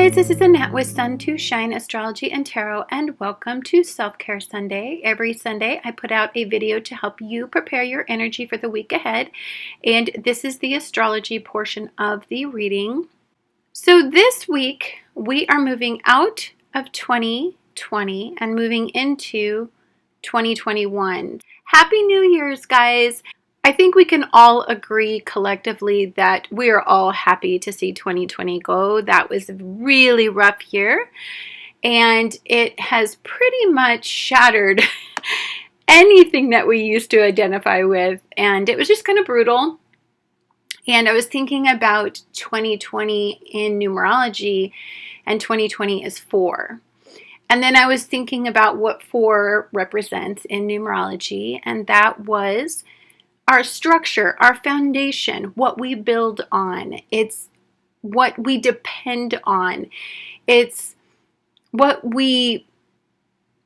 guys, this is Annette with Sun to Shine Astrology and Tarot, and welcome to Self-Care Sunday. Every Sunday I put out a video to help you prepare your energy for the week ahead, and this is the astrology portion of the reading. So this week we are moving out of 2020 and moving into 2021. Happy New Year's, guys! I think we can all agree collectively that we are all happy to see 2020 go. That was a really rough year, and it has pretty much shattered anything that we used to identify with, and it was just kind of brutal. And I was thinking about 2020 in numerology, and 2020 is 4. And then I was thinking about what 4 represents in numerology, and that was our structure, our foundation, what we build on. It's what we depend on. It's what we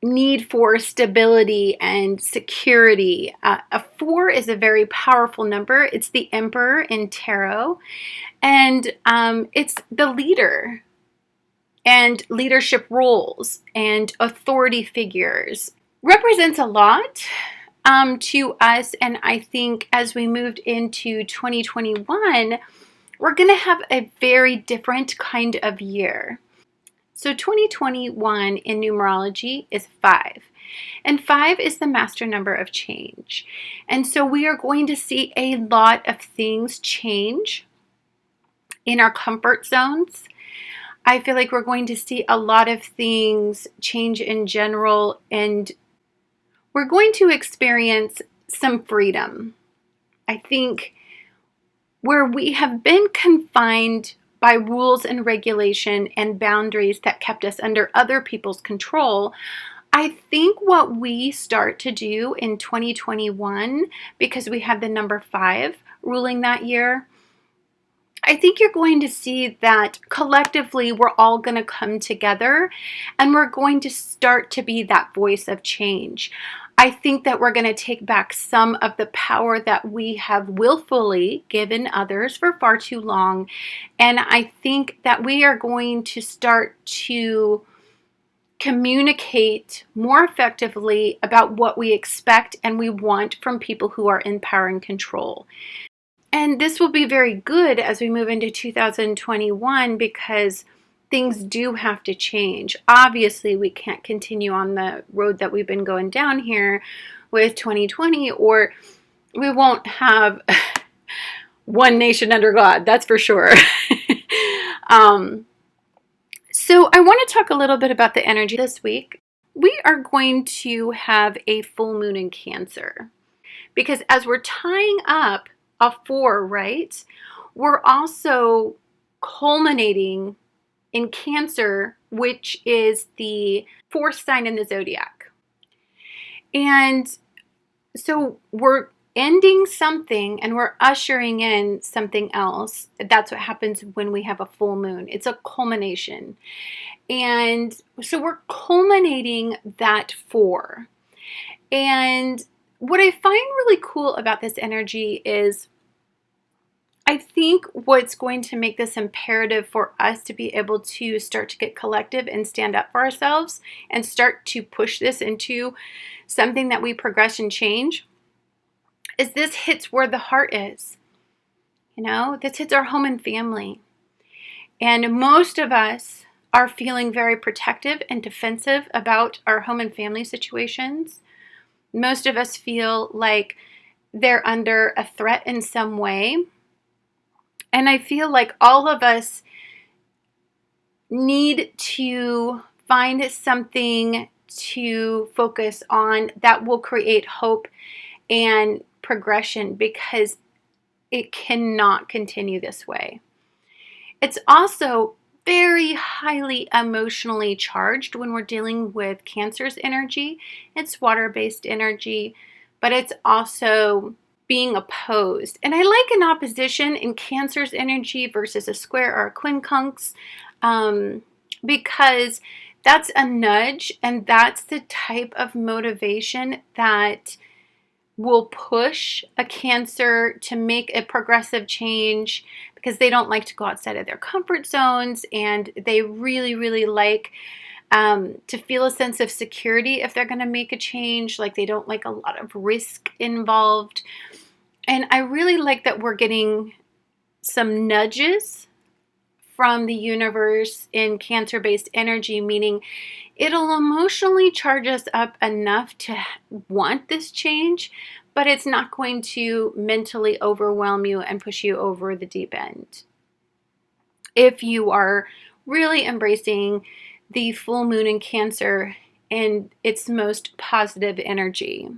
need for stability and security. A 4 is a very powerful number. It's the Emperor in tarot, and it's the leader and leadership roles and authority figures. Represents a lot to us, and I think as we moved into 2021, we're going to have a very different kind of year. So 2021 in numerology is 5, and 5 is the master number of change. And so we are going to see a lot of things change in our comfort zones. I feel like we're going to see a lot of things change in general, and we're going to experience some freedom. I think where we have been confined by rules and regulation and boundaries that kept us under other people's control, I think what we start to do in 2021, because we have the number 5 ruling that year, I think you're going to see that collectively we're all going to come together and we're going to start to be that voice of change. I think that we're going to take back some of the power that we have willfully given others for far too long. And I think that we are going to start to communicate more effectively about what we expect and we want from people who are in power and control. And this will be very good as we move into 2021 because things do have to change. Obviously, we can't continue on the road that we've been going down here with 2020, or we won't have one nation under God, that's for sure. So I want to talk a little bit about the energy this week. We are going to have a full moon in Cancer, because as we're tying up a 4, right, we're also culminating in Cancer, which is the 4th sign in the zodiac. And so we're ending something and we're ushering in something else. That's what happens when we have a full moon. It's a culmination. And so we're culminating that 4. And what I find really cool about this energy is I think what's going to make this imperative for us to be able to start to get collective and stand up for ourselves and start to push this into something that we progress and change is this hits where the heart is. You know, this hits our home and family. And most of us are feeling very protective and defensive about our home and family situations. Most of us feel like they're under a threat in some way. And I feel like all of us need to find something to focus on that will create hope and progression, because it cannot continue this way. It's also very highly emotionally charged when we're dealing with Cancer's energy. It's water-based energy, but it's also being opposed. And I like an opposition in Cancer's energy versus a square or a quincunx, because that's a nudge and that's the type of motivation that will push a Cancer to make a progressive change because they don't like to go outside of their comfort zones, and they really, really like to feel a sense of security if they're going to make a change. Like, they don't like a lot of risk involved. And I really like that we're getting some nudges from the universe in Cancer-based energy, meaning it'll emotionally charge us up enough to want this change, but it's not going to mentally overwhelm you and push you over the deep end. If you are really embracing the full moon in Cancer and its most positive energy.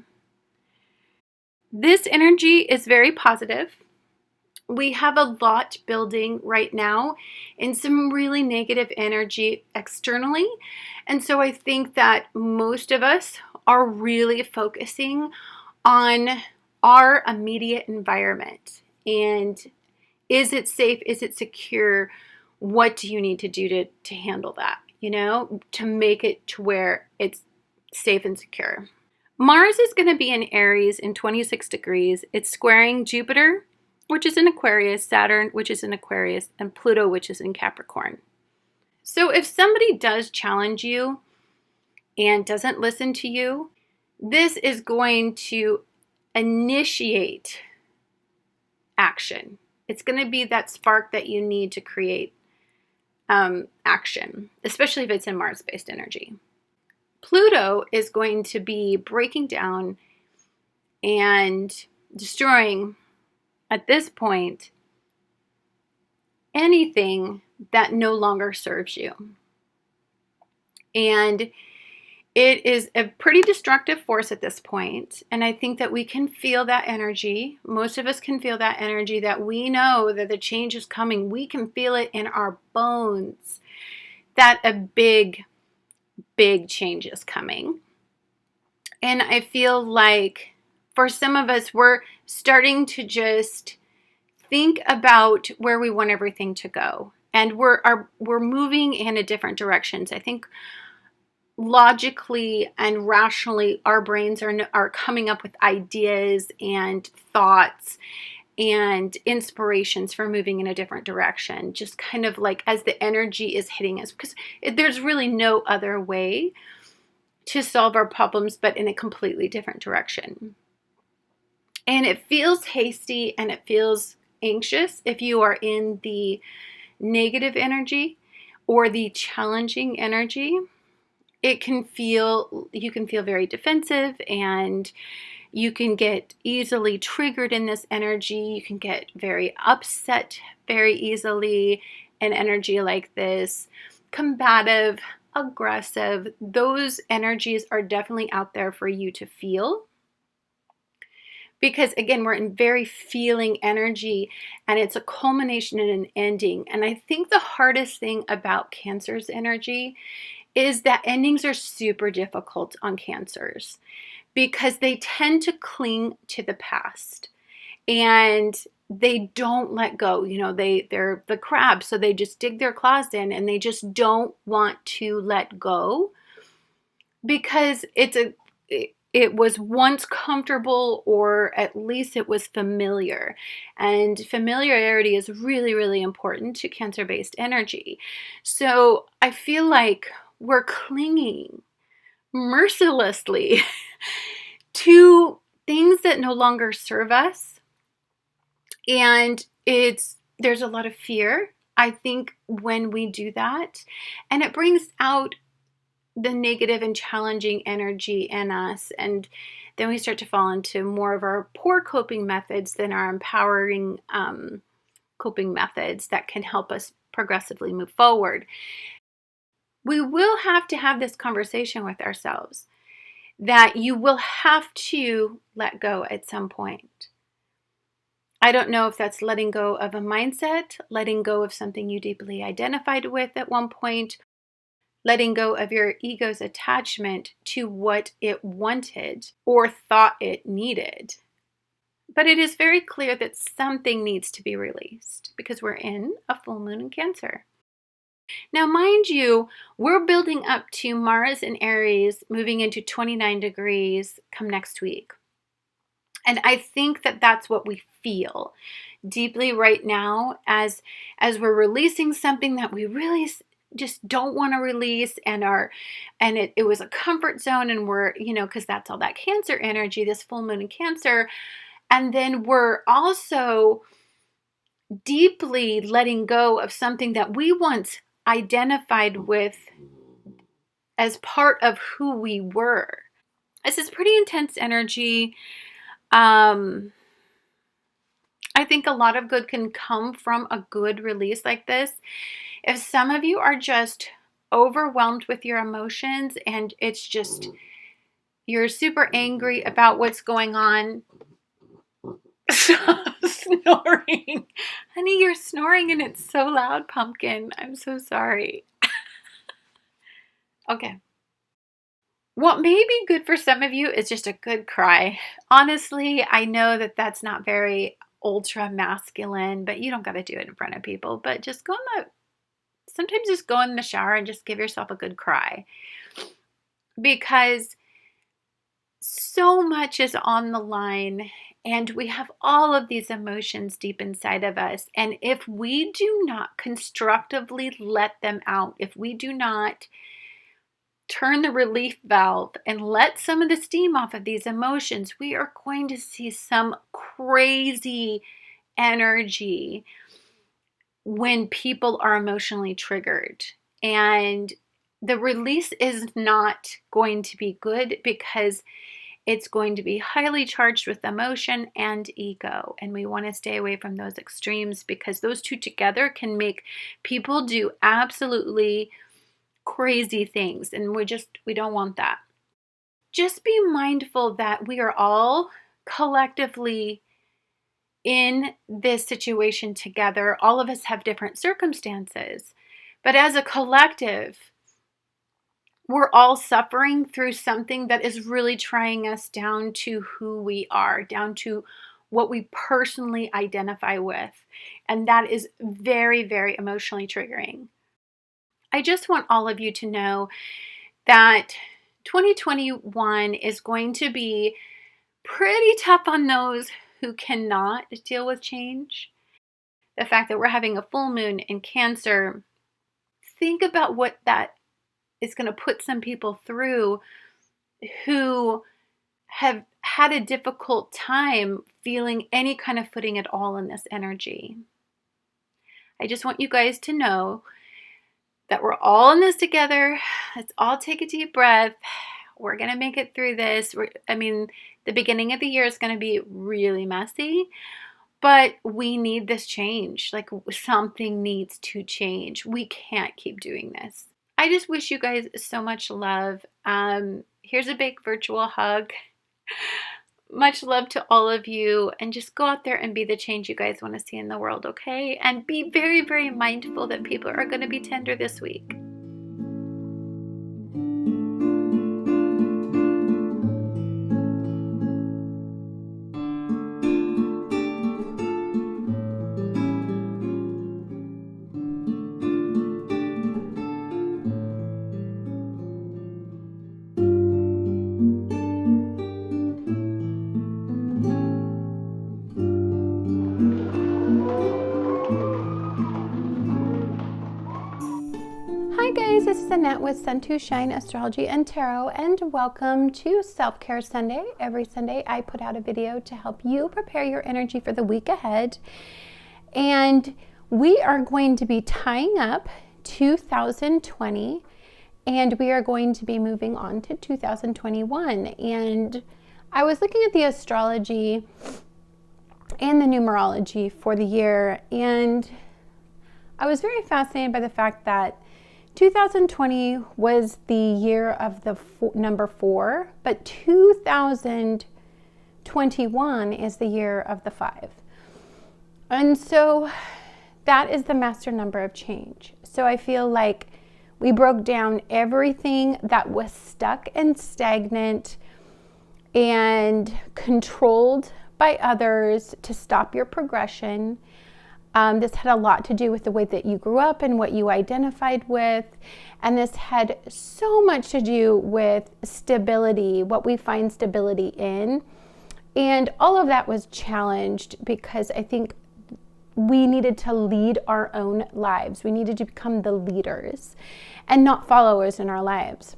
This energy is very positive. We have a lot building right now and some really negative energy externally. And so I think that most of us are really focusing on our immediate environment. And is it safe? Is it secure? What do you need to do to handle that, to make it to where it's safe and secure? Mars is going to be in Aries in 26 degrees. It's squaring Jupiter, which is in Aquarius, Saturn, which is in Aquarius, and Pluto, which is in Capricorn. So if somebody does challenge you and doesn't listen to you, this is going to initiate action. It's going to be that spark that you need to create action, especially if it's in Mars-based energy. Pluto is going to be breaking down and destroying, at this point, anything that no longer serves you. And it is a pretty destructive force at this point. And I think that we can feel that energy. Most of us can feel that energy, that we know that the change is coming. We can feel it in our bones, that a big change is coming. And I feel like for some of us, we're starting to just think about where we want everything to go. And we're moving in a different directions. I think logically and rationally, our brains are coming up with ideas and thoughts and inspirations for moving in a different direction, just kind of like as the energy is hitting us, because there's really no other way to solve our problems but in a completely different direction. And it feels hasty and it feels anxious if you are in the negative energy or the challenging energy. You can feel very defensive, and you can get easily triggered in this energy. You can get very upset very easily in energy like this. Combative, aggressive, those energies are definitely out there for you to feel. Because again, we're in very feeling energy, and it's a culmination and an ending. And I think the hardest thing about Cancer's energy is that endings are super difficult on Cancers because they tend to cling to the past and they don't let go. They're the crab, so they just dig their claws in and they just don't want to let go because it was once comfortable, or at least it was familiar. And familiarity is really, really important to Cancer-based energy. So I feel like we're clinging mercilessly to things that no longer serve us. And there's a lot of fear, I think, when we do that. And it brings out the negative and challenging energy in us. And then we start to fall into more of our poor coping methods than our empowering coping methods that can help us progressively move forward. We will have to have this conversation with ourselves that you will have to let go at some point. I don't know if that's letting go of a mindset, letting go of something you deeply identified with at one point, letting go of your ego's attachment to what it wanted or thought it needed. But it is very clear that something needs to be released because we're in a full moon in Cancer. Now, mind you, we're building up to Mars in Aries moving into 29 degrees come next week. And I think that that's what we feel deeply right now as we're releasing something that we really just don't want to release, and it was a comfort zone, and we're, because that's all that Cancer energy, this full moon in Cancer. And then we're also deeply letting go of something that we once identified with as part of who we were. This is pretty intense energy. I think a lot of good can come from a good release like this. If some of you are just overwhelmed with your emotions and it's just, you're super angry about what's going on. Stop snoring. Honey, you're snoring and it's so loud, Pumpkin. I'm so sorry. Okay. What may be good for some of you is just a good cry. Honestly, I know that that's not very ultra masculine, but you don't got to do it in front of people. But just sometimes just go in the shower and just give yourself a good cry. Because so much is on the line, and we have all of these emotions deep inside of us. And if we do not constructively let them out, if we do not turn the relief valve and let some of the steam off of these emotions, we are going to see some crazy energy when people are emotionally triggered. And the release is not going to be good because it's going to be highly charged with emotion and ego. And we want to stay away from those extremes, because those two together can make people do absolutely crazy things, and we don't want that. Just be mindful that we are all collectively in this situation together. All of us have different circumstances, but as a collective, we're all suffering through something that is really trying us down to who we are, down to what we personally identify with, and that is very, very emotionally triggering. I just want all of you to know that 2021 is going to be pretty tough on those who cannot deal with change. The fact that we're having a full moon in Cancer, think about what that is going to put some people through who have had a difficult time feeling any kind of footing at all in this energy. I just want you guys to know that we're all in this together. Let's all take a deep breath. We're going to make it through this. The beginning of the year is going to be really messy, but we need this change. Like, something needs to change. We can't keep doing this. I just wish you guys so much love. Here's a big virtual hug. Much love to all of you, and just go out there and be the change you guys want to see in the world, okay? And be very, very mindful that people are going to be tender this week. Hi guys, this is Annette with Sun to Shine Astrology and Tarot, and welcome to Self-Care Sunday. Every Sunday I put out a video to help you prepare your energy for the week ahead. And we are going to be tying up 2020, and we are going to be moving on to 2021. And I was looking at the astrology and the numerology for the year, and I was very fascinated by the fact that 2020 was the year of the number 4, but 2021 is the year of the 5. And so that is the master number of change. So I feel like we broke down everything that was stuck and stagnant and controlled by others to stop your progression. This had a lot to do with the way that you grew up and what you identified with. And this had so much to do with stability, what we find stability in. And all of that was challenged because I think we needed to lead our own lives. We needed to become the leaders and not followers in our lives.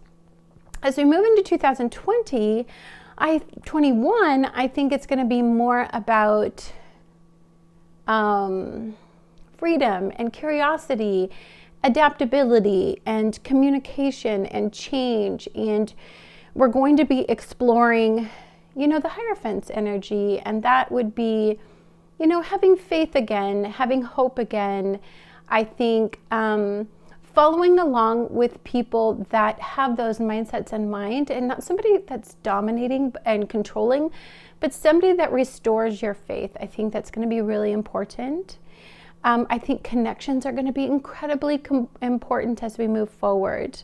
As we move into 2021, I think it's going to be more about freedom and curiosity, adaptability and communication and change. And we're going to be exploring, the Hierophant's energy, and that would be, having faith again, having hope again. I think following along with people that have those mindsets in mind, and not somebody that's dominating and controlling, but somebody that restores your faith. I think that's going to be really important. I think connections are going to be incredibly important as we move forward.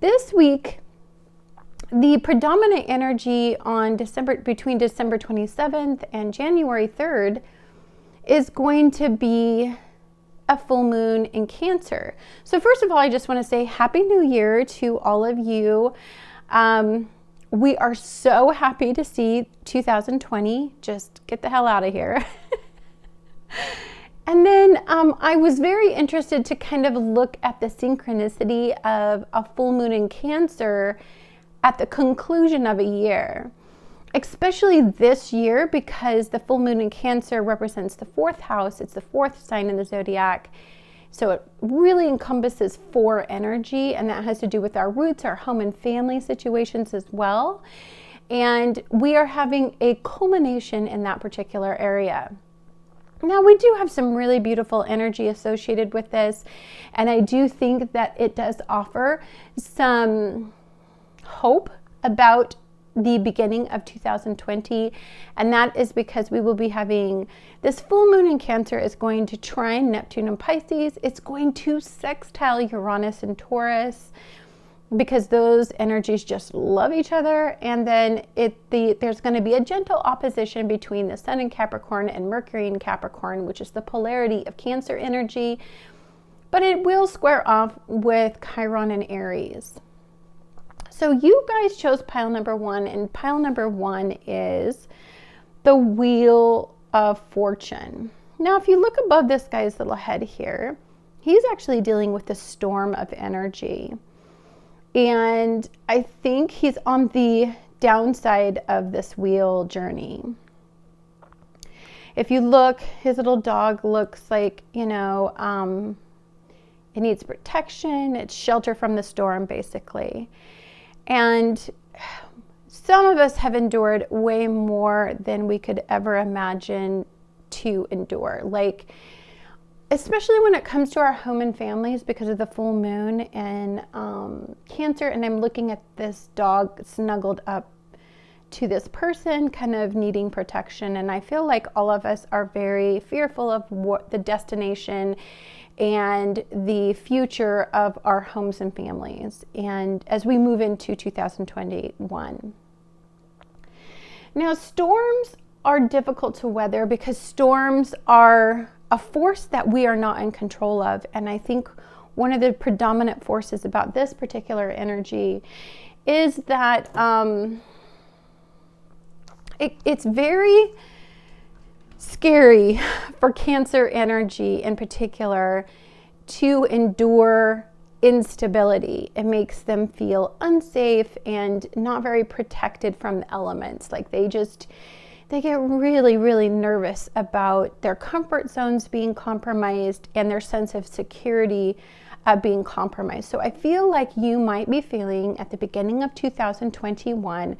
This week, the predominant energy on between December 27th and January 3rd is going to be a full moon in Cancer. So first of all, I just want to say Happy New Year to all of you. We are so happy to see 2020 just get the hell out of here. And then I was very interested to kind of look at the synchronicity of a full moon in Cancer at the conclusion of a year, especially this year, because the full moon in Cancer represents the 4th house. It's the 4th sign in the zodiac. So it really encompasses 4 energy, and that has to do with our roots, our home and family situations as well. And we are having a culmination in that particular area. Now, we do have some really beautiful energy associated with this, and I do think that it does offer some hope about the beginning of 2020, and that is because we will be having this full moon in Cancer is going to trine Neptune and Pisces. It's going to sextile Uranus and Taurus, because those energies just love each other. And then there's going to be a gentle opposition between the Sun in Capricorn and Mercury in Capricorn, which is the polarity of Cancer energy, but it will square off with Chiron and Aries. So you guys chose pile number 1, and pile number 1 is the Wheel of Fortune. Now, if you look above this guy's little head here, he's actually dealing with the storm of energy. And I think he's on the downside of this wheel journey. If you look, his little dog looks like, it needs protection. It's shelter from the storm, basically. And some of us have endured way more than we could ever imagine to endure. Like, especially when it comes to our home and families, because of the full moon in Cancer. And I'm looking at this dog snuggled up to this person, kind of needing protection. And I feel like all of us are very fearful of what the destination and the future of our homes and families, and as we move into 2021. Now, storms are difficult to weather because storms are a force that we are not in control of. And I think one of the predominant forces about this particular energy is that it's very scary for Cancer energy in particular to endure instability. It makes them feel unsafe and not very protected from the elements. Like they get really, really nervous about their comfort zones being compromised and their sense of security being compromised. So I feel like you might be feeling at the beginning of 2021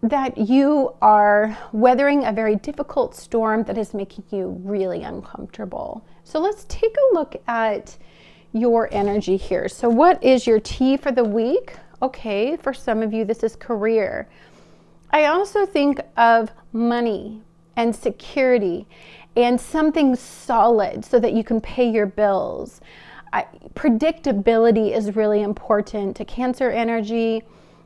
that you are weathering a very difficult storm that is making you really uncomfortable. So let's take a look at your energy here. So what is your T for the week? Okay, for some of you, this is career. I also think of money and security and something solid so that you can pay your bills. Predictability is really important to Cancer energy,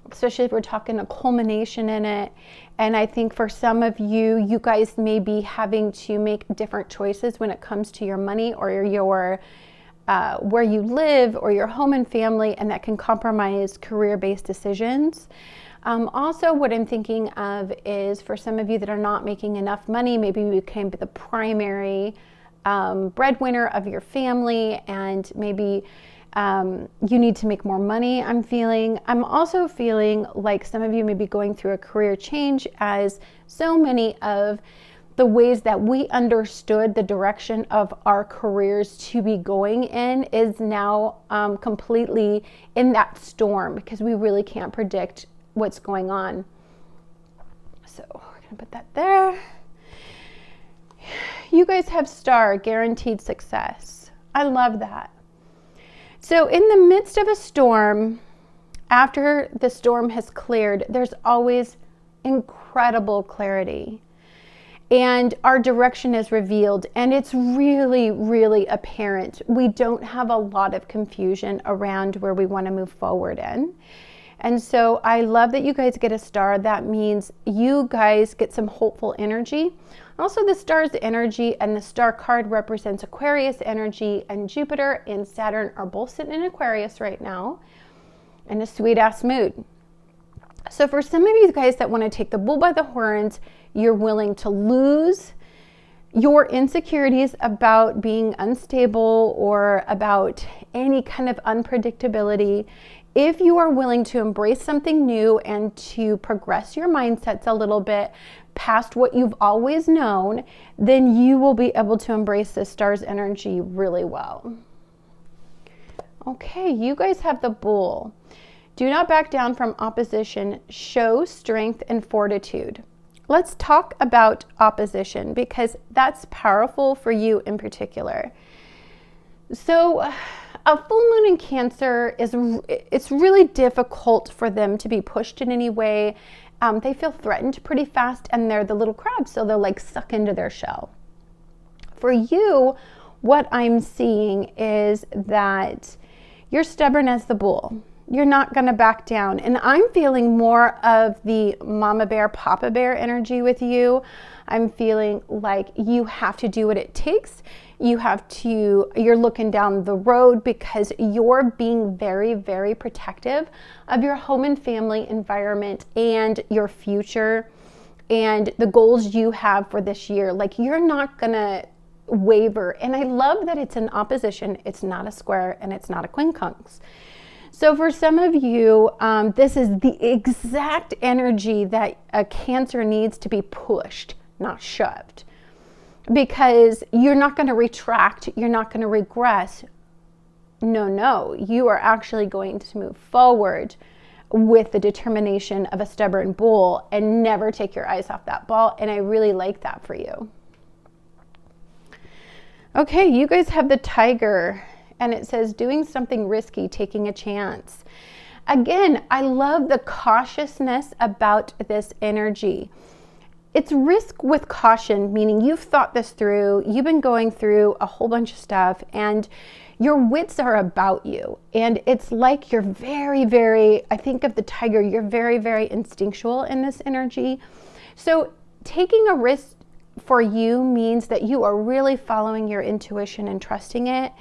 especially if we're talking a culmination in it. And I think for some of you, you guys may be having to make different choices when it comes to your money or your where you live or your home and family, and that can compromise career-based decisions. Also, what I'm thinking of is for some of you that are not making enough money, maybe you became the primary breadwinner of your family, and maybe you need to make more money. I'm also feeling like some of you may be going through a career change, as so many of the ways that we understood the direction of our careers to be going in is now completely in that storm, because we really can't predict what's going on. So we're gonna put that there. You guys have star, guaranteed success. I love that. So in the midst of a storm, after the storm has cleared, there's always incredible clarity. And our direction is revealed, and it's really, really apparent. We don't have a lot of confusion around where we want to move forward in. And so I love that you guys get a star. That means you guys get some hopeful energy. Also, the star's energy and the star card represents Aquarius energy, and Jupiter and Saturn are both sitting in Aquarius right now in a sweet ass mood. So for some of you guys that want to take the bull by the horns, you're willing to lose your insecurities about being unstable or about any kind of unpredictability. If you are willing to embrace something new and to progress your mindsets a little bit past what you've always known, then you will be able to embrace the star's energy really well. Okay, you guys have the bull. Do not back down from opposition. Show strength and fortitude. Let's talk about opposition, because that's powerful for you in particular. So a full moon in Cancer it's really difficult for them to be pushed in any way. They feel threatened pretty fast, and they're the little crabs, so they'll like suck into their shell. For you, what I'm seeing is that you're stubborn as the bull. You're not going to back down. And I'm feeling more of the mama bear, papa bear energy with you. I'm feeling like you have to do what it takes. You're looking down the road because you're being very, very protective of your home and family environment and your future and the goals you have for this year. Like, you're not going to waver. And I love that it's an opposition. It's not a square and it's not a quincunx. So for some of you, this is the exact energy that a Cancer needs to be pushed, not shoved. Because you're not going to retract, you're not going to regress. No, you are actually going to move forward with the determination of a stubborn bull and never take your eyes off that ball. And I really like that for you. Okay, you guys have the tiger. And it says, doing something risky, taking a chance. Again, I love the cautiousness about this energy. It's risk with caution, meaning you've thought this through, you've been going through a whole bunch of stuff, and your wits are about you. And it's like you're very, very, I think of the tiger, you're very, very instinctual in this energy. So taking a risk for you means that you are really following your intuition and trusting it,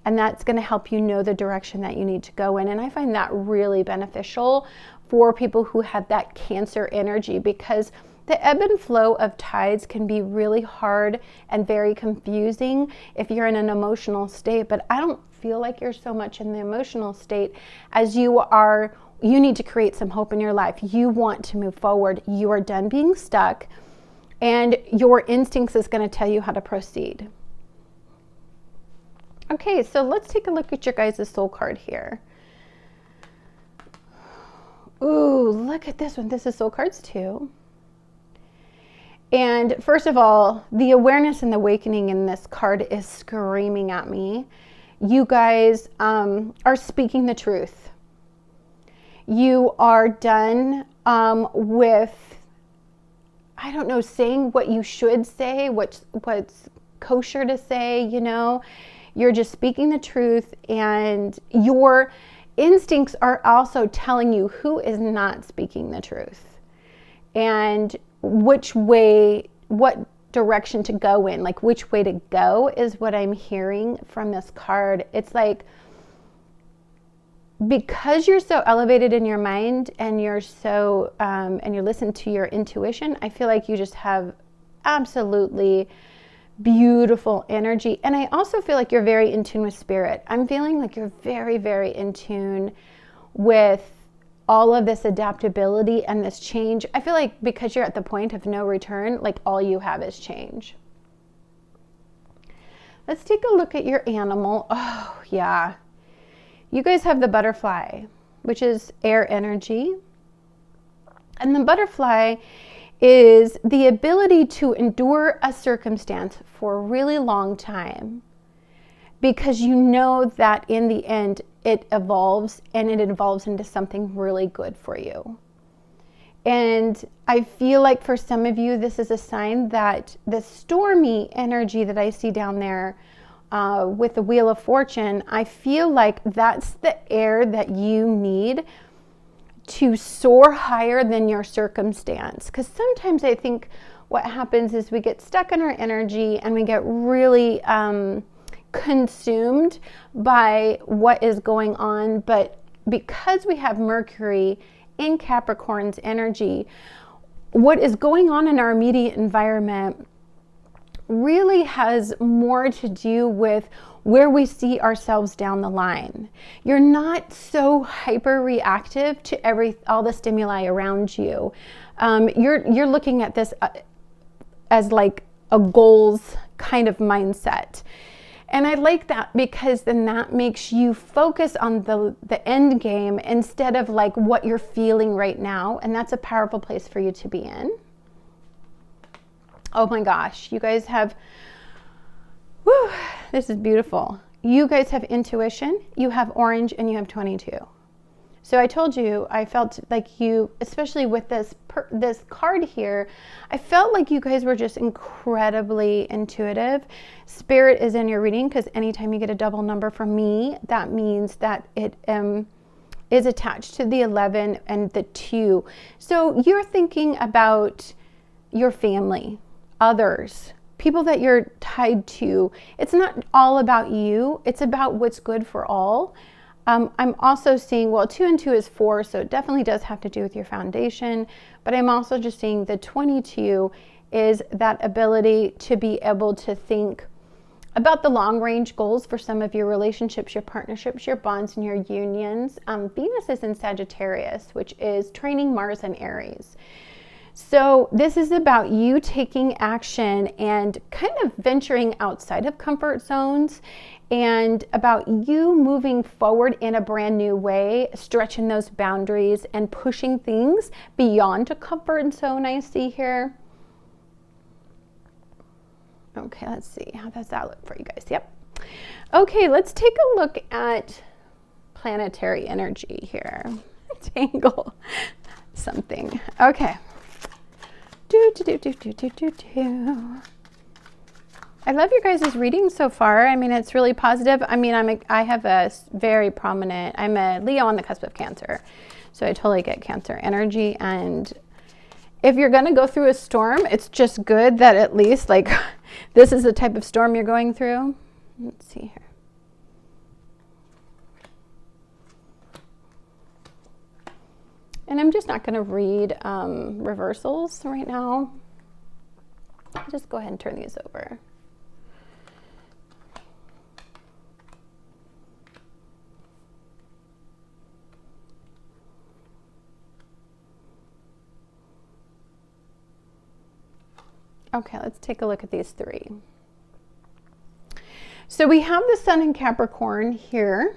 and that's going to help you know the direction that you need to go in. And I find that really beneficial for people who have that Cancer energy, because the ebb and flow of tides can be really hard and very confusing if you're in an emotional state. But I don't feel like you're so much in the emotional state as you are. You need to create some hope in your life. You want to move forward. You are done being stuck, and your instincts is going to tell you how to proceed. Okay, so let's take a look at your guys' soul card here. Ooh, look at this one. This is soul cards too. And first of all, the awareness and the awakening in this card is screaming at me. You guys are speaking the truth. You are done with, I don't know, saying what you should say, what's kosher to say, you know. You're just speaking the truth, and your instincts are also telling you who is not speaking the truth and which way, what direction to go in, like which way to go is what I'm hearing from this card. It's like because you're so elevated in your mind and you're so, and you listen to your intuition, I feel like you just have absolutely beautiful energy. And I also feel like you're very in tune with spirit. I'm feeling like you're very, very in tune with all of this adaptability and this change. I feel like because you're at the point of no return, like all you have is change. Let's take a look at your animal. Oh, yeah. You guys have the butterfly, which is air energy. And the butterfly is the ability to endure a circumstance for a really long time because you know that in the end it evolves and it evolves into something really good for you. And I feel like for some of you, this is a sign that the stormy energy that I see down there with the Wheel of Fortune, I feel like that's the air that you need to soar higher than your circumstance. Because sometimes I think what happens is we get stuck in our energy and we get really consumed by what is going on. But because we have Mercury in Capricorn's energy, what is going on in our immediate environment really has more to do with where we see ourselves down the line. You're not so hyper reactive to all the stimuli around you. You're looking at this as like a goals kind of mindset. And I like that because then that makes you focus on the end game instead of like what you're feeling right now. And that's a powerful place for you to be in. Oh my gosh, you guys have, whew, this is beautiful. You guys have intuition, you have orange, and you have 22. So I told you, I felt like you, especially with this card here, I felt like you guys were just incredibly intuitive. Spirit is in your reading because anytime you get a double number from me, that means that it is attached to the 11 and the 2. So you're thinking about your family, others, people that you're tied to. It's not all about you. It's about what's good for all. I'm also seeing, well, 2 and 2 is 4, so it definitely does have to do with your foundation. But I'm also just seeing the 22 is that ability to be able to think about the long range goals for some of your relationships, your partnerships, your bonds, and your unions. Venus is in Sagittarius, which is training Mars and Aries. So this is about you taking action and kind of venturing outside of comfort zones, and about you moving forward in a brand new way, stretching those boundaries and pushing things beyond a comfort zone I see here. Okay, let's see. How does that look for you guys? Yep. Okay, let's take a look at planetary energy here. Tangle something. Okay. I love your guys' reading so far. I mean, it's really positive. I mean, I have a very prominent, I'm a Leo on the cusp of Cancer. So I totally get Cancer energy. And if you're going to go through a storm, it's just good that at least like this is the type of storm you're going through. Let's see here. And I'm just not going to read reversals right now. I'll just go ahead and turn these over. Okay, let's take a look at these 3. So we have the Sun in Capricorn here,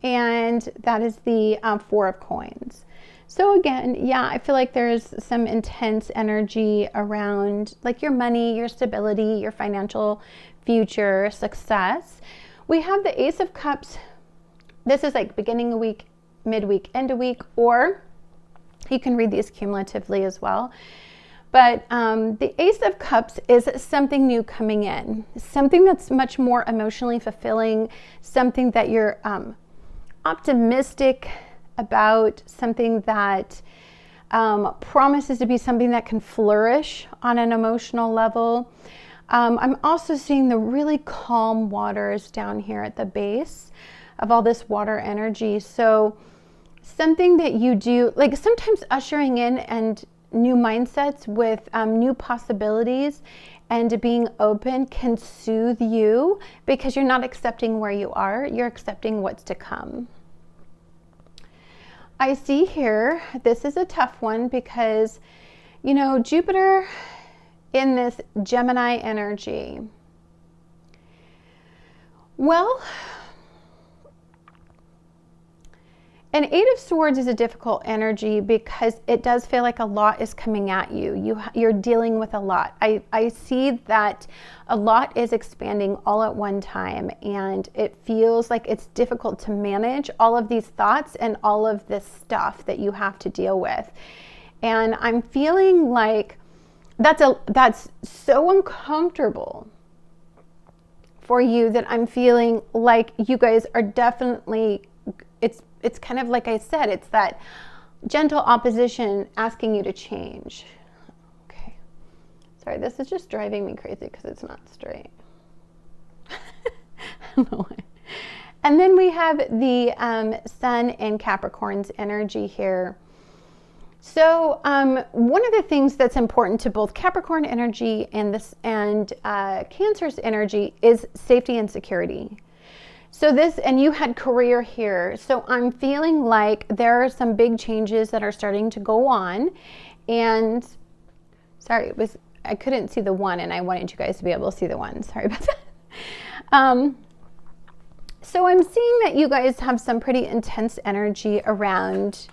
and that is the 4 of coins. So again, yeah, I feel like there's some intense energy around like your money, your stability, your financial future, success. We have the Ace of Cups. This is like beginning a week, midweek, end a week, or you can read these cumulatively as well. But the Ace of Cups is something new coming in, something that's much more emotionally fulfilling, something that you're optimistic about, something that promises to be something that can flourish on an emotional level. I'm also seeing the really calm waters down here at the base. of all this water energy. So something that you do, like sometimes ushering in and new mindsets with new possibilities and being open can soothe you, because you're not accepting where you are, you're accepting what's to come. I see here, this is a tough one because, you know, Jupiter in this Gemini energy. Well, an Eight of Swords is a difficult energy because it does feel like a lot is coming at you. You're dealing with a lot. I see that a lot is expanding all at one time, and it feels like it's difficult to manage all of these thoughts and all of this stuff that you have to deal with. And I'm feeling like that's so uncomfortable for you that I'm feeling like you guys are definitely, it's kind of like I said, it's that gentle opposition asking you to change. Okay. Sorry, this is just driving me crazy because it's not straight. I don't know why. And then we have the Sun in Capricorn's energy here. So one of the things that's important to both Capricorn energy and Cancer's energy is safety and security. So this, and you had career here. So I'm feeling like there are some big changes that are starting to go on. And sorry, I couldn't see the one, and I wanted you guys to be able to see the one. Sorry about that. So I'm seeing that you guys have some pretty intense energy around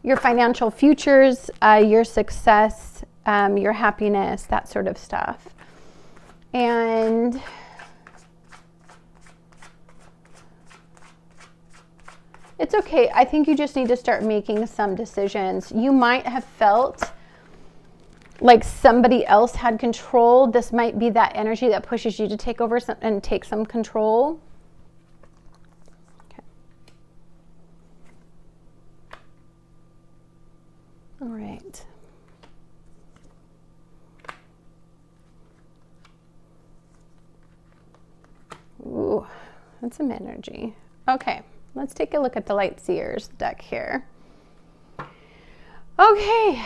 your financial futures, your success, your happiness, that sort of stuff. And it's okay. I think you just need to start making some decisions. You might have felt like somebody else had control. This might be that energy that pushes you to take over and take some control. Okay. All right. Ooh, that's some energy. Okay. Let's take a look at the Light Seers deck here. Okay.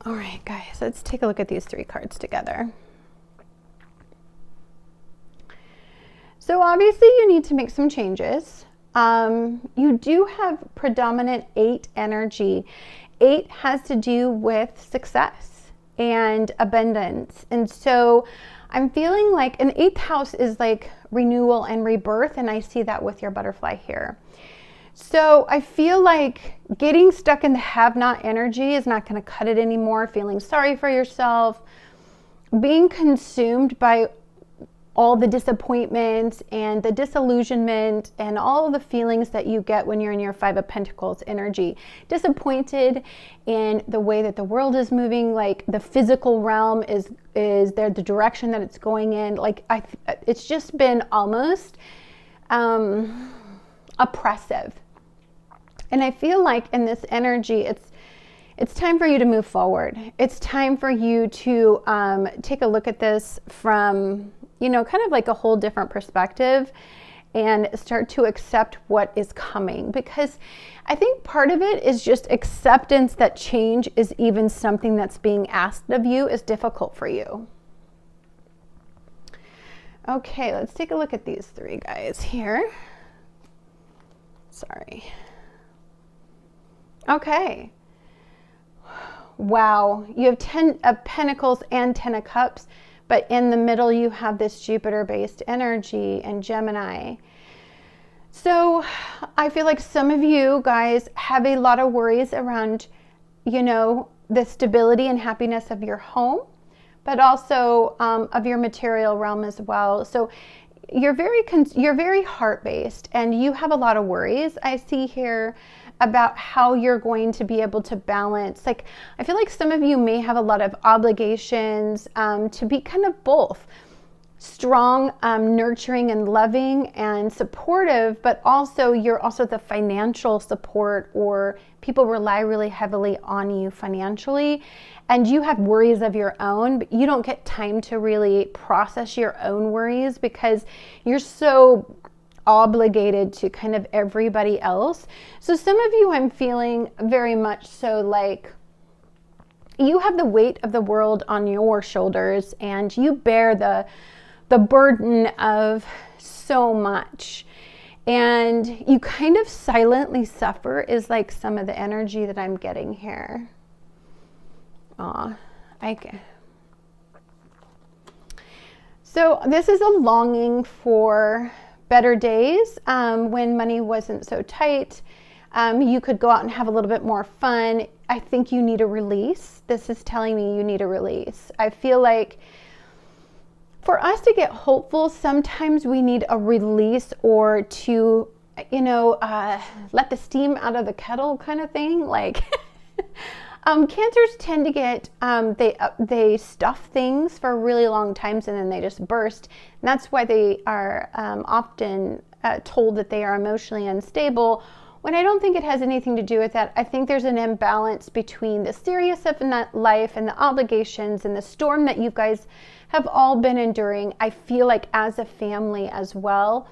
All right, guys, let's take a look at these three cards together. So obviously you need to make some changes. You do have predominant 8 energy. 8 has to do with success and abundance. And so I'm feeling like an 8th house is like renewal and rebirth, and I see that with your butterfly here. So I feel like getting stuck in the have-not energy is not going to cut it anymore. Feeling sorry for yourself, being consumed by all the disappointment and the disillusionment and all of the feelings that you get when you're in your 5 of Pentacles energy. Disappointed in the way that the world is moving, like the physical realm is there, the direction that it's going in. Like it's just been almost oppressive. And I feel like in this energy, it's time for you to move forward. It's time for you to take a look at this from, you know, kind of like a whole different perspective and start to accept what is coming. Because I think part of it is just acceptance that change is even something that's being asked of you is difficult for you. Okay, let's take a look at these 3 guys here. Sorry. Okay. Wow, you have 10 of Pentacles and 10 of Cups, but in the middle you have this Jupiter-based energy and Gemini. So I feel like some of you guys have a lot of worries around, you know, the stability and happiness of your home, but also of your material realm as well. So you're very heart-based, and you have a lot of worries I see here about how you're going to be able to balance. Like, I feel like some of you may have a lot of obligations to be kind of both strong, nurturing and loving and supportive, but also you're also the financial support, or people rely really heavily on you financially, and you have worries of your own, but you don't get time to really process your own worries because you're so obligated to kind of everybody else. So some of you, I'm feeling very much so like you have the weight of the world on your shoulders and you bear the burden of so much, and you kind of silently suffer is like some of the energy that I'm getting here. So this is a longing for better days, when money wasn't so tight. You could go out and have a little bit more fun. I think you need a release. This is telling me you need a release. I feel like for us to get hopeful, sometimes we need a release, or to, let the steam out of the kettle kind of thing. Like, cancers tend to get, they stuff things for really long times and then they just burst. And that's why they are often told that they are emotionally unstable, when I don't think it has anything to do with that. I think there's an imbalance between the seriousness of life and the obligations and the storm that you guys have all been enduring, I feel like, as a family as well.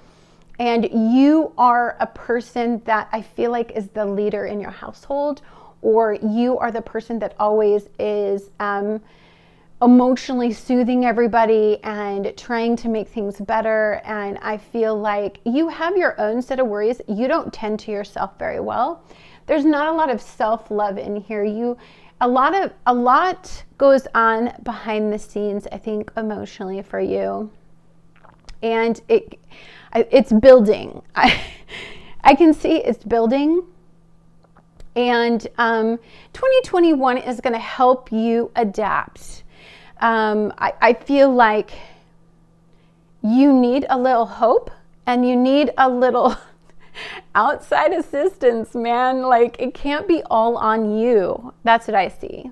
And you are a person that I feel like is the leader in your household, or you are the person that always is emotionally soothing everybody and trying to make things better. And I feel like you have your own set of worries. You don't tend to yourself very well. There's not a lot of self-love in here. A lot goes on behind the scenes, I think, emotionally for you. And it's building. I can see it's building. And 2021 is going to help you adapt. I feel like you need a little hope and you need a little outside assistance, man. Like, it can't be all on you. That's what I see.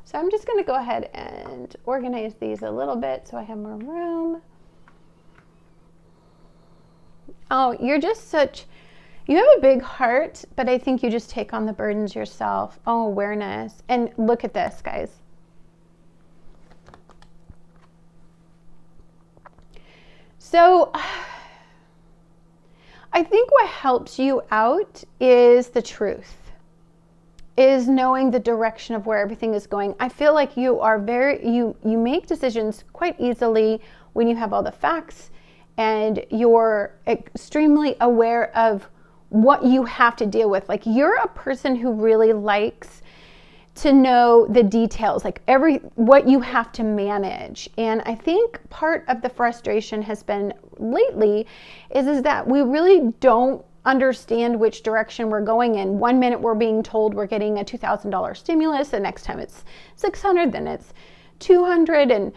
So I'm just going to go ahead and organize these a little bit so I have more room. Oh, you have a big heart, but I think you just take on the burdens yourself. Oh, awareness. And look at this, guys. So I think what helps you out is the truth, is knowing the direction of where everything is going. I feel like you are you make decisions quite easily when you have all the facts and you're extremely aware of what you have to deal with. Like, you're a person who really likes to know the details, like what you have to manage. And I think part of the frustration has been lately is that we really don't understand which direction we're going in. One minute we're being told we're getting a $2,000 stimulus, the next time it's $600, then it's $200, and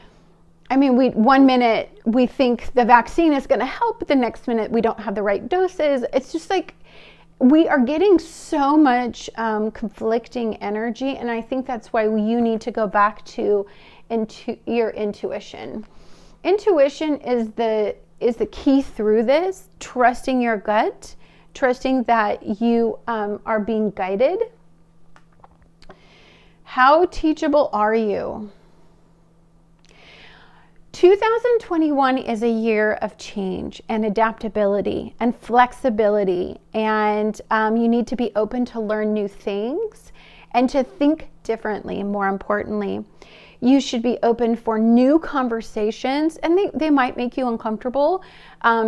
I mean, one minute we think the vaccine is going to help, but the next minute we don't have the right doses. It's just like we are getting so much conflicting energy, and I think that's why you need to go back to your intuition. Intuition is the key through this. Trusting your gut, trusting that you are being guided. How teachable are you? 2021 is a year of change and adaptability and flexibility, and you need to be open to learn new things and to think differently. More importantly, you should be open for new conversations, and they might make you uncomfortable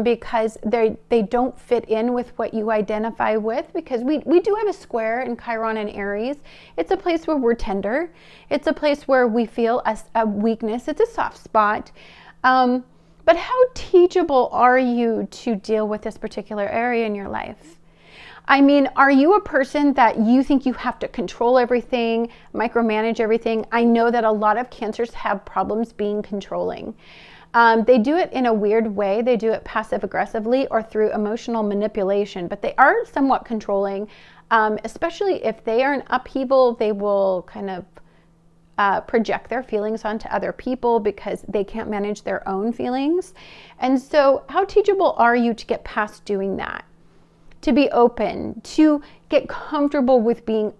because they don't fit in with what you identify with, because we do have a square in Chiron and Aries. It's a place where we're tender. It's a place where we feel a weakness. It's a soft spot. But how teachable are you to deal with this particular area in your life? I mean, are you a person that you think you have to control everything, micromanage everything? I know that a lot of cancers have problems being controlling. They do it in a weird way. They do it passive aggressively or through emotional manipulation, but they are somewhat controlling, especially if they are in upheaval. They will kind of project their feelings onto other people because they can't manage their own feelings. And so how teachable are you to get past doing that? To be open, to get comfortable with being,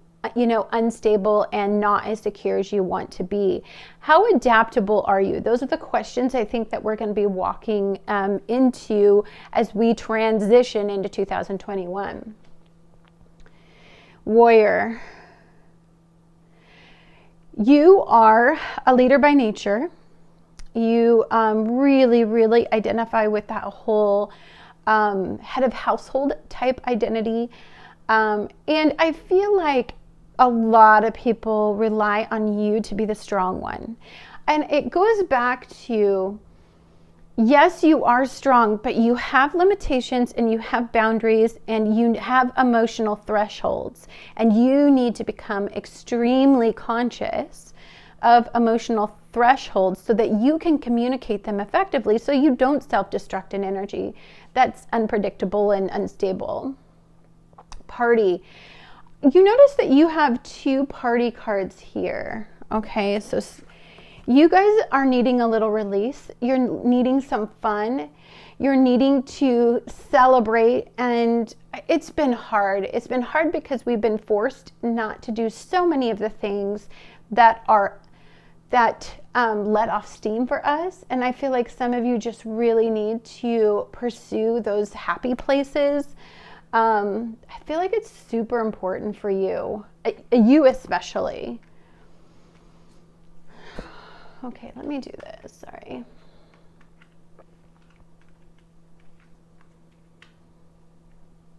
unstable and not as secure as you want to be. How adaptable are you? Those are the questions I think that we're going to be walking into as we transition into 2021. Warrior. You are a leader by nature. You really, really identify with that whole head of household type identity. And I feel like a lot of people rely on you to be the strong one. And it goes back to, yes, you are strong, but you have limitations and you have boundaries and you have emotional thresholds. And you need to become extremely conscious of emotional thresholds so that you can communicate them effectively so you don't self-destruct an energy that's unpredictable and unstable. Party. You notice that you have 2 party cards here. Okay, so you guys are needing a little release. You're needing some fun. You're needing to celebrate, and it's been hard. It's been hard because we've been forced not to do so many of the things that let off steam for us. And I feel like some of you just really need to pursue those happy places. I feel like it's super important for you, you especially. Okay, let me do this. Sorry.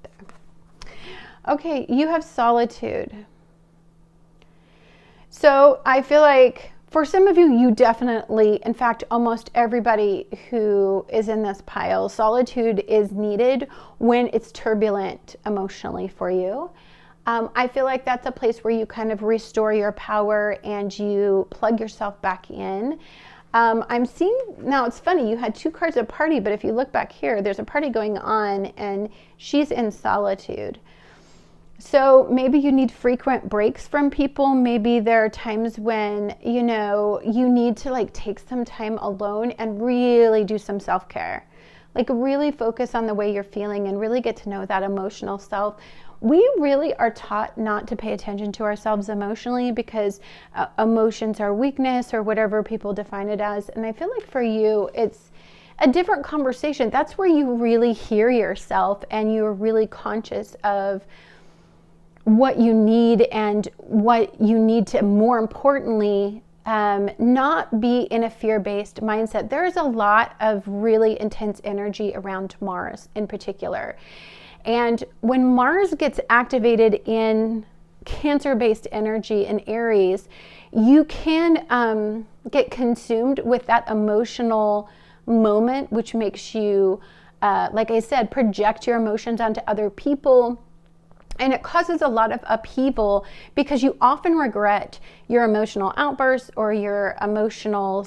There. Okay, you have solitude. So I feel like for some of you, you definitely, in fact, almost everybody who is in this pile, solitude is needed when it's turbulent emotionally for you. I feel like that's a place where you kind of restore your power and you plug yourself back in. I'm seeing, now it's funny, you had 2 cards of party, but if you look back here, there's a party going on and she's in solitude. So maybe you need frequent breaks from people. Maybe there are times when, you need to take some time alone and really do some self-care. Really focus on the way you're feeling and really get to know that emotional self. We really are taught not to pay attention to ourselves emotionally because emotions are weakness or whatever people define it as. And I feel like for you, it's a different conversation. That's where you really hear yourself and you're really conscious of what you need and what you need to, more importantly, not be in a fear-based mindset. There's a lot of really intense energy around Mars in particular. And when Mars gets activated in Cancer-based energy in Aries, you can get consumed with that emotional moment, which makes you, like I said, project your emotions onto other people. And it causes a lot of upheaval because you often regret your emotional outbursts or your emotional,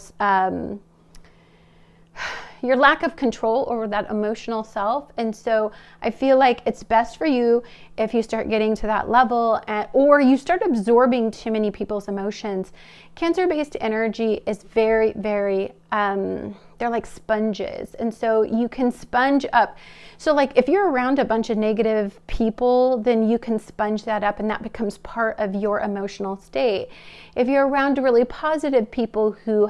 your lack of control over that emotional self. And so I feel like it's best for you if you start getting to that level or you start absorbing too many people's emotions. Cancer-based energy is very, very, they're like sponges. And so you can sponge up. So if you're around a bunch of negative people, then you can sponge that up and that becomes part of your emotional state. If you're around really positive people who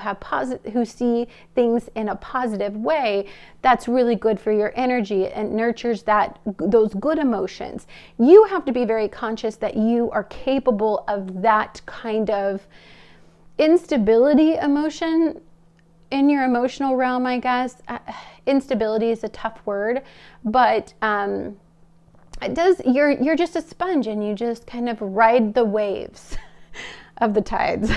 see things in a positive way, that's really good for your energy and nurtures those good emotions. You have to be very conscious that you are capable of that kind of instability emotion in your emotional realm, I guess. Instability is a tough word, but you're just a sponge and you just kind of ride the waves of the tides.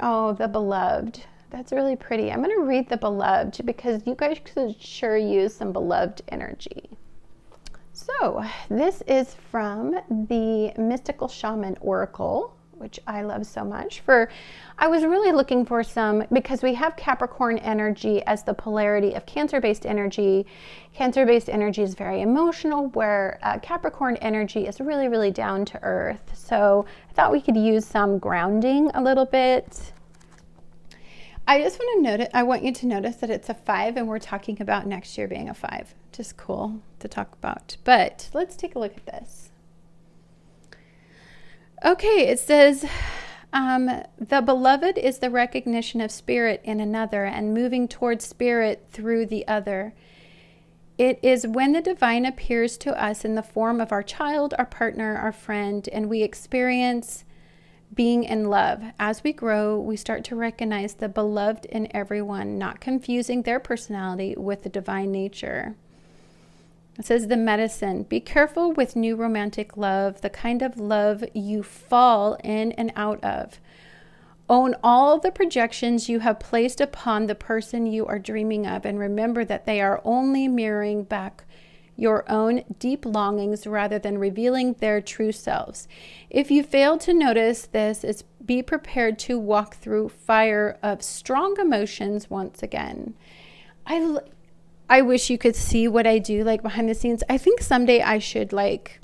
Oh, the Beloved. That's really pretty. I'm going to read the Beloved because you guys could sure use some Beloved energy. So this is from the Mystical Shaman Oracle which I love so much. I was really looking for some, because we have Capricorn energy as the polarity of Cancer-based energy. Cancer-based energy is very emotional, where Capricorn energy is really, really down to earth. So I thought we could use some grounding a little bit. I just want you to notice that it's a 5, and we're talking about next year being a 5. Just cool to talk about. But let's take a look at this. Okay, it says, the beloved is the recognition of spirit in another and moving towards spirit through the other. It is when the divine appears to us in the form of our child, our partner, our friend, and we experience being in love. As we grow, we start to recognize the beloved in everyone, not confusing their personality with the divine nature. It says the medicine. Be careful with new romantic love, the kind of love you fall in and out of. Own all the projections you have placed upon the person you are dreaming of, and remember that they are only mirroring back your own deep longings rather than revealing their true selves. If you fail to notice this, be prepared to walk through fire of strong emotions once again. I wish you could see what I do like behind the scenes. I think someday I should like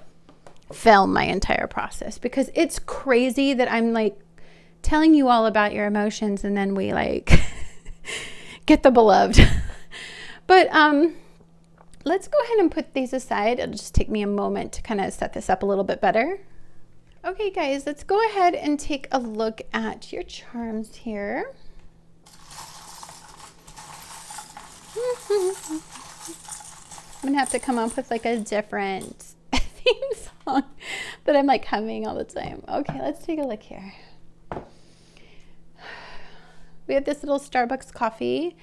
film my entire process, because it's crazy that I'm like telling you all about your emotions and then we like get the beloved. But let's go ahead and put these aside. It'll just take me a moment to kind of set this up a little bit better. Okay, guys, let's go ahead and take a look at your charms here. I'm gonna have to come up with like a different theme song that I'm like humming all the time. Okay, let's take a look here. We have this little Starbucks coffee.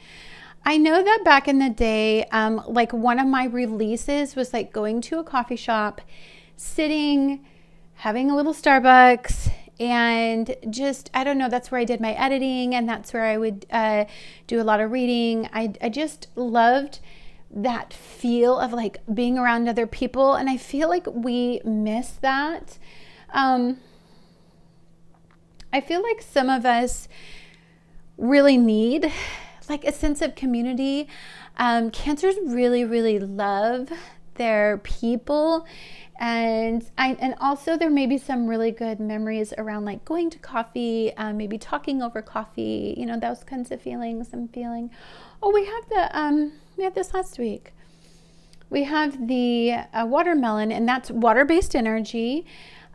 I know that back in the day, like one of my releases was like going to a coffee shop, sitting, having a little Starbucks, and just, I don't know, that's where I did my editing, and that's where I would do a lot of reading. I just loved that feel of like being around other people, and I feel like we miss that. I feel like some of us really need like a sense of community. Cancers really, really love their people. And also there may be some really good memories around like going to coffee, maybe talking over coffee, you know, those kinds of feelings I'm feeling. Oh, we had this last week. We have the watermelon, and that's water-based energy.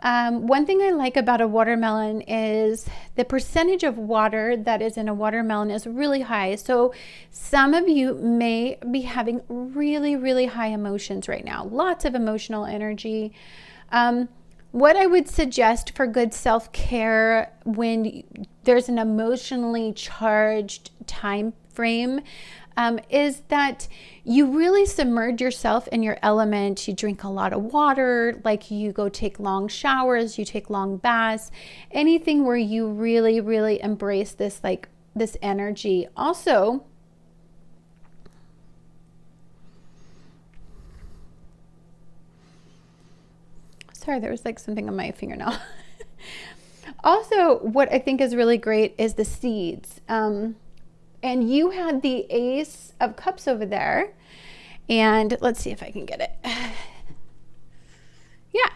One thing I like about a watermelon is the percentage of water that is in a watermelon is really high. So some of you may be having really, really high emotions right now, lots of emotional energy. What I would suggest for good self-care when there's an emotionally charged time frame is that you really submerge yourself in your element. You drink a lot of water, like you go take long showers, you take long baths, anything where you really, really embrace this, like this energy. Also, sorry, there was like something on my fingernail. Also, what I think is really great is the seeds. And you had the Ace of Cups over there. And let's see if I can get it. Yeah.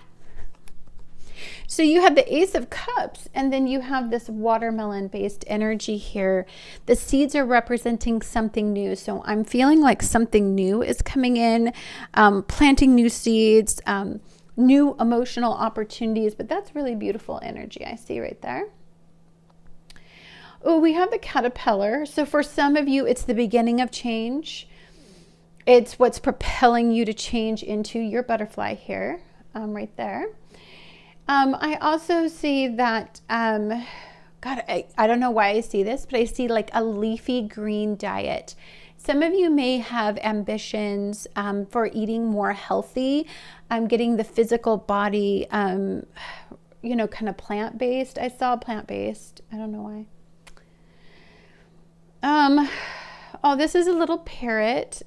So you have the Ace of Cups, and then you have this watermelon-based energy here. The seeds are representing something new. So I'm feeling like something new is coming in, planting new seeds, new emotional opportunities. But that's really beautiful energy I see right there. Oh, we have the caterpillar. So for some of you, it's the beginning of change. It's what's propelling you to change into your butterfly here, right there. I also see that, God, I don't know why I see this, but I see like a leafy green diet. Some of you may have ambitions for eating more healthy, getting the physical body, you know, kind of plant-based. I saw plant-based. I don't know why. Oh, this is a little parrot.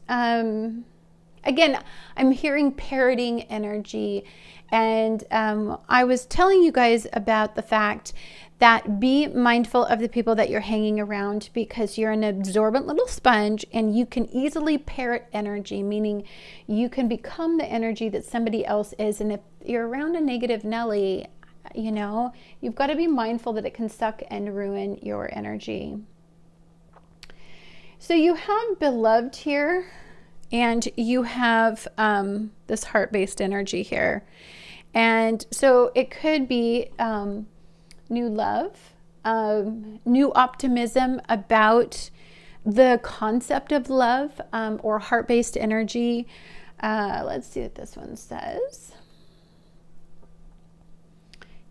Again, I'm hearing parroting energy. And I was telling you guys about the fact that be mindful of the people that you're hanging around, because you're an absorbent little sponge and you can easily parrot energy, meaning you can become the energy that somebody else is. And if you're around a negative Nelly, you know, you've got to be mindful that it can suck and ruin your energy. So you have beloved here, and you have this heart-based energy here. And so it could be new love, new optimism about the concept of love, or heart-based energy. Let's see what this one says.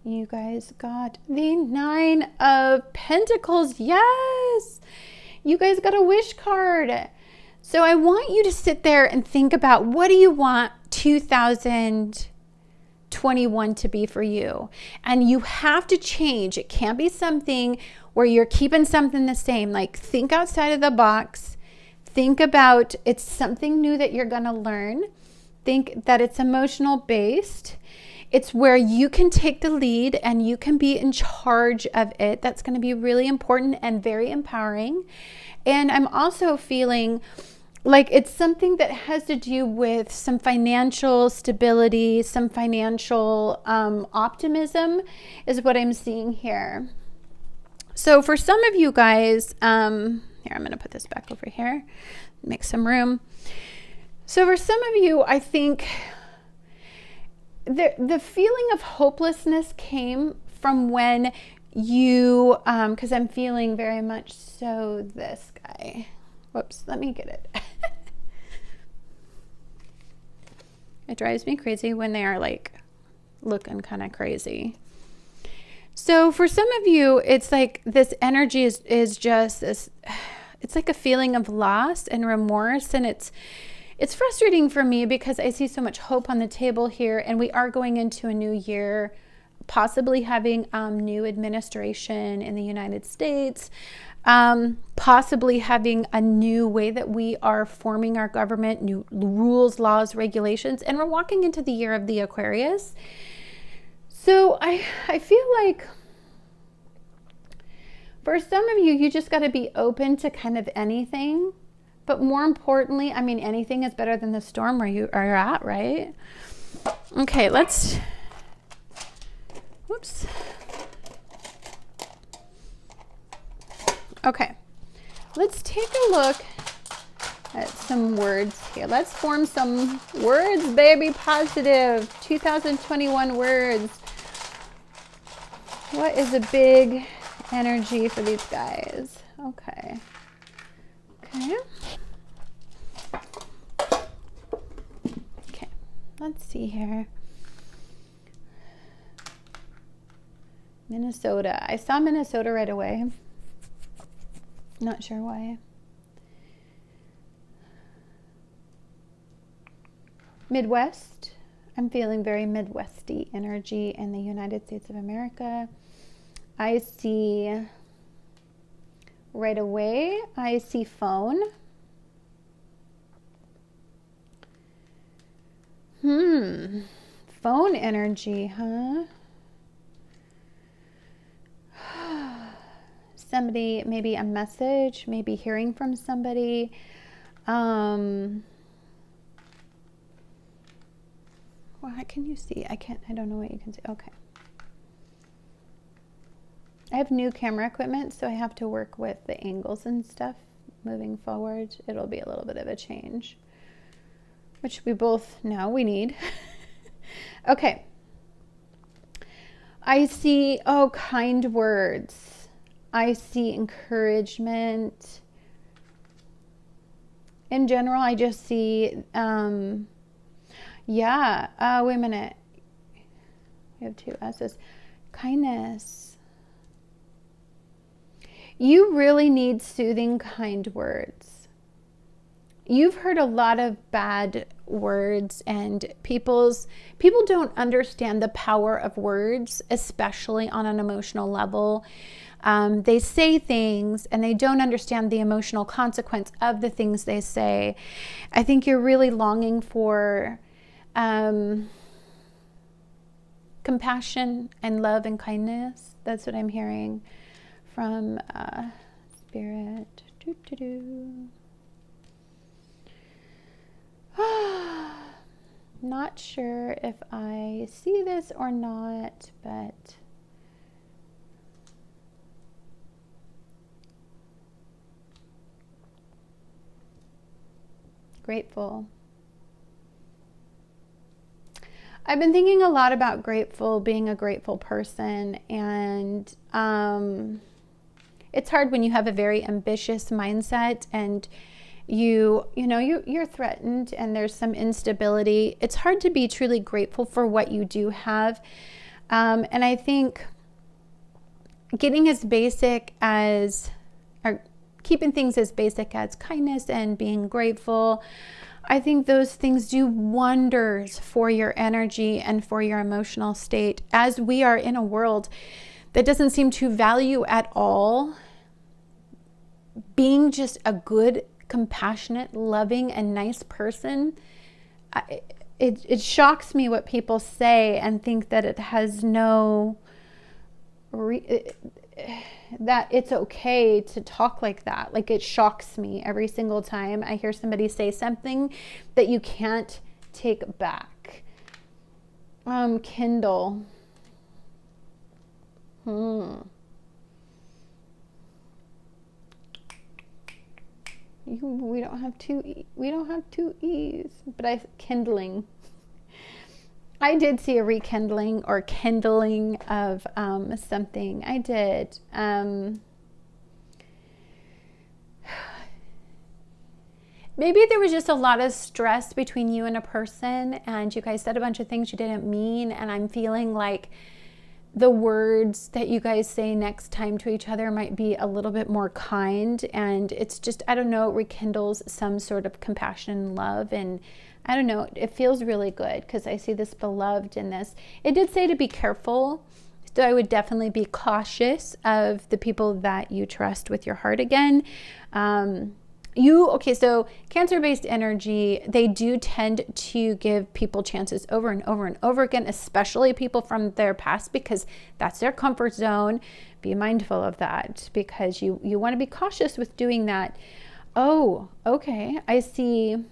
You guys got the 9 of Pentacles. Yes! You guys got a wish card. So I want you to sit there and think about, what do you want 2021 to be for you? And you have to change. It can't be something where you're keeping something the same. Like, think outside of the box. Think about, it's something new that you're going to learn. Think that it's emotional based. It's where you can take the lead and you can be in charge of it. That's going to be really important and very empowering. And I'm also feeling like it's something that has to do with some financial stability, some financial optimism is what I'm seeing here. So for some of you guys, here, I'm going to put this back over here, make some room. So for some of you, I think the feeling of hopelessness came from when you, because I'm feeling very much so this guy. Whoops, let me get it. It drives me crazy when they are like looking kind of crazy. So for some of you, it's like this energy is just this, it's like a feeling of loss and remorse, and it's frustrating for me because I see so much hope on the table here, and we are going into a new year, possibly having new administration in the United States, possibly having a new way that we are forming our government, new rules, laws, regulations, and we're walking into the year of the Aquarius. So I feel like for some of you, you just got to be open to kind of anything. But more importantly, I mean, anything is better than the storm where you're at, right? Okay, let's, whoops. Okay, let's take a look at some words here. Let's form some words, baby. Positive 2021 words. What is a big energy for these guys? Okay. Okay. Okay, let's see here. Minnesota. I saw Minnesota right away. Not sure why. Midwest. I'm feeling very Midwesty energy in the United States of America. I see right away, I see phone. Phone energy, huh? Somebody, maybe a message, maybe hearing from somebody. Well, how can you see? I don't know what you can see. Okay. I have new camera equipment, so I have to work with the angles and stuff moving forward. It'll be a little bit of a change, which we both know we need. Okay. I see, kind words. I see encouragement. In general, I just see, wait a minute. We have 2 S's. Kindness. You really need soothing, kind words. You've heard a lot of bad words, and people don't understand the power of words, especially on an emotional level. They say things and they don't understand the emotional consequence of the things they say. I think you're really longing for compassion and love and kindness. That's what I'm hearing from Spirit. Not sure if I see this or not, but grateful. I've been thinking a lot about grateful, being a grateful person, and it's hard when you have a very ambitious mindset and you're threatened and there's some instability. It's hard to be truly grateful for what you do have. And I think getting as basic as, or keeping things as basic as kindness and being grateful, I think those things do wonders for your energy and for your emotional state, as we are in a world that doesn't seem to value at all being just a good, compassionate, loving, and nice person. It shocks me what people say and think that it has no that it's okay to talk like that. Like, it shocks me every single time I hear somebody say something that you can't take back. Kindle. We don't have two E's, but kindling. I did see a rekindling or kindling of something. I did. Maybe there was just a lot of stress between you and a person, and you guys said a bunch of things you didn't mean, and I'm feeling like the words that you guys say next time to each other might be a little bit more kind, and it's just, I don't know, it rekindles some sort of compassion and love, and I don't know, it feels really good because I see this beloved in this. It did say to be careful, so I would definitely be cautious of the people that you trust with your heart again. So Cancer-based energy, they do tend to give people chances over and over and over again, especially people from their past, because that's their comfort zone. Be mindful of that, because you want to be cautious with doing that. Oh, okay. I see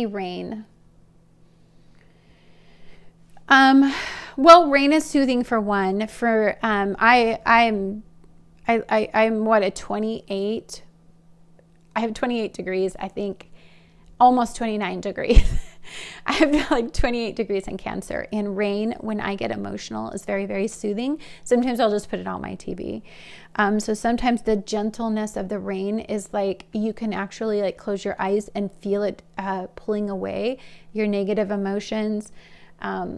rain. Well, rain is soothing for one. For I'm what, a 28. I have 28 degrees, I think, almost 29 degrees. I have like 28 degrees in Cancer. And rain, when I get emotional, is very, very soothing. Sometimes I'll just put it on my TV. So sometimes the gentleness of the rain is like, you can actually like close your eyes and feel it pulling away your negative emotions.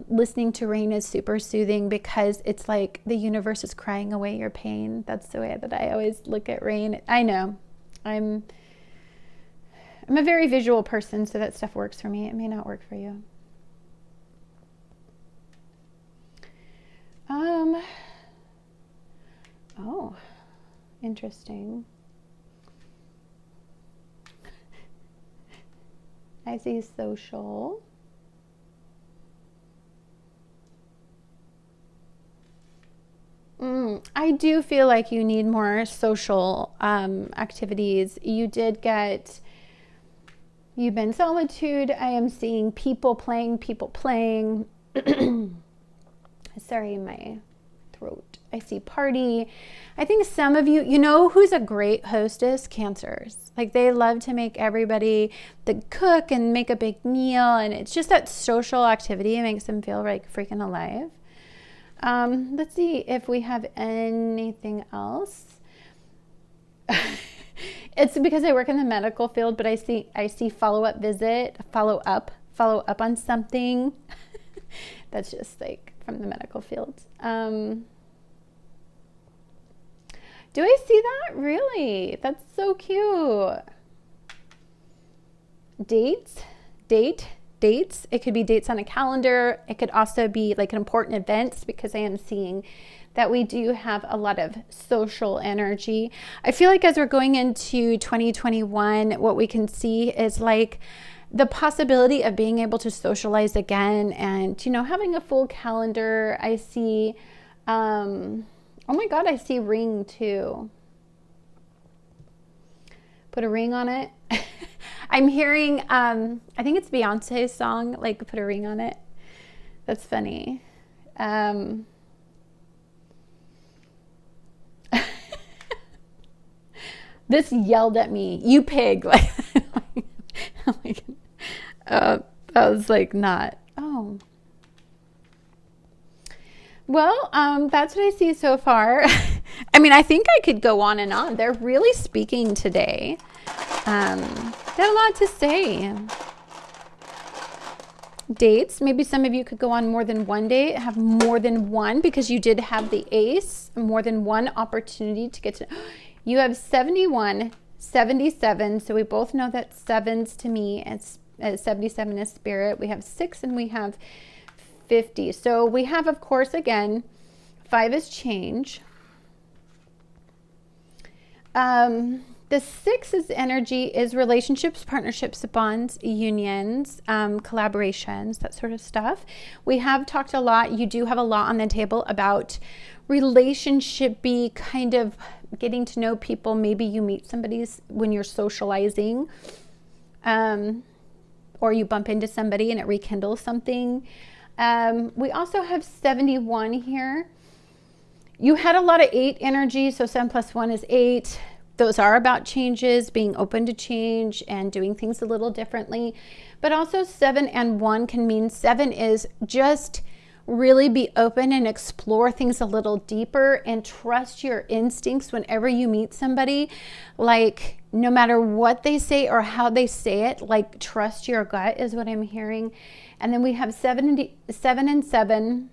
Listening to rain is super soothing because it's like the universe is crying away your pain. That's the way that I always look at rain. I know I'm a very visual person, so that stuff works for me. It may not work for you. Oh, interesting. I see social. I do feel like you need more social activities. You've been solitude. I am seeing people playing. Sorry, my throat. I see party. I think some of you know who's a great hostess? Cancers. Like, they love to make everybody cook and make a big meal. And it's just that social activity. It makes them feel like freaking alive. Let's see if we have anything else. It's because I work in the medical field, but I see follow-up visit, follow up on something. That's just like from the medical field. Do I see that? Really? That's so cute. Dates. It could be dates on a calendar. It could also be like an important events, because I am seeing that we do have a lot of social energy. I feel like as we're going into 2021, what we can see is like the possibility of being able to socialize again and, you know, having a full calendar. I see, oh my God, I see ring too. Put a ring on it. I'm hearing, I think it's Beyonce's song, like put a ring on it. That's funny. This yelled at me, you pig. Like, that was like not, oh. Well, that's what I see so far. I mean, I think I could go on and on. They're really speaking today. They have a lot to say. Dates, maybe some of you could go on more than one date, have more than one, because you did have the ace, more than one opportunity to get to. You have 71, 77. So we both know that sevens to me, as 77 is spirit. We have 6 and we have 50. So we have, of course, again, 5 is change. The 6's energy is relationships, partnerships, bonds, unions, collaborations, that sort of stuff. We have talked a lot. You do have a lot on the table about relationship-y kind of getting to know people. Maybe you meet somebody when you're socializing, or you bump into somebody and it rekindles something. We also have 71 here. You had a lot of 8 energy, so 7 plus 1 is 8. Those are about changes, being open to change and doing things a little differently. But also 7 and 1 can mean 7 is just really be open and explore things a little deeper and trust your instincts whenever you meet somebody. Like, no matter what they say or how they say it, like, trust your gut is what I'm hearing. And then we have 7 and 7,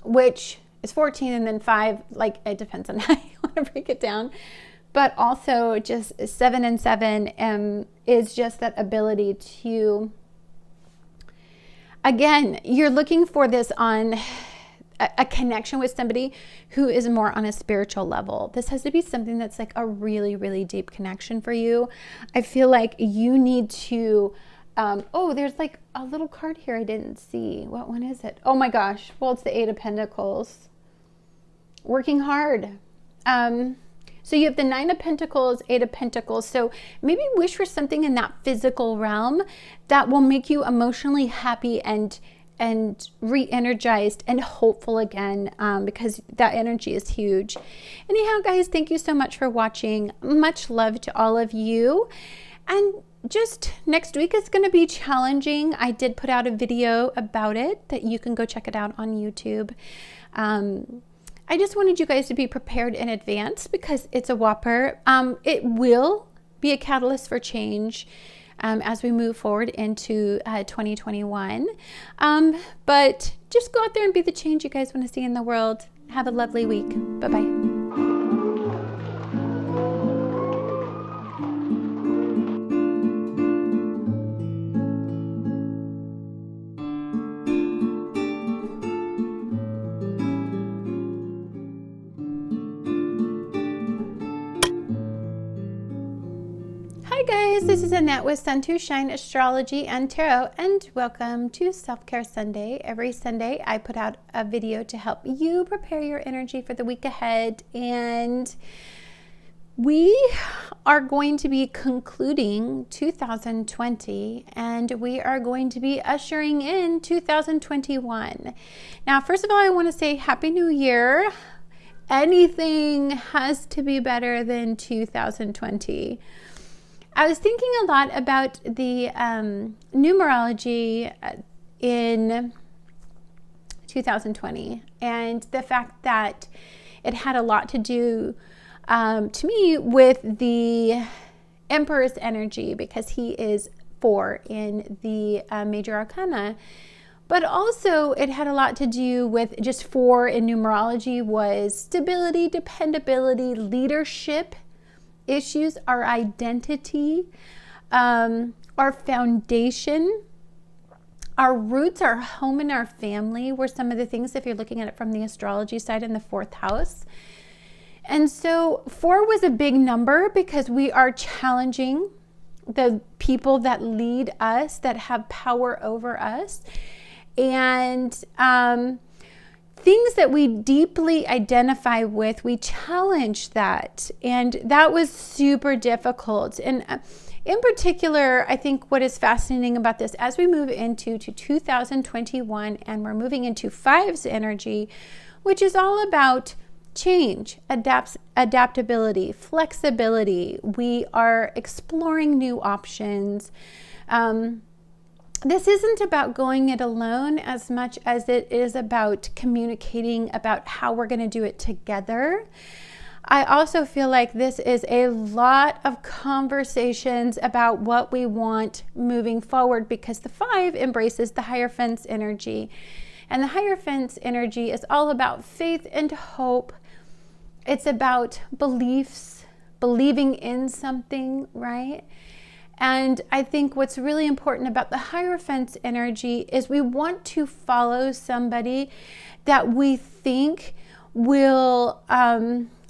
which is 14, and then 5, like, it depends on how you want to break it down. But also just 7 and 7 is just that ability to, again, you're looking for this on a connection with somebody who is more on a spiritual level. This has to be something that's like a really, really deep connection for you. I feel like you need to, oh, there's like a little card here I didn't see. What one is it? Oh my gosh. Well, it's the 8 of Pentacles. Working hard. So you have the 9 of Pentacles, 8 of Pentacles. So maybe wish for something in that physical realm that will make you emotionally happy and re-energized and hopeful again, because that energy is huge. Anyhow, guys, thank you so much for watching. Much love to all of you. And just next week is going to be challenging. I did put out a video about it that you can go check it out on YouTube. I just wanted you guys to be prepared in advance because it's a whopper. It will be a catalyst for change as we move forward into 2021. But just go out there and be the change you guys want to see in the world. Have a lovely week. Bye-bye. Hi guys, this is Annette with Sun to Shine Astrology and Tarot, and welcome to Self-Care Sunday. Every Sunday I put out a video to help you prepare your energy for the week ahead, and we are going to be concluding 2020 and we are going to be ushering in 2021. Now, first of all, I want to say Happy New Year. Anything has to be better than 2020. I was thinking a lot about the numerology in 2020 and the fact that it had a lot to do, to me, with the Emperor's energy, because he is 4 in the major arcana. But also it had a lot to do with just 4 in numerology was stability, dependability, leadership, issues, our identity, our foundation, Our roots, our home, and our family were some of the things, if you're looking at it from the astrology side, in the 4th house. And so 4 was a big number because we are challenging the people that lead us, that have power over us. And things that we deeply identify with, we challenge that. And that was super difficult. And in particular, I think what is fascinating about this, as we move into 2021 and we're moving into 5's energy, which is all about change, adaptability, flexibility. We are exploring new options. This isn't about going it alone as much as it is about communicating about how we're going to do it together. I also feel like this is a lot of conversations about what we want moving forward, because the 5 embraces the Hierophant's energy. And the Hierophant's energy is all about faith and hope. It's about beliefs, believing in something, right? And I think what's really important about the Hierophant's energy is we want to follow somebody that we think will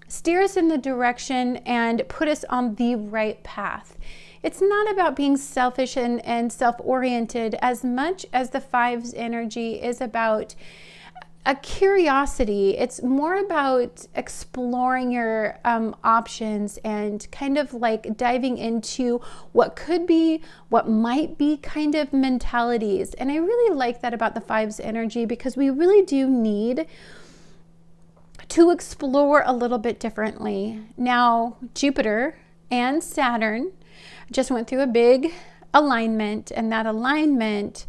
steer us in the direction and put us on the right path. It's not about being selfish and self-oriented as much as the 5's energy is about a curiosity. It's more about exploring your options and kind of like diving into what could be, what might be kind of mentalities. And I really like that about the 5's energy, because we really do need to explore a little bit differently. Now, Jupiter and Saturn just went through a big alignment, and that alignment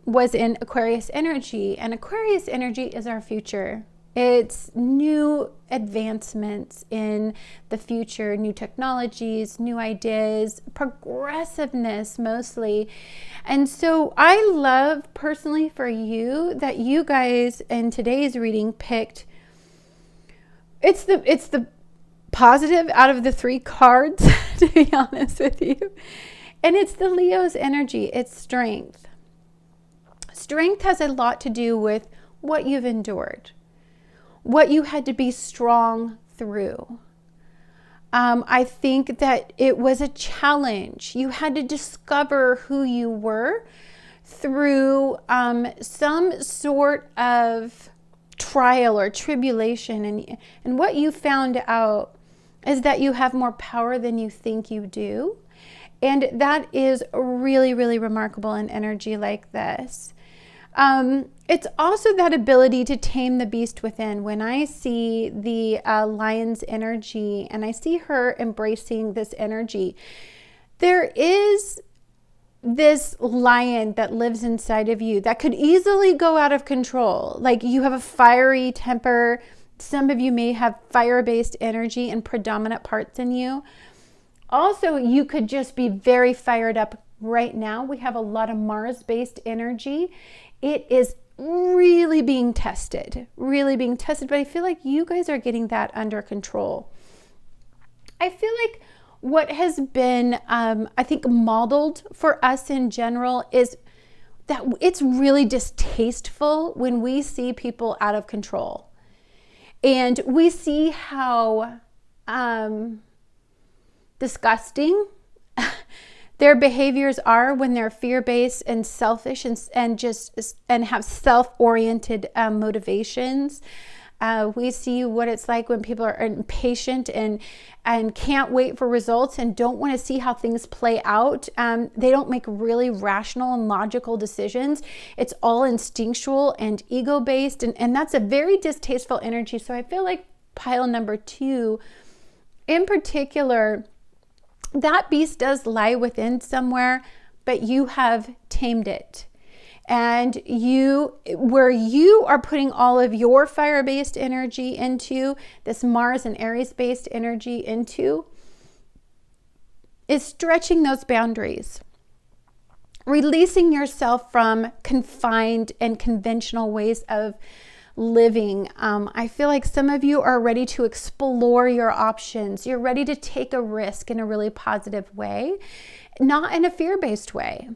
was in Aquarius energy, and Aquarius energy is our future. It's new advancements in the future, new technologies, new ideas, progressiveness mostly. And so I love personally for you that you guys in today's reading picked, it's the positive out of the 3 cards, to be honest with you. And it's the Leo's energy, it's strength. Strength has a lot to do with what you've endured, what you had to be strong through. I think that it was a challenge. You had to discover who you were through some sort of trial or tribulation. And what you found out is that you have more power than you think you do. And that is really, really remarkable in energy like this. It's also that ability to tame the beast within. When I see the lion's energy and I see her embracing this energy, there is this lion that lives inside of you that could easily go out of control. Like, you have a fiery temper. Some of you may have fire-based energy in predominant parts in you. Also, you could just be very fired up right now. We have a lot of Mars-based energy. It is really being tested, but I feel like you guys are getting that under control. I feel like what has been, I think, modeled for us in general is that it's really distasteful when we see people out of control. And we see how disgusting their behaviors are when they're fear-based and selfish and have self-oriented motivations. We see what it's like when people are impatient and can't wait for results and don't want to see how things play out. They don't make really rational and logical decisions. It's all instinctual and ego-based, and that's a very distasteful energy. So I feel like pile number 2 in particular, that beast does lie within somewhere, but you have tamed it. And where you are putting all of your fire-based energy into, this Mars and Aries-based energy into, is stretching those boundaries. Releasing yourself from confined and conventional ways of living. I feel like some of you are ready to explore your options. You're ready to take a risk in a really positive way, not in a fear-based way.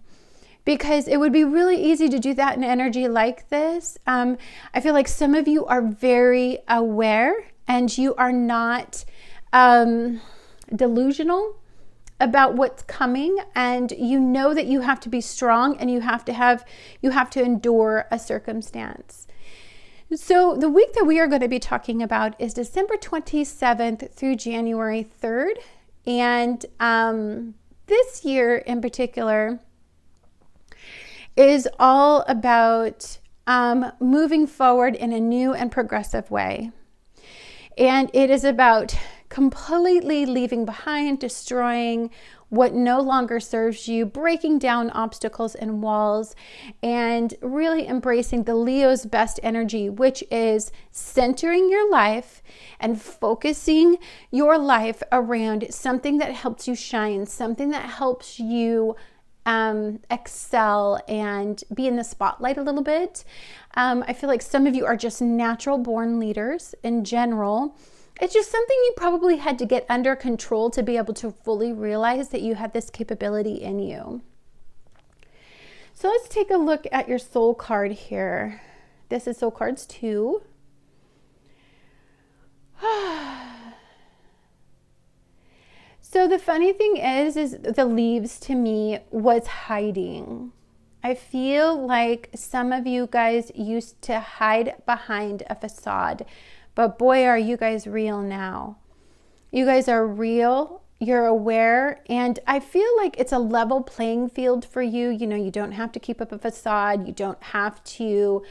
because it would be really easy to do that in energy like this. I feel like some of you are very aware and you are not delusional about what's coming, and you know that you have to be strong and you have to endure a circumstance. So the week that we are going to be talking about is December 27th through January 3rd. And this year in particular is all about moving forward in a new and progressive way. And it is about completely leaving behind, destroying what no longer serves you, breaking down obstacles and walls, and really embracing the Leo's best energy, which is centering your life and focusing your life around something that helps you shine, something that helps you excel and be in the spotlight a little bit. I feel like some of you are just natural born leaders in general. It's just something you probably had to get under control to be able to fully realize that you had this capability in you. So let's take a look at your soul card here. This is soul cards 2. So the funny thing is the leaves to me was hiding. I feel like some of you guys used to hide behind a facade. But boy, are you guys real now. You guys are real, you're aware, and I feel like it's a level playing field for you. You know, you don't have to keep up a facade. You don't have to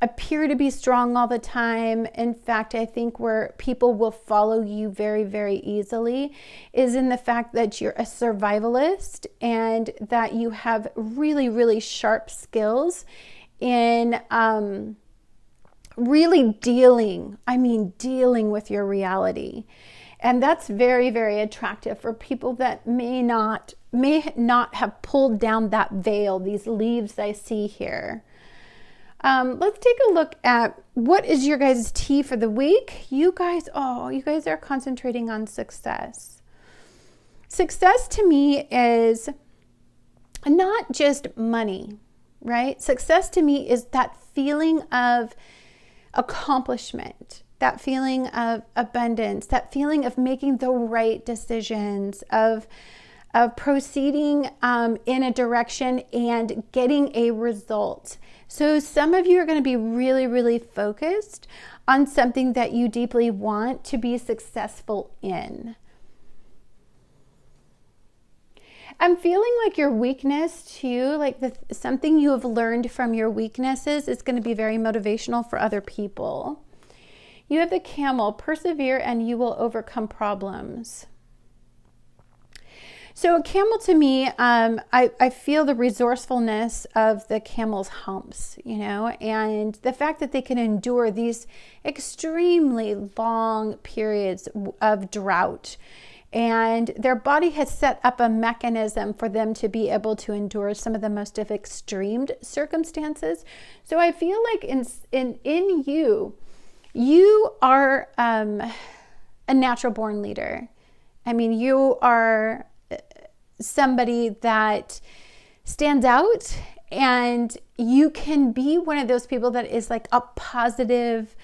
appear to be strong all the time. In fact, I think where people will follow you very, very easily is in the fact that you're a survivalist and that you have really, really sharp skills in really dealing with your reality. And that's very, very attractive for people that may not have pulled down that veil, these leaves I see here. Let's take a look at what is your guys' tea for the week. You guys are concentrating on success. Success to me is not just money, right? Success to me is that feeling of accomplishment, that feeling of abundance, that feeling of making the right decisions, of proceeding in a direction and getting a result. So some of you are going to be really, really focused on something that you deeply want to be successful in. I'm feeling like your weakness too, like something you have learned from your weaknesses is going to be very motivational for other people. You have the Camel, persevere and you will overcome problems. So a camel to me, I feel the resourcefulness of the camel's humps, you know, and the fact that they can endure these extremely long periods of drought. And their body has set up a mechanism for them to be able to endure some of the most extreme circumstances. So I feel like in you, you are a natural born leader. I mean, you are somebody that stands out, and you can be one of those people that is like a positive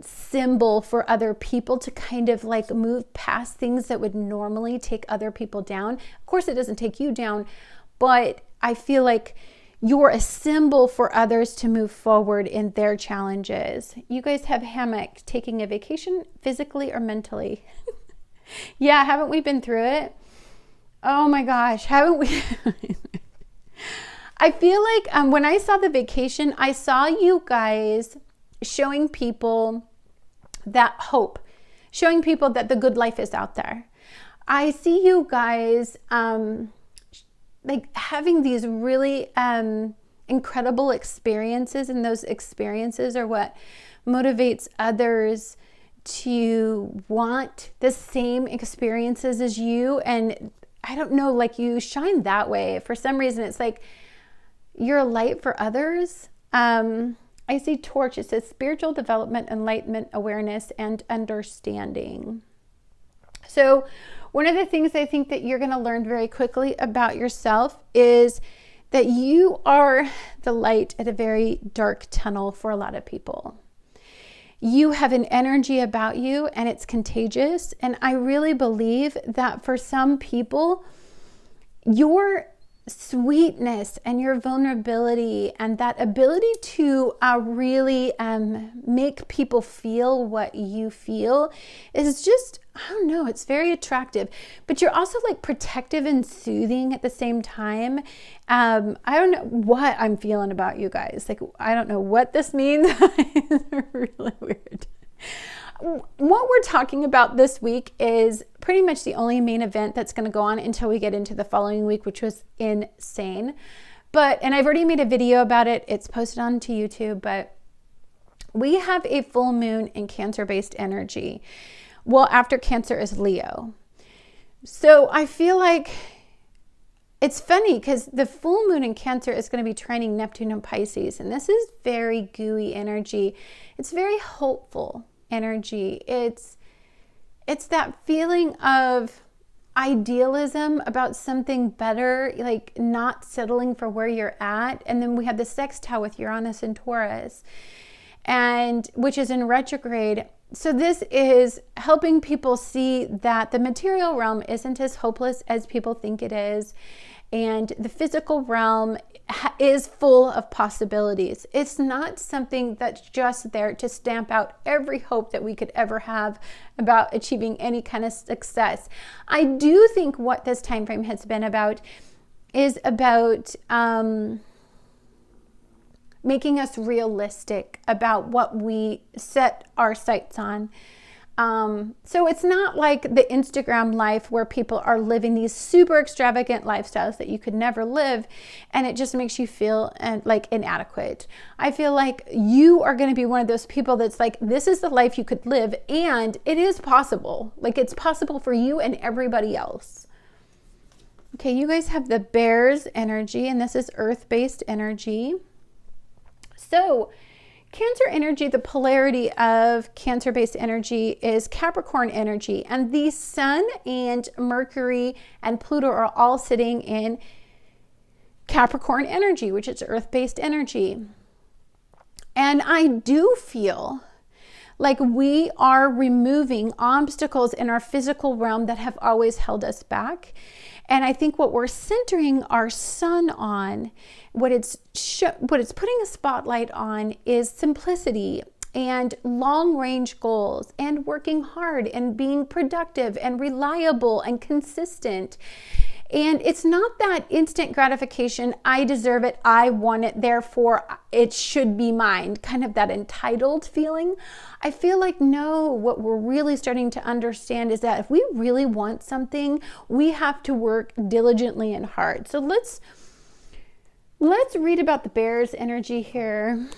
symbol for other people to kind of like move past things that would normally take other people down. Of course, it doesn't take you down, but I feel like you're a symbol for others to move forward in their challenges. You guys have Hammock taking a vacation physically or mentally. Yeah, haven't we been through it? Oh my gosh, haven't we? I feel like when I saw the vacation, I saw you guys showing people that hope, showing people that the good life is out there. I see you guys like having these really incredible experiences, and those experiences are what motivates others to want the same experiences as you. And I don't know, like you shine that way. For some reason, it's like you're a light for others. I see torch. It says spiritual development, enlightenment, awareness, and understanding. So one of the things I think that you're going to learn very quickly about yourself is that you are the light at a very dark tunnel for a lot of people. You have an energy about you and it's contagious. And I really believe that for some people, your sweetness and your vulnerability and that ability to really make people feel what you feel is just, I don't know, it's very attractive. But you're also like protective and soothing at the same time. I don't know what I'm feeling about you guys. Like, I don't know what this means. It's really weird. What we're talking about this week is pretty much the only main event that's going to go on until we get into the following week, which was insane. And I've already made a video about it. It's posted onto YouTube, but we have a full moon in Cancer-based energy. Well, after Cancer is Leo. So I feel like it's funny because the full moon in Cancer is going to be trining Neptune and Pisces. And this is very gooey energy. It's very hopeful energy. It's that feeling of idealism about something better, like not settling for where you're at. And then we have the sextile with Uranus and Taurus, and which is in retrograde. So this is helping people see that the material realm isn't as hopeless as people think it is. And the physical realm is full of possibilities. It's not something that's just there to stamp out every hope that we could ever have about achieving any kind of success. I do think what this time frame has been about is about making us realistic about what we set our sights on. So it's not like the Instagram life where people are living these super extravagant lifestyles that you could never live, and it just makes you feel like inadequate. I feel like you are going to be one of those people that's like, this is the life you could live, and it is possible. Like, it's possible for you and everybody else. Okay, you guys have the Bear's energy, and this is earth-based energy. So Cancer energy, the polarity of Cancer-based energy is Capricorn energy, and the Sun and Mercury and Pluto are all sitting in Capricorn energy, which is earth-based energy. And I do feel like we are removing obstacles in our physical realm that have always held us back. And I think what we're centering our sun on, what it's putting a spotlight on, is simplicity and long-range goals and working hard and being productive and reliable and consistent. And it's not that instant gratification, I deserve it, I want it, therefore it should be mine, kind of that entitled feeling. I feel like, no, what we're really starting to understand is that if we really want something, we have to work diligently and hard. So let's read about the Bear's energy here.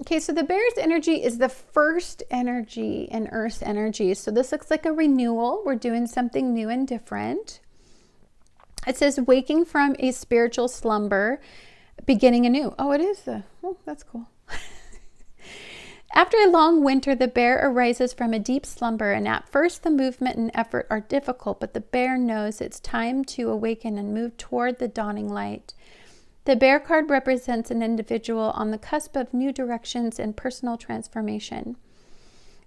Okay, so the Bear's energy is the first energy in Earth's energy. So this looks like a renewal. We're doing something new and different. It says waking from a spiritual slumber, beginning anew. Oh, it is. Oh, that's cool. After a long winter, the bear arises from a deep slumber, and at first the movement and effort are difficult, but the bear knows it's time to awaken and move toward the dawning light. The bear card represents an individual on the cusp of new directions and personal transformation.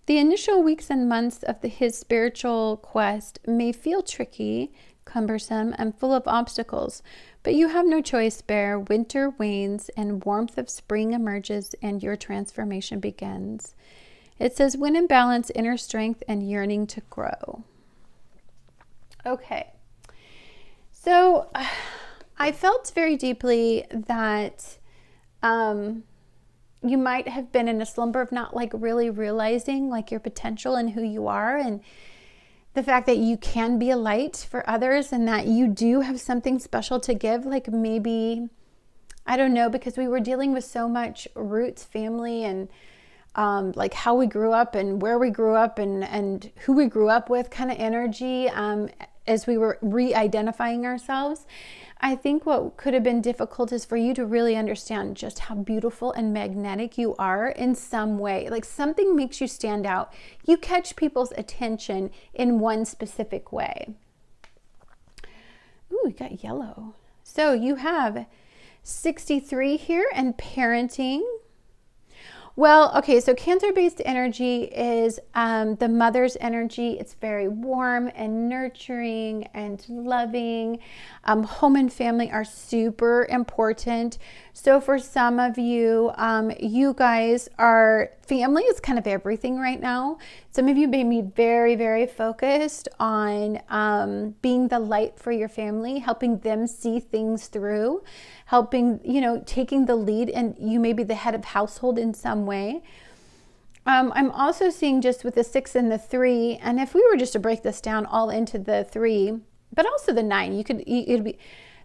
The initial weeks and months of his spiritual quest may feel tricky, cumbersome, and full of obstacles, but you have no choice, Bear. Winter wanes and warmth of spring emerges and your transformation begins. It says, when in balance, inner strength and yearning to grow. Okay, so I felt very deeply that you might have been in a slumber of not like really realizing like your potential and who you are, and the fact that you can be a light for others and that you do have something special to give. Like maybe, I don't know, because we were dealing with so much roots, family, and like how we grew up and where we grew up and who we grew up with kind of energy as we were re-identifying ourselves. I think what could have been difficult is for you to really understand just how beautiful and magnetic you are in some way. Like something makes you stand out. You catch people's attention in one specific way. Ooh, we got yellow. So you have 63 here and parenting. Well, okay, so Cancer-based energy is the mother's energy. It's very warm and nurturing and loving. Home and family are super important. So for some of you, you guys are, family is kind of everything right now. Some of you may be very, very focused on being the light for your family, helping them see things through, helping, taking the lead, and you may be the head of household in some way. I'm also seeing just with the 6 and the 3, and if we were just to break this down all into the 3, but also the 9,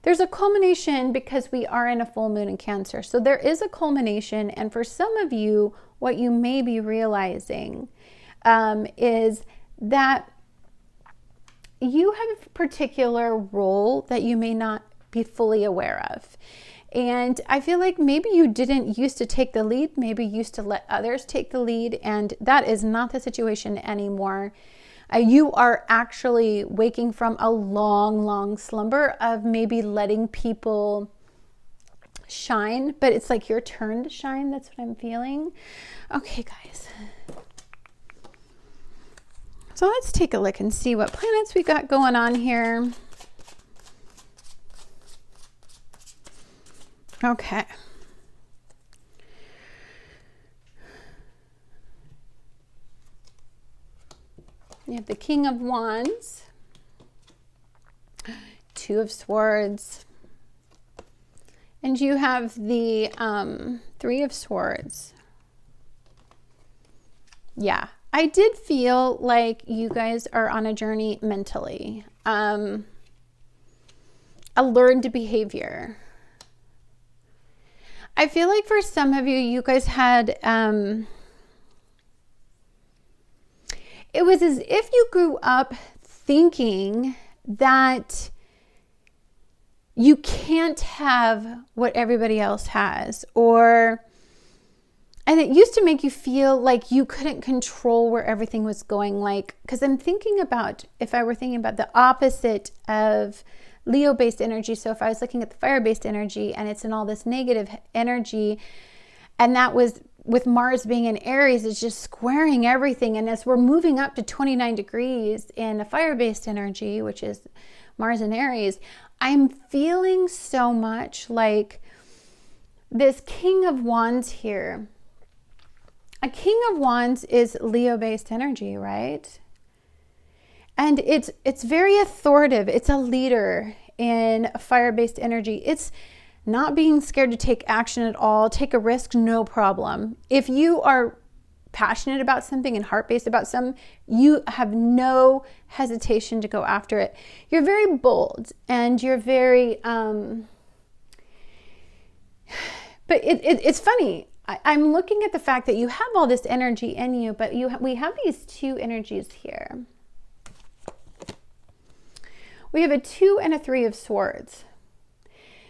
there's a culmination because we are in a full moon in Cancer. So there is a culmination, and for some of you, what you may be realizing is that you have a particular role that you may not be fully aware of. And I feel like maybe you didn't used to take the lead, maybe you used to let others take the lead, and that is not the situation anymore. You are actually waking from a long, long slumber of maybe letting people shine, but it's like your turn to shine. That's what I'm feeling. Okay, guys. So let's take a look and see what planets we got going on here. Okay. You have the King of Wands, 2 of Swords, and you have the 3 of Swords. Yeah, I did feel like you guys are on a journey mentally, a learned behavior. I feel like for some of you, you guys had, it was as if you grew up thinking that you can't have what everybody else has, and it used to make you feel like you couldn't control where everything was going. Like, because I'm thinking about, if I were thinking about the opposite of Leo-based energy. So if I was looking at the fire-based energy and it's in all this negative energy, and that was with Mars being in Aries, is just squaring everything. And as we're moving up to 29 degrees in a fire-based energy, which is Mars in Aries, I'm feeling so much like this King of Wands here. A King of Wands is Leo-based energy, right? And it's very authoritative. It's a leader in a fire-based energy. It's not being scared to take action at all, take a risk, no problem. If you are passionate about something and heart-based about something, you have no hesitation to go after it. You're very bold and you're very, but it's funny. I'm looking at the fact that you have all this energy in you, but we have these 2 energies here. We have a 2 and a 3 of Swords.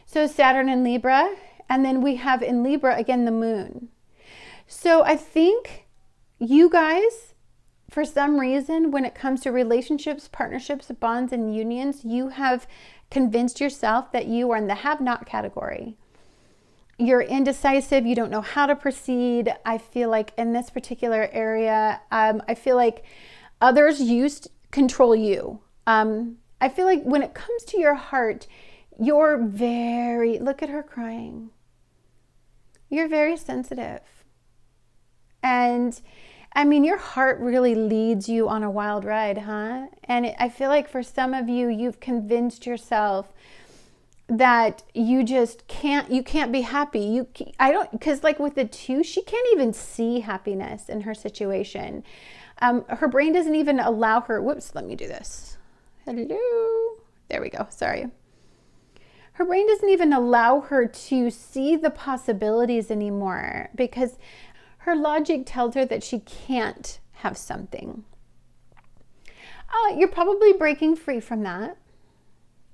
So Saturn in Libra, and then we have in Libra, again, the moon. So I think you guys, for some reason, when it comes to relationships, partnerships, bonds, and unions, you have convinced yourself that you are in the have-not category. You're indecisive. You don't know how to proceed. I feel like in this particular area, I feel like others used to control you. I feel like when it comes to your heart, you're very, look at her crying. You're very sensitive. And I mean, your heart really leads you on a wild ride, huh? And I feel like for some of you, you've convinced yourself that you just can't be happy. Because like with the 2, she can't even see happiness in her situation. Her brain doesn't even allow her, whoops, let me do this. Hello. There we go. Sorry. Her brain doesn't even allow her to see the possibilities anymore because her logic tells her that she can't have something. You're probably breaking free from that.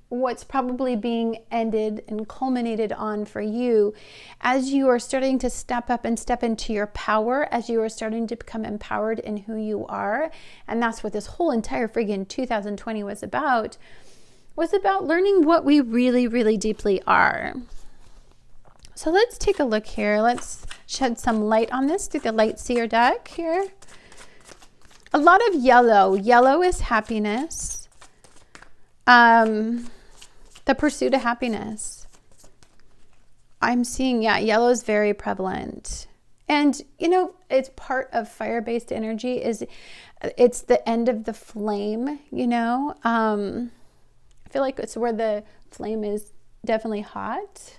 What's probably being ended and culminated on for you as you are starting to step up and step into your power, as you are starting to become empowered in who you are. And that's what this whole entire friggin' 2020 was about learning what we really, really deeply are. So let's take a look here. Let's shed some light on this through the Light Seer deck here. A lot of yellow. Yellow is happiness. The pursuit of happiness. I'm seeing, yellow is very prevalent. And, it's part of fire-based energy. It's the end of the flame, I feel like it's where the flame is definitely hot.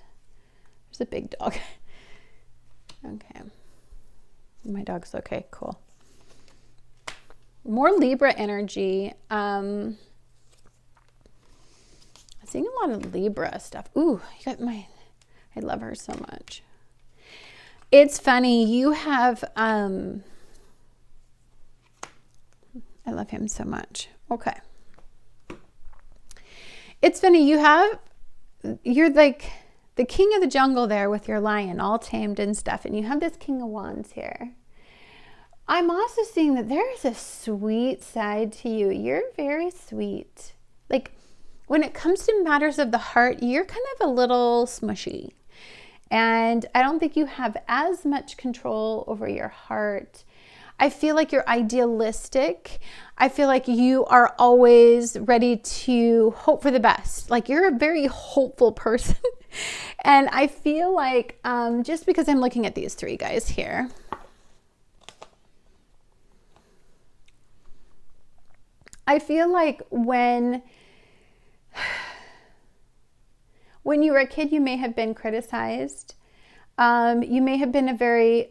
There's a big dog. Okay. My dog's okay. Cool. More Libra energy. I'm seeing a lot of Libra stuff. Ooh, I love her so much. It's funny. You have, I love him so much. Okay. It's funny. You're like the king of the jungle there with your lion all tamed and stuff. And you have this King of Wands here. I'm also seeing that there is a sweet side to you. You're very sweet. Like when it comes to matters of the heart, you're kind of a little smushy. And I don't think you have as much control over your heart. I feel like you're idealistic. I feel like you are always ready to hope for the best. Like you're a very hopeful person. And I feel like just because I'm looking at these three guys here, I feel like when you were a kid, you may have been criticized. You may have been a very,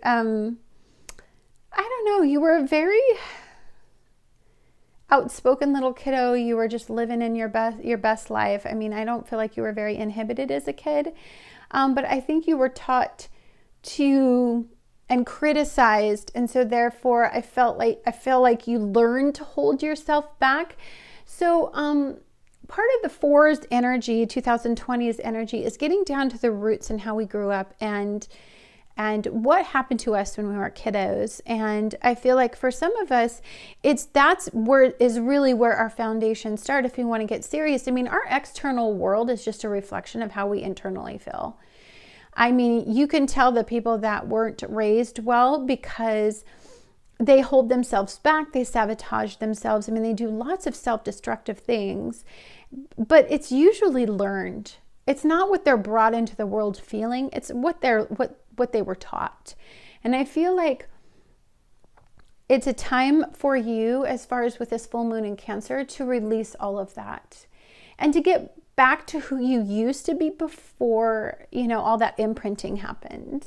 you were a very outspoken little kiddo. You were just living in your best life. I mean, I don't feel like you were very inhibited as a kid, but I think you were taught to and criticized, and so therefore I feel like you learned to hold yourself back. So part of the Fours energy, 2020's energy, is getting down to the roots and how we grew up and what happened to us when we were kiddos. And I feel like for some of us, that's really where our foundations start if we want to get serious. I mean, our external world is just a reflection of how we internally feel. I mean, you can tell the people that weren't raised well because they hold themselves back, they sabotage themselves. I mean, they do lots of self-destructive things, but it's usually learned. It's not what they're brought into the world feeling, it's what they were taught. And I feel like it's a time for you, as far as with this full moon in Cancer, to release all of that and to get back to who you used to be before, all that imprinting happened.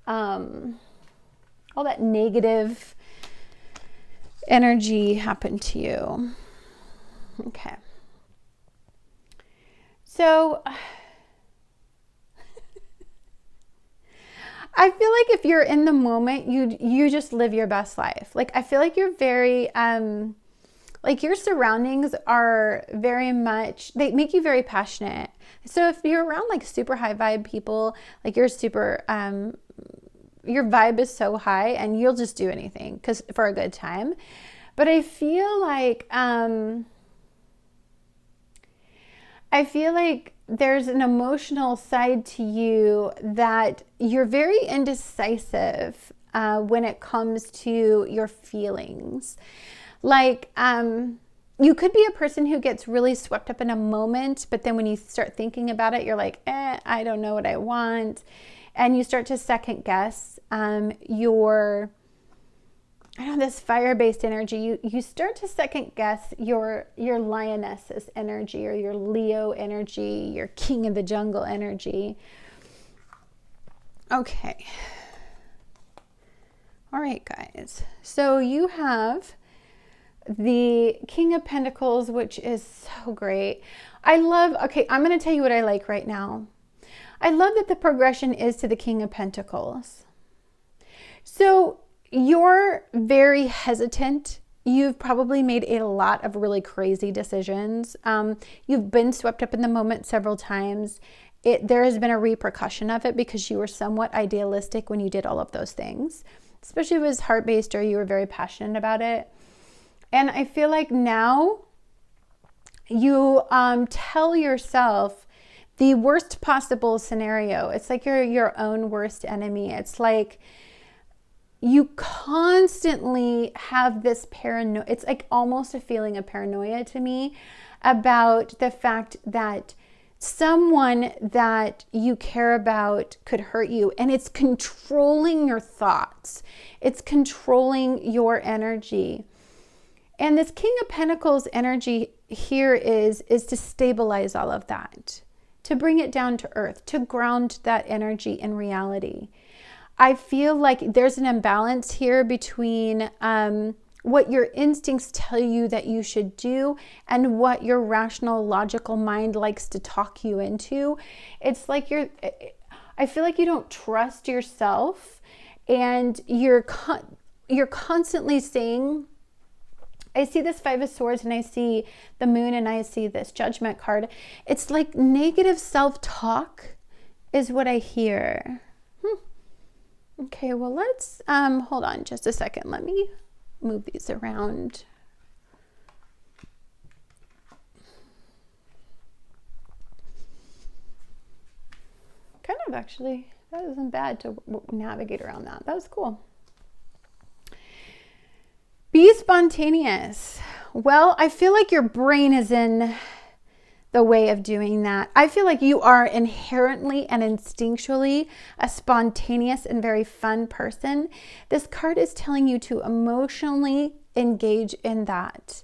All that negative energy happened to you. Okay. So I feel like if you're in the moment, you just live your best life. Like, I feel like you're very, like your surroundings are very much, they make you very passionate. So if you're around like super high vibe people, like you're super, your vibe is so high and you'll just do anything for a good time. But I feel like there's an emotional side to you that you're very indecisive when it comes to your feelings. Like, you could be a person who gets really swept up in a moment, but then when you start thinking about it, you're like, I don't know what I want. And you start to second guess this fire-based energy. You start to second guess your lioness's energy, or your Leo energy, your king of the jungle energy. Okay. All right, guys. So you have the King of Pentacles, which is so great. I'm going to tell you what I like right now. I love that the progression is to the King of Pentacles. So You're very hesitant. You've probably made a lot of really crazy decisions. You've been swept up in the moment several times. There has been a repercussion of it because you were somewhat idealistic when you did all of those things, especially if it was heart-based or you were very passionate about it. And I feel like now you tell yourself the worst possible scenario. It's like you're your own worst enemy. It's like you constantly have this paranoia. It's like almost a feeling of paranoia to me about the fact that someone that you care about could hurt you, and it's controlling your thoughts. It's controlling your energy. And this King of Pentacles energy here is to stabilize all of that, to bring it down to earth, to ground that energy in reality. I feel like there's an imbalance here between what your instincts tell you that you should do and what your rational, logical mind likes to talk you into. It's like I feel like you don't trust yourself, and you're constantly saying, I see this Five of Swords and I see the Moon and I see this Judgment card. It's like negative self-talk is what I hear. Okay, well, let's hold on just a second. Let me move these around. Kind of actually, that isn't bad to navigate around that. That was cool. Be spontaneous. Well, I feel like your brain is in the way of doing that. I feel like you are inherently and instinctually a spontaneous and very fun person. This card is telling you to emotionally engage in that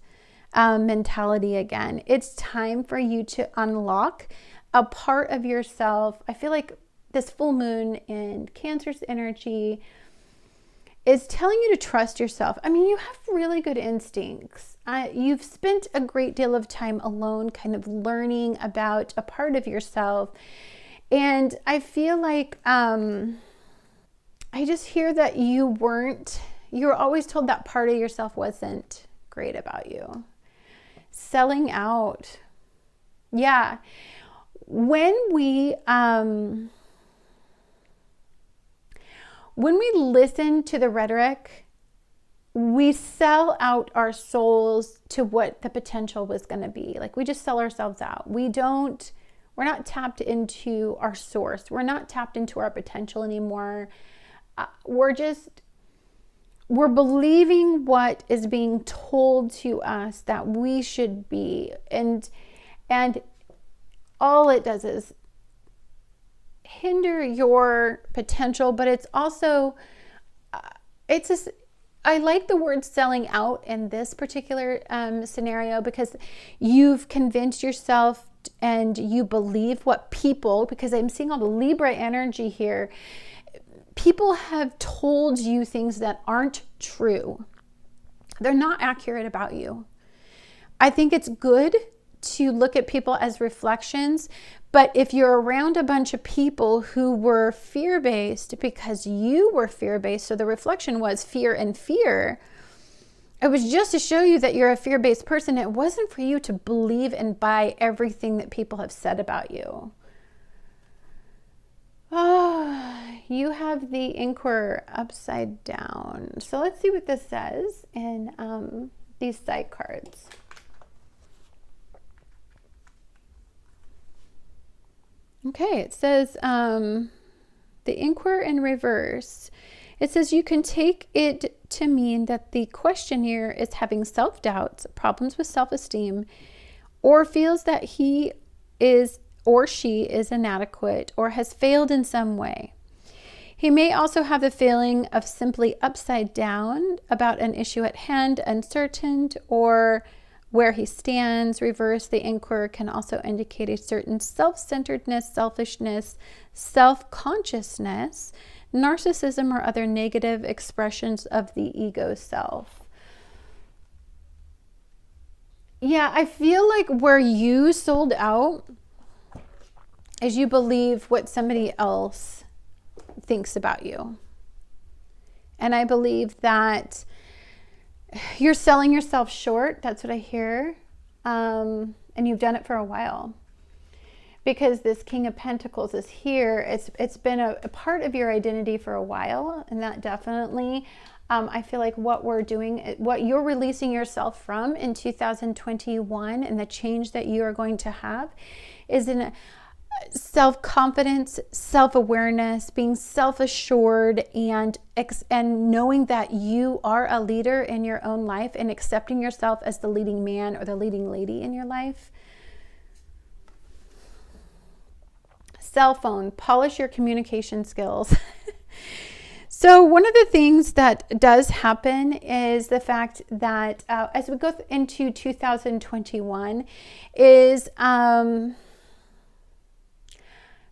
mentality again. It's time for you to unlock a part of yourself. I feel like this full moon in Cancer's energy is telling you to trust yourself. I mean, you have really good instincts. You've spent a great deal of time alone, kind of learning about a part of yourself. And I feel like I just hear that you were always told that part of yourself wasn't great about you. Selling out. Yeah. When we listen to the rhetoric, we sell out our souls to what the potential was going to be. Like, we just sell ourselves out. We're not tapped into our source. We're not tapped into our potential anymore. We're believing what is being told to us that we should be. And all it does is hinder your potential, but it's also, I like the word selling out in this particular scenario, because you've convinced yourself and you believe what people, because I'm seeing all the Libra energy here, people have told you things that aren't true. They're not accurate about you. I think it's good to look at people as reflections, but if you're around a bunch of people who were fear-based because you were fear-based, so the reflection was fear and fear, it was just to show you that you're a fear-based person. It wasn't for you to believe and buy everything that people have said about you. Oh, you have the Inquirer upside down. So let's see what this says in these side cards. Okay, it says the Inquirer in reverse. It says you can take it to mean that the questioner is having self-doubts, problems with self-esteem, or feels that he is or she is inadequate or has failed in some way. He may also have the feeling of simply upside down about an issue at hand, uncertain, or where he stands. Reverse, the Inquirer can also indicate a certain self-centeredness, selfishness, self-consciousness, narcissism, or other negative expressions of the ego self. Yeah, I feel like where you sold out is you believe what somebody else thinks about you. And I believe that you're selling yourself short. That's what I hear. And you've done it for a while. Because this King of Pentacles is here. It's been a part of your identity for a while. And that definitely, I feel like what we're doing, what you're releasing yourself from in 2021 and the change that you are going to have is in self-confidence, self-awareness, being self-assured, and knowing that you are a leader in your own life and accepting yourself as the leading man or the leading lady in your life. Cell phone, polish your communication skills. So one of the things that does happen is the fact that as we go into 2021 is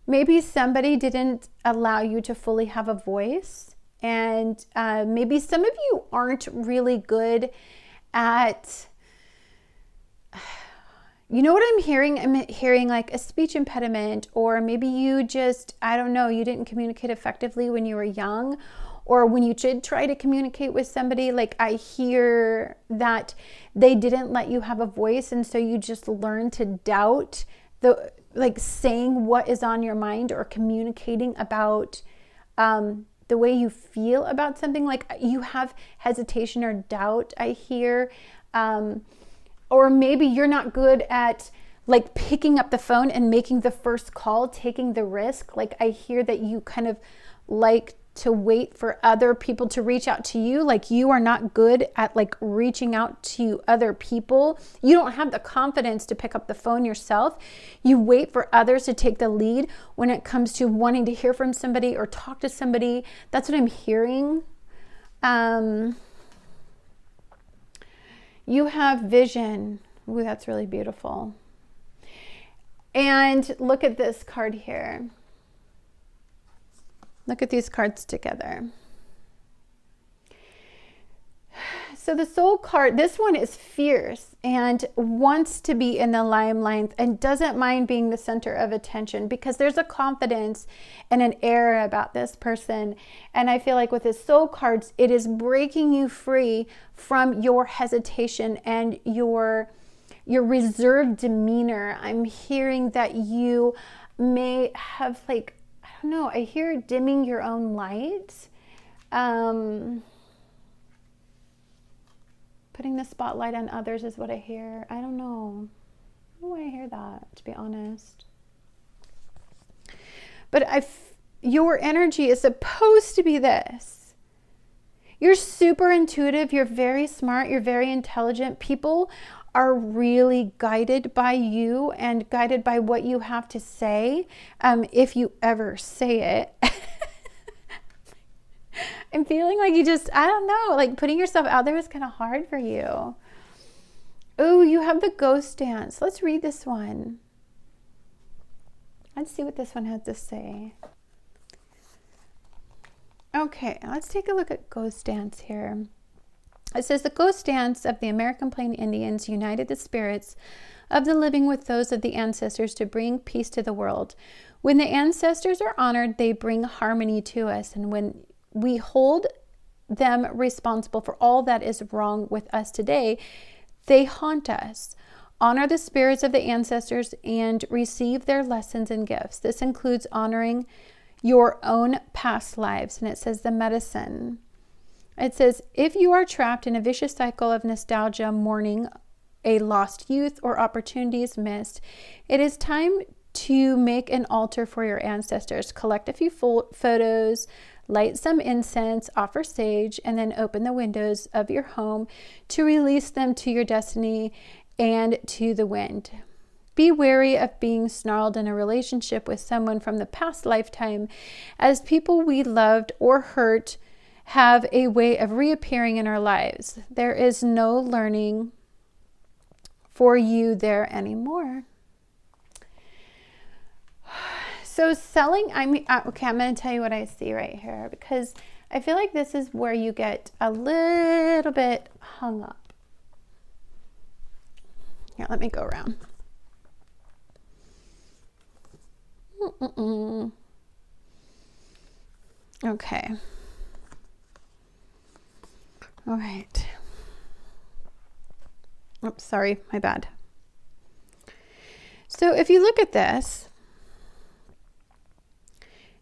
maybe somebody didn't allow you to fully have a voice, and maybe some of you aren't really good at, you know what I'm hearing? I'm hearing like a speech impediment, or maybe you just, I don't know, you didn't communicate effectively when you were young, or when you did try to communicate with somebody, like I hear that they didn't let you have a voice, and so you just learned to doubt saying what is on your mind or communicating about the way you feel about something. Like you have hesitation or doubt, I hear. Or maybe you're not good at like picking up the phone and making the first call, taking the risk. Like I hear that you kind of like to wait for other people to reach out to you. Like you are not good at like reaching out to other people. You don't have the confidence to pick up the phone yourself. You wait for others to take the lead when it comes to wanting to hear from somebody or talk to somebody. That's what I'm hearing. You have vision. Ooh, that's really beautiful. And look at this card here. Look at these cards together. So the Soul card, this one is fierce and wants to be in the limelight and doesn't mind being the center of attention, because there's a confidence and an air about this person. And I feel like with the Soul cards, it is breaking you free from your hesitation and your reserved demeanor. I'm hearing that you may have like, I don't know, I hear dimming your own light. Putting the spotlight on others is what I hear. I don't know. I don't know why I hear that, to be honest. But your energy is supposed to be this. You're super intuitive. You're very smart. You're very intelligent. People are really guided by you and guided by what you have to say, if you ever say it. I'm feeling like you just, I don't know, like putting yourself out there is kind of hard for you. Oh, you have the Ghost Dance. Let's read this one. Let's see what this one has to say. Okay, let's take a look at Ghost Dance here. It says, the Ghost Dance of the American Plain Indians united the spirits of the living with those of the ancestors to bring peace to the world. When the ancestors are honored, they bring harmony to us. And when we hold them responsible for all that is wrong with us today, they haunt us. Honor the spirits of the ancestors and receive their lessons and gifts. This includes honoring your own past lives. And it says the medicine. It says, if you are trapped in a vicious cycle of nostalgia, mourning a lost youth, or opportunities missed, it is time to make an altar for your ancestors. Collect a few photos, light some incense, offer sage, and then open the windows of your home to release them to your destiny and to the wind. Be wary of being snarled in a relationship with someone from the past lifetime, as people we loved or hurt have a way of reappearing in our lives. There is no learning for you there anymore. So selling, okay, I'm going to tell you what I see right here, because I feel like this is where you get a little bit hung up. Here, let me go around. Okay. All right. Oops, sorry, my bad. So if you look at this,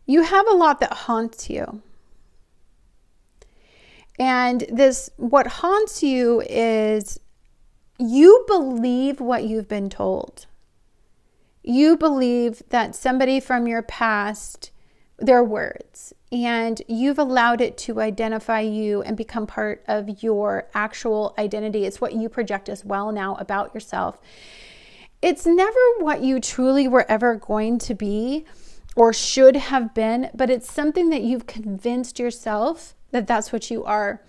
you have a lot that haunts you. And what haunts you is you believe what you've been told. You believe that somebody from your past, their words, and you've allowed it to identify you and become part of your actual identity. It's what you project as well now about yourself. It's never what you truly were ever going to be or should have been, but it's something that you've convinced yourself that that's what you are.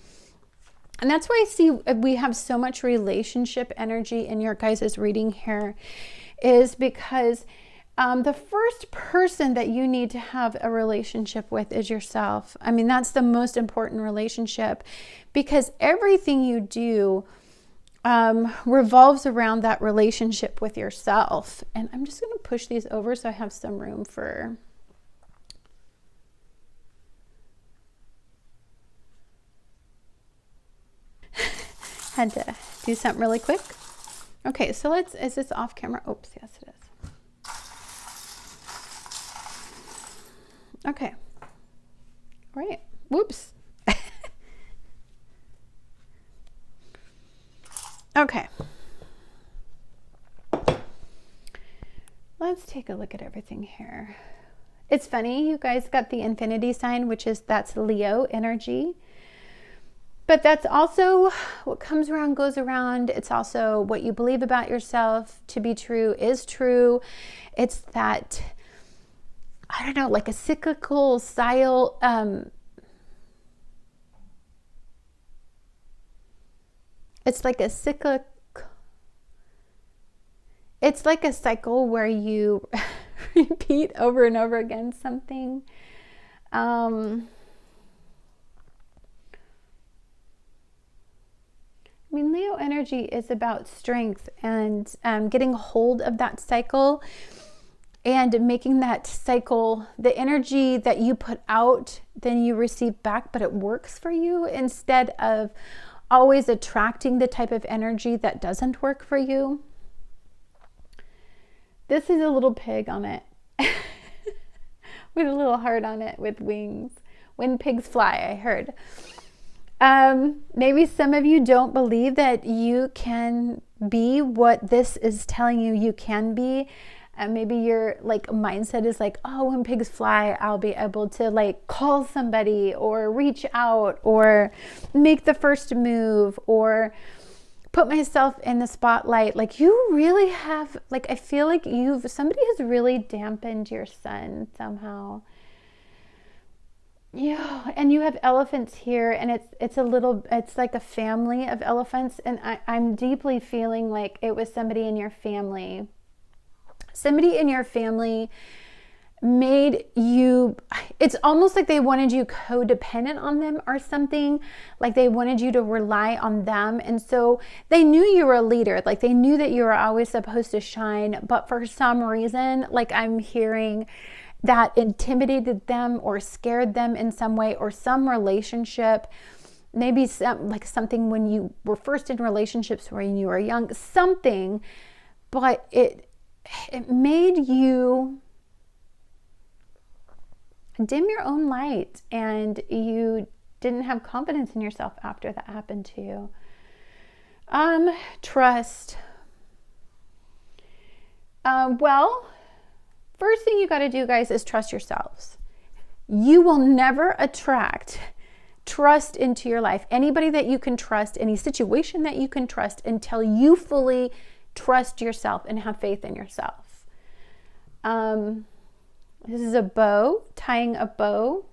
And that's why I see we have so much relationship energy in your guys' reading here, is because the first person that you need to have a relationship with is yourself. I mean, that's the most important relationship, because everything you do revolves around that relationship with yourself. And I'm just going to push these over so I have some room for... Had to do something really quick. Okay, so is this off camera? Oops, yes it is. Okay. All right. Whoops. Okay. Let's take a look at everything here. It's funny, you guys got the infinity sign, that's Leo energy. But that's also what comes around goes around. It's also what you believe about yourself to be true is true. It's that, I don't know, like a cyclical cycle. It's like a cycle where you repeat over and over again something. I mean, Leo energy is about strength and getting hold of that cycle and making that cycle, the energy that you put out, then you receive back, but it works for you, instead of always attracting the type of energy that doesn't work for you. This is a little pig on it with a little heart on it with wings. When pigs fly, I heard. Maybe some of you don't believe that you can be what this is telling you you can be. Maybe your mindset is like, oh, when pigs fly, I'll be able to call somebody or reach out or make the first move or put myself in the spotlight. You really have, I feel like somebody has really dampened your sun somehow. Yeah, and you have elephants here, and it's like a family of elephants, and I'm deeply feeling like it was somebody in your family. Somebody in your family made you, it's almost like they wanted you codependent on them or something, like they wanted you to rely on them, and so they knew you were a leader, they knew that you were always supposed to shine, but for some reason, I'm hearing that intimidated them or scared them in some way, or some relationship, maybe something when you were first in relationships when you were young, something, but it made you dim your own light, and you didn't have confidence in yourself after that happened to you. Trust. First thing you got to do, guys, is trust yourselves. You will never attract trust into your life, anybody that you can trust, any situation that you can trust, until you fully trust yourself and have faith in yourself. This is a bow, tying a bow.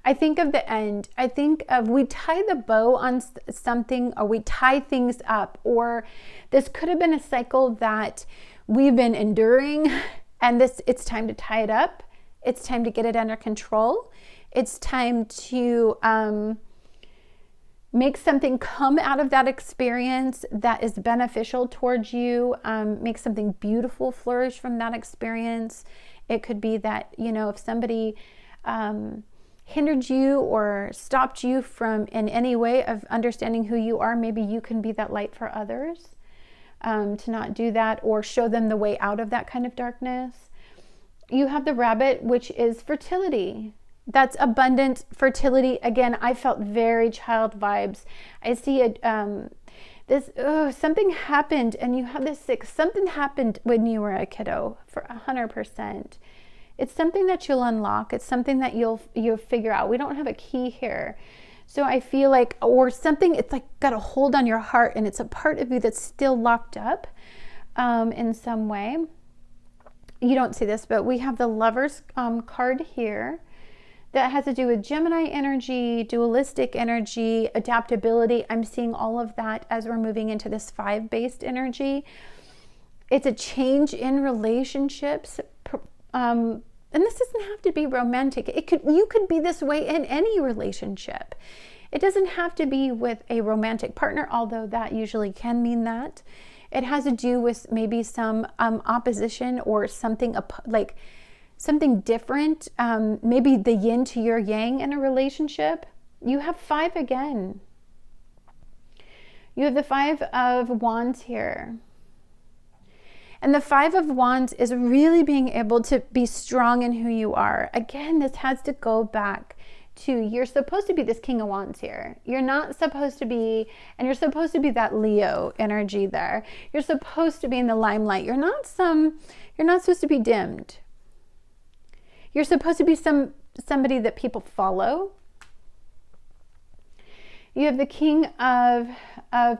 I think of the end. I think of, we tie the bow on something, or we tie things up, or this could have been a cycle that we've been enduring, and it's time to tie it up. It's time to get it under control. It's time to make something come out of that experience that is beneficial towards you. Make something beautiful flourish from that experience. It could be that, if somebody hindered you or stopped you from in any way of understanding who you are, maybe you can be that light for others, to not do that or show them the way out of that kind of darkness. You have the rabbit, which is fertility. That's abundant fertility. Again, I felt very child vibes. I see it. Something happened, and you have this sick. Something happened when you were a kiddo, for 100%. It's something that you'll unlock. It's something that you'll figure out. We don't have a key here. So I feel like, or something, it's like got a hold on your heart, and it's a part of you that's still locked up in some way. You don't see this, but we have the Lovers card here that has to do with Gemini energy, dualistic energy, adaptability. I'm seeing all of that as we're moving into this 5-based energy. It's a change in relationships. And this doesn't have to be romantic. You could be this way in any relationship. It doesn't have to be with a romantic partner, although that usually can mean that. It has to do with maybe some opposition or something like something different. Maybe the yin to your yang in a relationship. You have 5 again. You have the 5 of Wands here. And the 5 of Wands is really being able to be strong in who you are. Again, this has to go back to, you're supposed to be this King of Wands here. You're not supposed to be, and you're supposed to be that Leo energy there. You're supposed to be in the limelight. You're not supposed to be dimmed. You're supposed to be somebody that people follow. You have the King of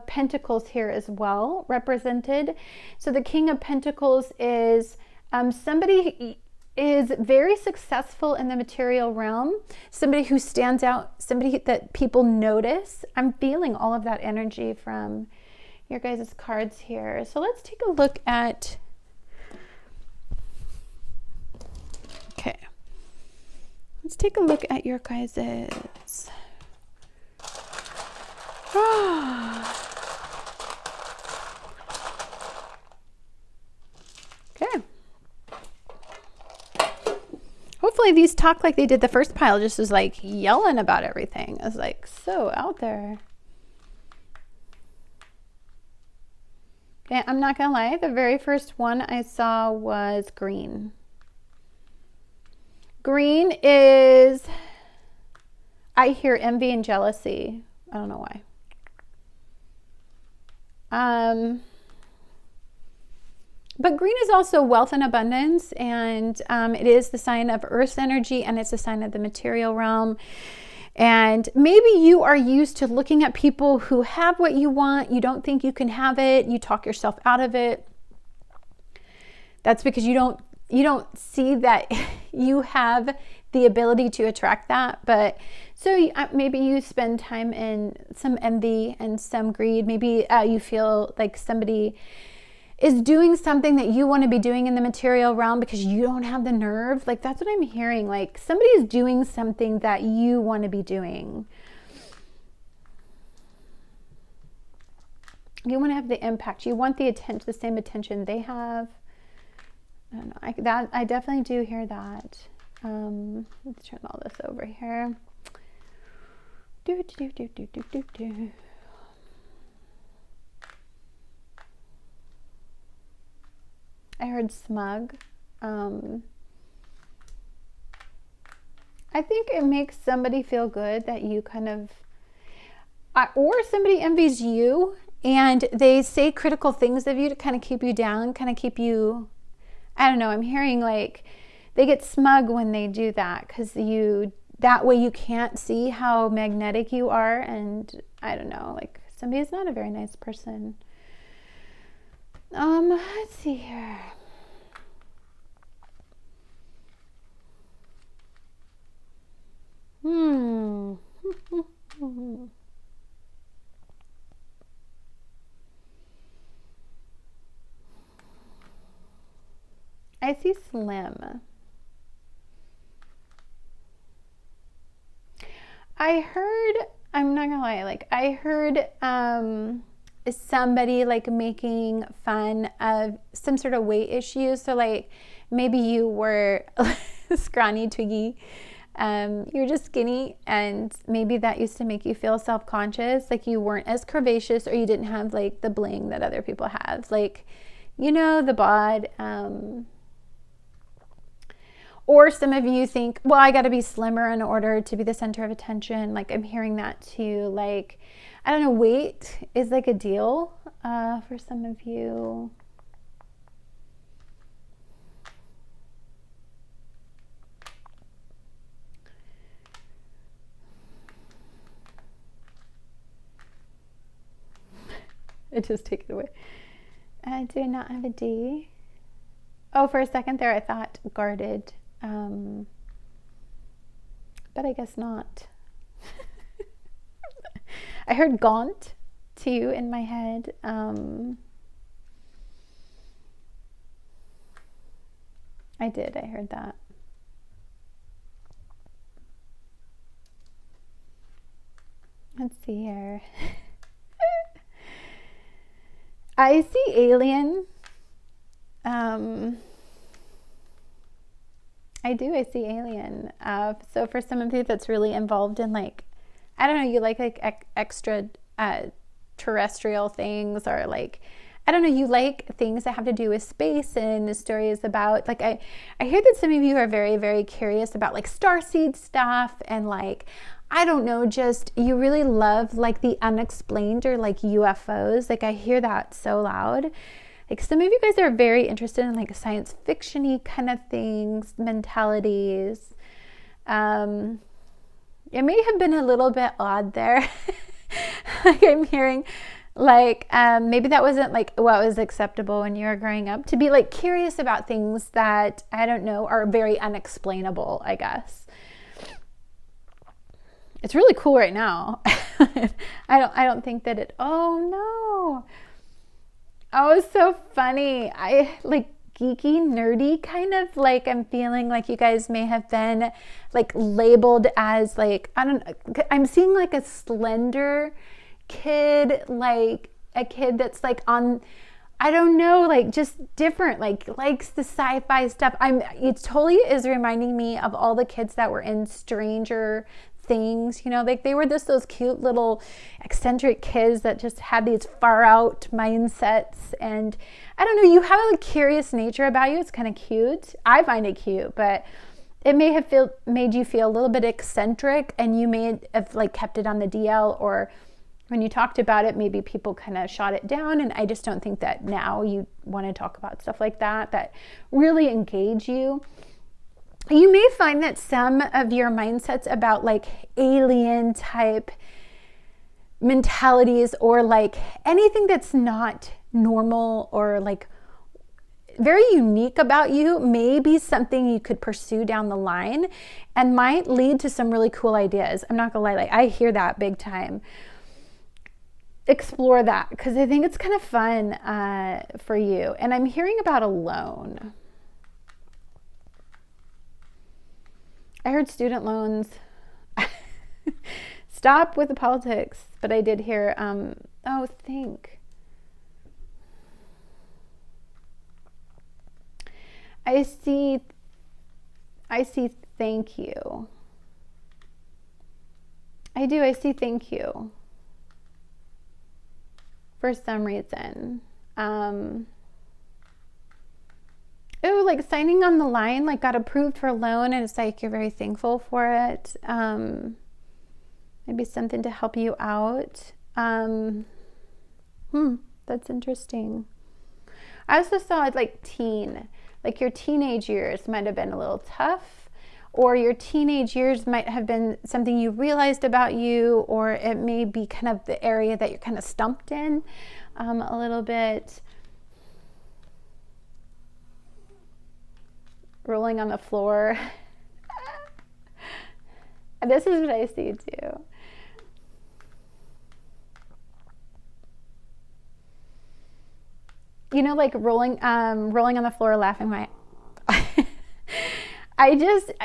Pentacles here as well represented. So the King of Pentacles is somebody is very successful in the material realm, somebody who stands out, somebody that people notice. I'm feeling all of that energy from your guys' cards here. So let's take a look at, okay, let's take a look at your guys'. Okay. Hopefully these talk like they did the first pile, just was like yelling about everything. I was like so out there. Okay, I'm not gonna lie, the very first one I saw was green. Green is, I hear envy and jealousy. I don't know why. But green is also wealth and abundance, and it is the sign of Earth's energy, and it's a sign of the material realm. And maybe you are used to looking at people who have what you want. You don't think you can have it. You talk yourself out of it. That's because you don't see that you have the ability to attract that. But so maybe you spend time in some envy and some greed. Maybe you feel like somebody is doing something that you want to be doing in the material realm because you don't have the nerve. Like, that's what I'm hearing. Like, somebody is doing something that you want to be doing. You want to have the impact. You want the attention, the same attention they have. I don't know. I definitely do hear that. Let's turn all this over here. I heard smug. I think it makes somebody feel good that you kind of, or somebody envies you and they say critical things of you to kind of keep you down, kind of keep you, I don't know, I'm hearing like they get smug when they do that because that way you can't see how magnetic you are. And I don't know, like somebody's not a very nice person. Let's see here. I see slim. I heard, I'm not gonna lie, like I heard somebody like making fun of some sort of weight issues. So like maybe you were scrawny, twiggy, You're just skinny, and maybe that used to make you feel self-conscious, like you weren't as curvaceous, or you didn't have like the bling that other people have, like, you know, the bod. Or some of you think, well, I got to be slimmer in order to be the center of attention. Like, I'm hearing that too. Like, I don't know, weight is like a deal for some of you. I just take it away. Do I not have a D? Oh, for a second there, I thought guarded. But I guess not. I heard gaunt too in my head. I heard that. Let's see here. I see alien. I see alien. So for some of you that's really involved in, like, I don't know, you like extra terrestrial things, or like, I don't know, you like things that have to do with space, and the story is about, like, I hear that some of you are very, very curious about like starseed stuff, and like, I don't know, just you really love like the unexplained, or like UFOs. Like, I hear that so loud. Like, some of you guys are very interested in like science fiction-y kind of things, mentalities. It may have been a little bit odd there. Like, I'm hearing like, maybe that wasn't like what was acceptable when you were growing up, to be like curious about things that, I don't know, are very unexplainable, I guess. It's really cool right now. I don't think that it, oh no. Oh, it's so funny. I like geeky, nerdy kind of, like, I'm feeling like you guys may have been like labeled as like, I don't know, I'm seeing like a slender kid, like a kid that's like on, I don't know, like just different, like likes the sci-fi stuff. It totally is reminding me of all the kids that were in Stranger Things, you know, like they were just those cute little eccentric kids that just had these far out mindsets. And I don't know, you have a curious nature about you. It's kind of cute. I find it cute, but it may have made you feel a little bit eccentric, and you may have like kept it on the DL, or when you talked about it, maybe people kind of shot it down. And I just don't think that now you want to talk about stuff like that really engage you. You may find that some of your mindsets about like alien type mentalities, or like anything that's not normal or like very unique about you, may be something you could pursue down the line and might lead to some really cool ideas. I'm not gonna lie, like I hear that big time. Explore that, because I think it's kind of fun for you. And I'm hearing about alone. I heard student loans. Stop with the politics. But I did hear, think. I see thank you. I do, I see thank you. For some reason. Like signing on the line, like got approved for a loan, and it's like you're very thankful for it. Maybe something to help you out. That's interesting. I also saw it like teen, like your teenage years might have been a little tough, or your teenage years might have been something you realized about you, or it may be kind of the area that you're kind of stumped in a little bit. Rolling on the floor. This is what I see too. You know, like rolling on the floor, laughing my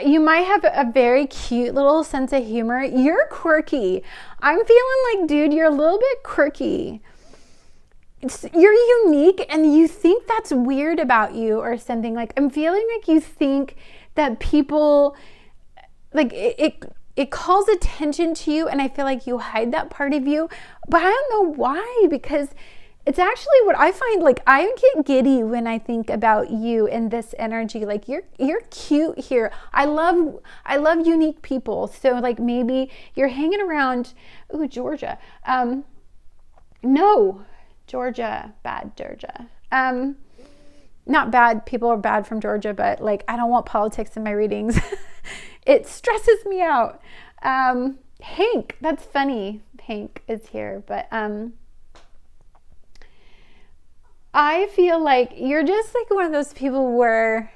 you might have a very cute little sense of humor. You're quirky. I'm feeling like, dude, you're a little bit quirky. You're unique, and you think that's weird about you or something. Like, I'm feeling like you think that people like it calls attention to you, and I feel like you hide that part of you, but I don't know why, because it's actually what I find, like I get giddy when I think about you and this energy. Like you're cute here. I love unique people. So like maybe you're hanging around, Georgia. No, Georgia, bad Georgia. Not bad, people are bad from Georgia, but like I don't want politics in my readings. It stresses me out. Hank, that's funny. Hank is here, but I feel like you're just like one of those people where,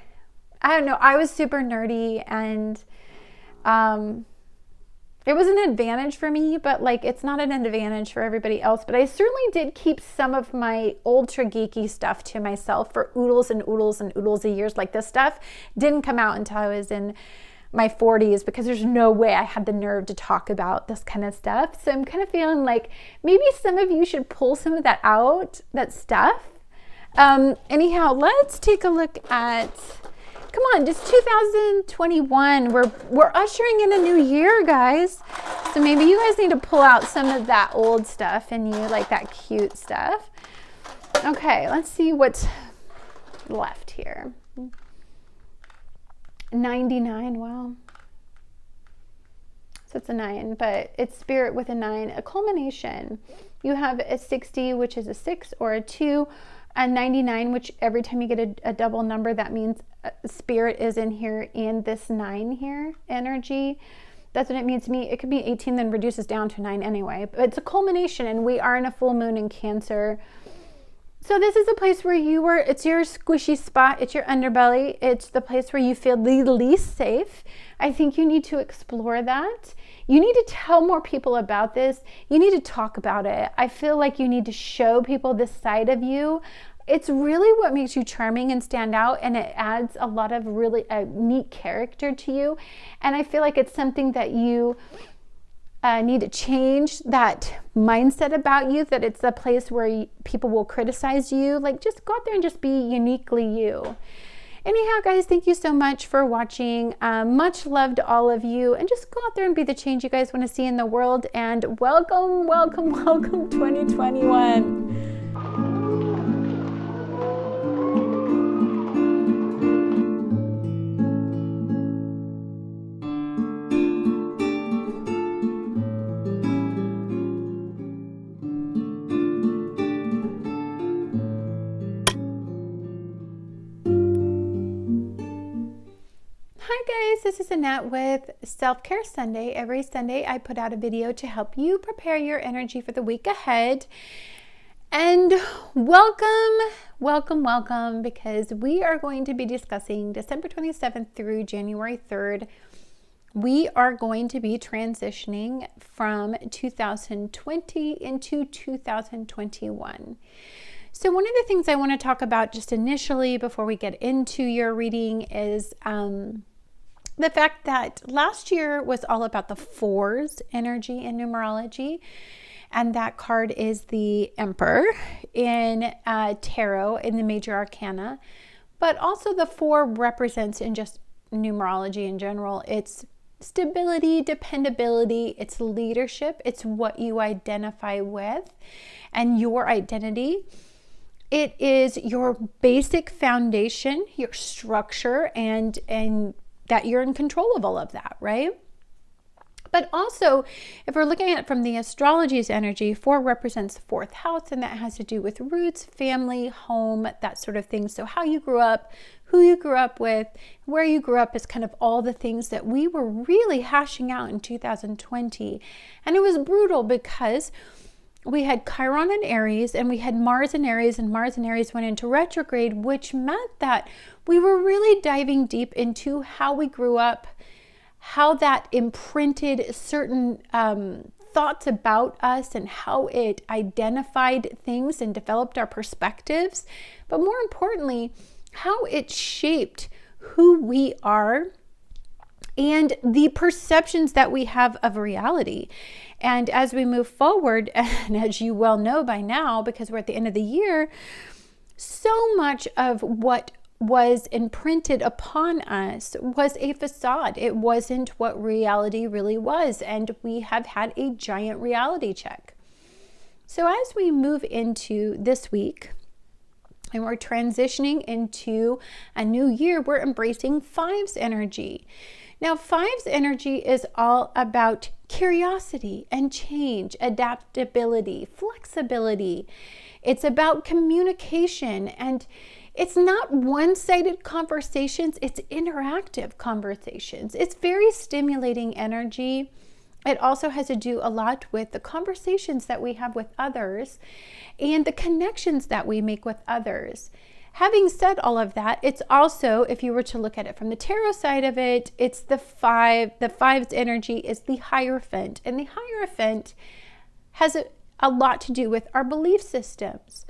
I don't know, I was super nerdy, and it was an advantage for me, but like it's not an advantage for everybody else. But I certainly did keep some of my ultra geeky stuff to myself for oodles and oodles and oodles of years. Like this stuff didn't come out until I was in my 40s, because there's no way I had the nerve to talk about this kind of stuff. So I'm kind of feeling like maybe some of you should pull some of that out, that stuff. Anyhow, let's take a look at, come on, just 2021. We're ushering in a new year, guys. So maybe you guys need to pull out some of that old stuff in you, like that cute stuff. Okay, let's see what's left here. 99, wow. So it's a 9, but it's spirit with a 9, a culmination. You have a 60, which is a 6 or a 2, a 99, which every time you get a double number, that means spirit is in here in this 9 here energy. That's what it means to me. It could be 18, then reduces down to 9 anyway. But it's a culmination, and we are in a full moon in Cancer. So this is a place where it's your squishy spot. It's your underbelly. It's the place where you feel the least safe. I think you need to explore that. You need to tell more people about this. You need to talk about it. I feel like you need to show people this side of you. It's really what makes you charming and stand out, and it adds a lot of really neat character to you. And I feel like it's something that you need to change, that mindset about you, that it's a place where people will criticize you. Like, just go out there and just be uniquely you. Anyhow, guys, thank you so much for watching. Much love to all of you, and just go out there and be the change you guys want to see in the world. And welcome, welcome, welcome 2021. Hi guys, this is Annette with Self-Care Sunday. Every Sunday I put out a video to help you prepare your energy for the week ahead. And welcome, welcome, welcome, because we are going to be discussing December 27th through January 3rd. We are going to be transitioning from 2020 into 2021. So one of the things I want to talk about just initially before we get into your reading is the fact that last year was all about the 4s energy in numerology. And that card is the Emperor in tarot in the major arcana. But also the 4 represents in just numerology in general. It's stability, dependability, it's leadership, it's what you identify with and your identity. It is your basic foundation, your structure, and that you're in control of all of that, right? But also, if we're looking at it from the astrology's energy, 4 represents the 4th house, and that has to do with roots, family, home, that sort of thing. So how you grew up, who you grew up with, where you grew up is kind of all the things that we were really hashing out in 2020. And it was brutal because we had Chiron in Aries, and we had Mars in Aries, and Mars in Aries went into retrograde, which meant that we were really diving deep into how we grew up, how that imprinted certain thoughts about us, and how it identified things and developed our perspectives. But more importantly, how it shaped who we are and the perceptions that we have of reality. And as we move forward, and as you well know by now, because we're at the end of the year, so much of what was imprinted upon us was a facade. It wasn't what reality really was. And we have had a giant reality check. So as we move into this week and we're transitioning into a new year, we're embracing fives energy. Now, fives energy is all about curiosity and change, adaptability, flexibility. It's about communication, and it's not one-sided conversations, it's interactive conversations. It's very stimulating energy. It also has to do a lot with the conversations that we have with others and the connections that we make with others. Having said all of that, it's also, if you were to look at it from the tarot side of it, it's the fives energy is the Hierophant. And the Hierophant has a lot to do with our belief systems.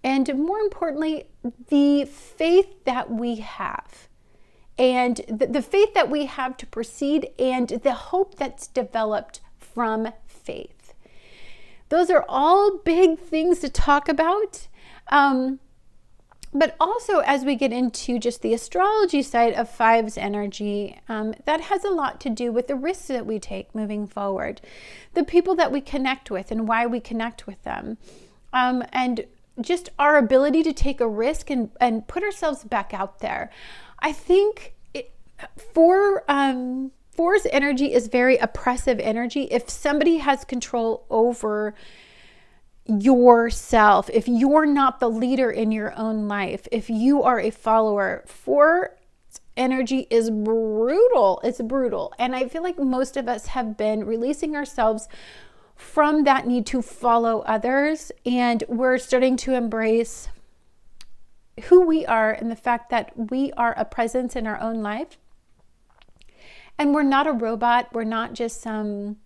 And more importantly, the faith that we have. And the faith that we have to proceed and the hope that's developed from faith. Those are all big things to talk about. But also as we get into just the astrology side of fives energy, that has a lot to do with the risks that we take moving forward. The people that we connect with and why we connect with them. And just our ability to take a risk and put ourselves back out there. I think fours energy is very oppressive energy. If somebody has control over yourself, if you're not the leader in your own life, if you are a follower, fours energy is brutal. It's brutal. And I feel like most of us have been releasing ourselves from that need to follow others, and we're starting to embrace who we are and the fact that we are a presence in our own life. And we're not a robot. We're not just some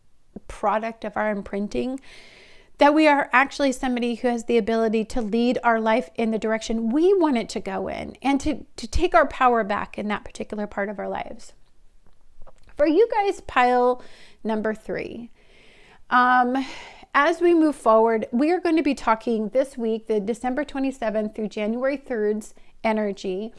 product of our imprinting. That we are actually somebody who has the ability to lead our life in the direction we want it to go in, and to take our power back in that particular part of our lives. For you guys, pile number 3. As we move forward, we are going to be talking this week, the December 27th through January 3rd's energy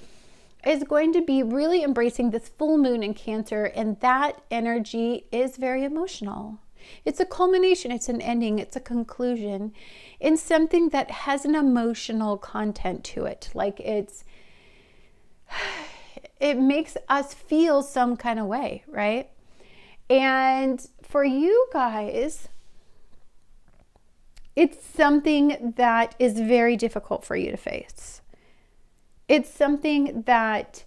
is going to be really embracing this full moon in Cancer, and that energy is very emotional. It's a culmination, it's an ending, it's a conclusion in something that has an emotional content to it. Like it makes us feel some kind of way, right? And for you guys, it's something that is very difficult for you to face. It's something that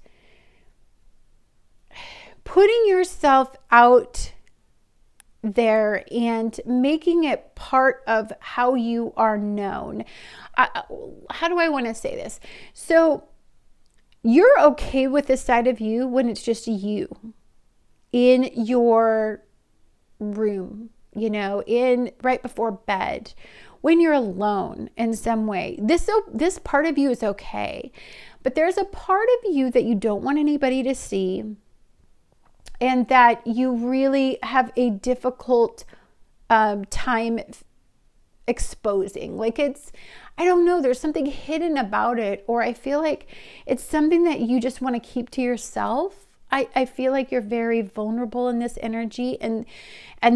putting yourself out there and making it part of how you are known. How do I want to say this? So you're okay with this side of you when it's just you in your room, in right before bed, when you're alone in some way. This part of you is okay. But there's a part of you that you don't want anybody to see, and that you really have a difficult time exposing. Like I don't know, there's something hidden about it, or I feel like it's something that you just want to keep to yourself. I feel like you're very vulnerable in this energy, and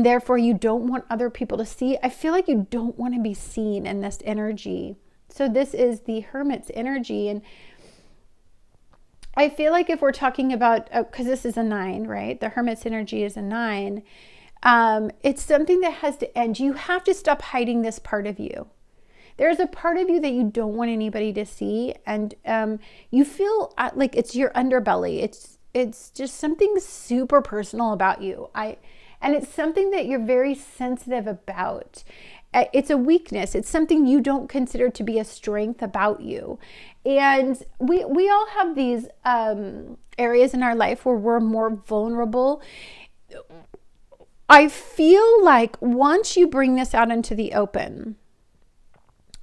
therefore you don't want other people to see. I feel like you don't want to be seen in this energy. So this is the Hermit's energy, and I feel like if we're talking about, because this is a 9, right? The Hermit's energy is a 9. It's something that has to end. You have to stop hiding this part of you. There's a part of you that you don't want anybody to see, and you feel like it's your underbelly. It's just something super personal about you. And it's something that you're very sensitive about. It's a weakness. It's something you don't consider to be a strength about you. And we all have these areas in our life where we're more vulnerable. I feel like once you bring this out into the open,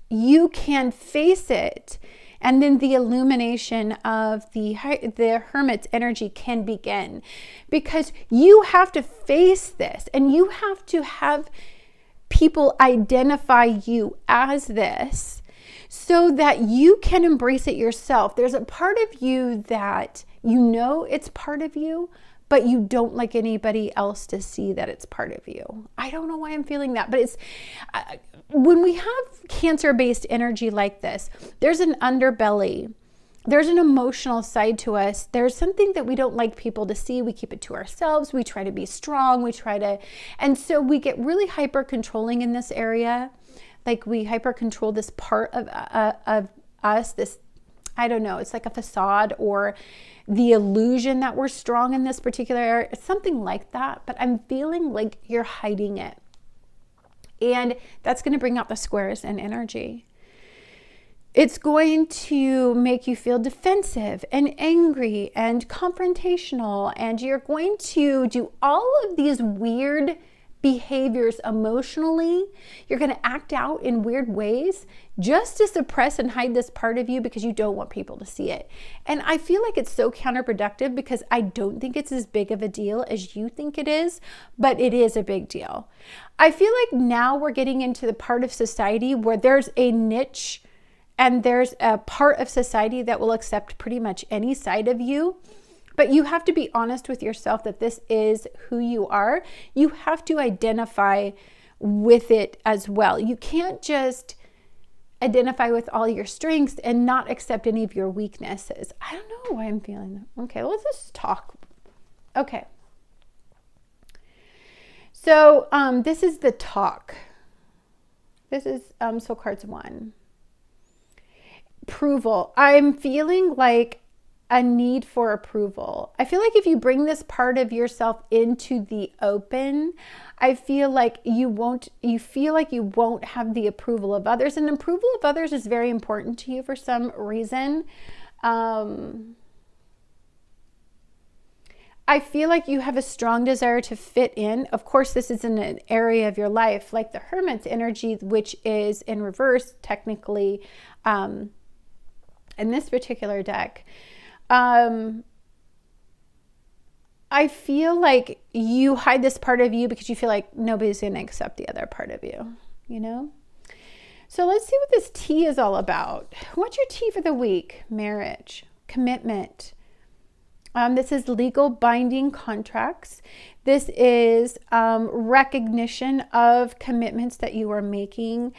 you can face it, and then the illumination of the Hermit's energy can begin, because you have to face this, and you have to have people identify you as this, so that you can embrace it yourself. There's a part of you that you know it's part of you, but you don't like anybody else to see that it's part of you. I don't know why I'm feeling that, but it's when we have Cancer-based energy like this, there's an underbelly. There's an emotional side to us. There's something that we don't like people to see. We keep it to ourselves. We try to be strong. And so we get really hyper controlling in this area. Like we hyper control this part of us, this, I don't know, it's like a facade or the illusion that we're strong in this particular area. It's something like that, but I'm feeling like you're hiding it. And that's going to bring out the squares in energy. It's going to make you feel defensive and angry and confrontational. And you're going to do all of these weird behaviors emotionally. You're going to act out in weird ways just to suppress and hide this part of you because you don't want people to see it. And I feel like it's so counterproductive because I don't think it's as big of a deal as you think it is, but it is a big deal. I feel like now we're getting into the part of society where there's a niche and there's a part of society that will accept pretty much any side of you. But you have to be honest with yourself that this is who you are. You have to identify with it as well. You can't just identify with all your strengths and not accept any of your weaknesses. I don't know why I'm feeling that. Okay, let's just talk. Okay. So this is the talk. This is Soul Cards 1. Approval. I'm feeling like a need for approval. I feel like if you bring this part of yourself into the open, I feel like you feel like you won't have the approval of others. And approval of others is very important to you for some reason. I feel like you have a strong desire to fit in. Of course, this is in an area of your life, like the Hermit's energy, which is in reverse, technically, in this particular deck. I feel like you hide this part of you because you feel like nobody's going to accept the other part of you, you know? So let's see what this T is all about. What's your T for the week? Marriage, commitment. This is legal binding contracts. This is recognition of commitments that you are making.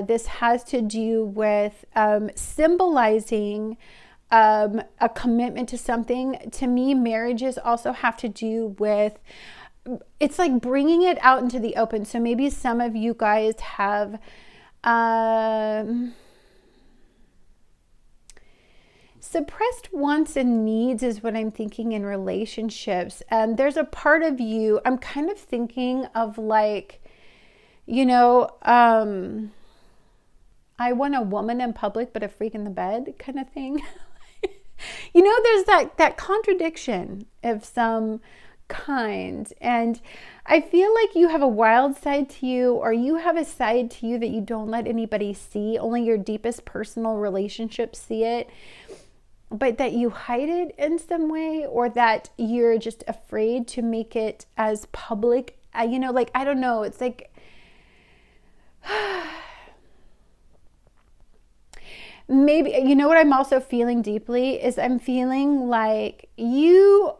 This has to do with symbolizing a commitment to something. To me, marriages also have to do with, it's like bringing it out into the open. So maybe some of you guys have suppressed wants and needs is what I'm thinking in relationships. And there's a part of you, I'm kind of thinking of like, you know, I want a woman in public, but a freak in the bed kind of thing. You know, there's that contradiction of some kind. And I feel like you have a wild side to you, or you have a side to you that you don't let anybody see. Only your deepest personal relationships see it. But that you hide it in some way, or that you're just afraid to make it as public. You know, like, I don't know. It's like... Maybe, you know what I'm also feeling deeply is I'm feeling like you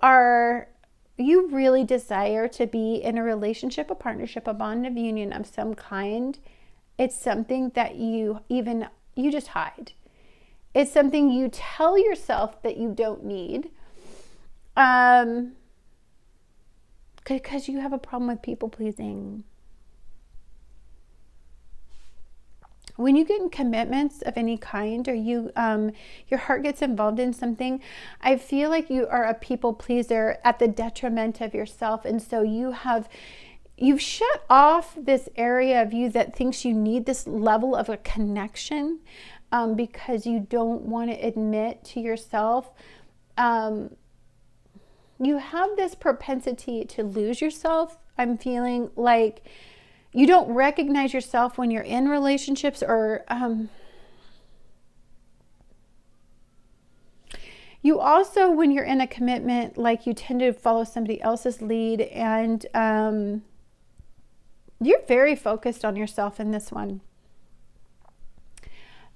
really desire to be in a relationship, a partnership, a bond of union of some kind. It's something that you just hide. It's something you tell yourself that you don't need. Because you have a problem with people pleasing. When you get in commitments of any kind, or your heart gets involved in something, I feel like you are a people pleaser at the detriment of yourself. And so you've shut off this area of you that thinks you need this level of a connection, because you don't want to admit to yourself. You have this propensity to lose yourself. I'm feeling like you don't recognize yourself when you're in relationships, or you also, when you're in a commitment, like you tend to follow somebody else's lead, and you're very focused on yourself in this one.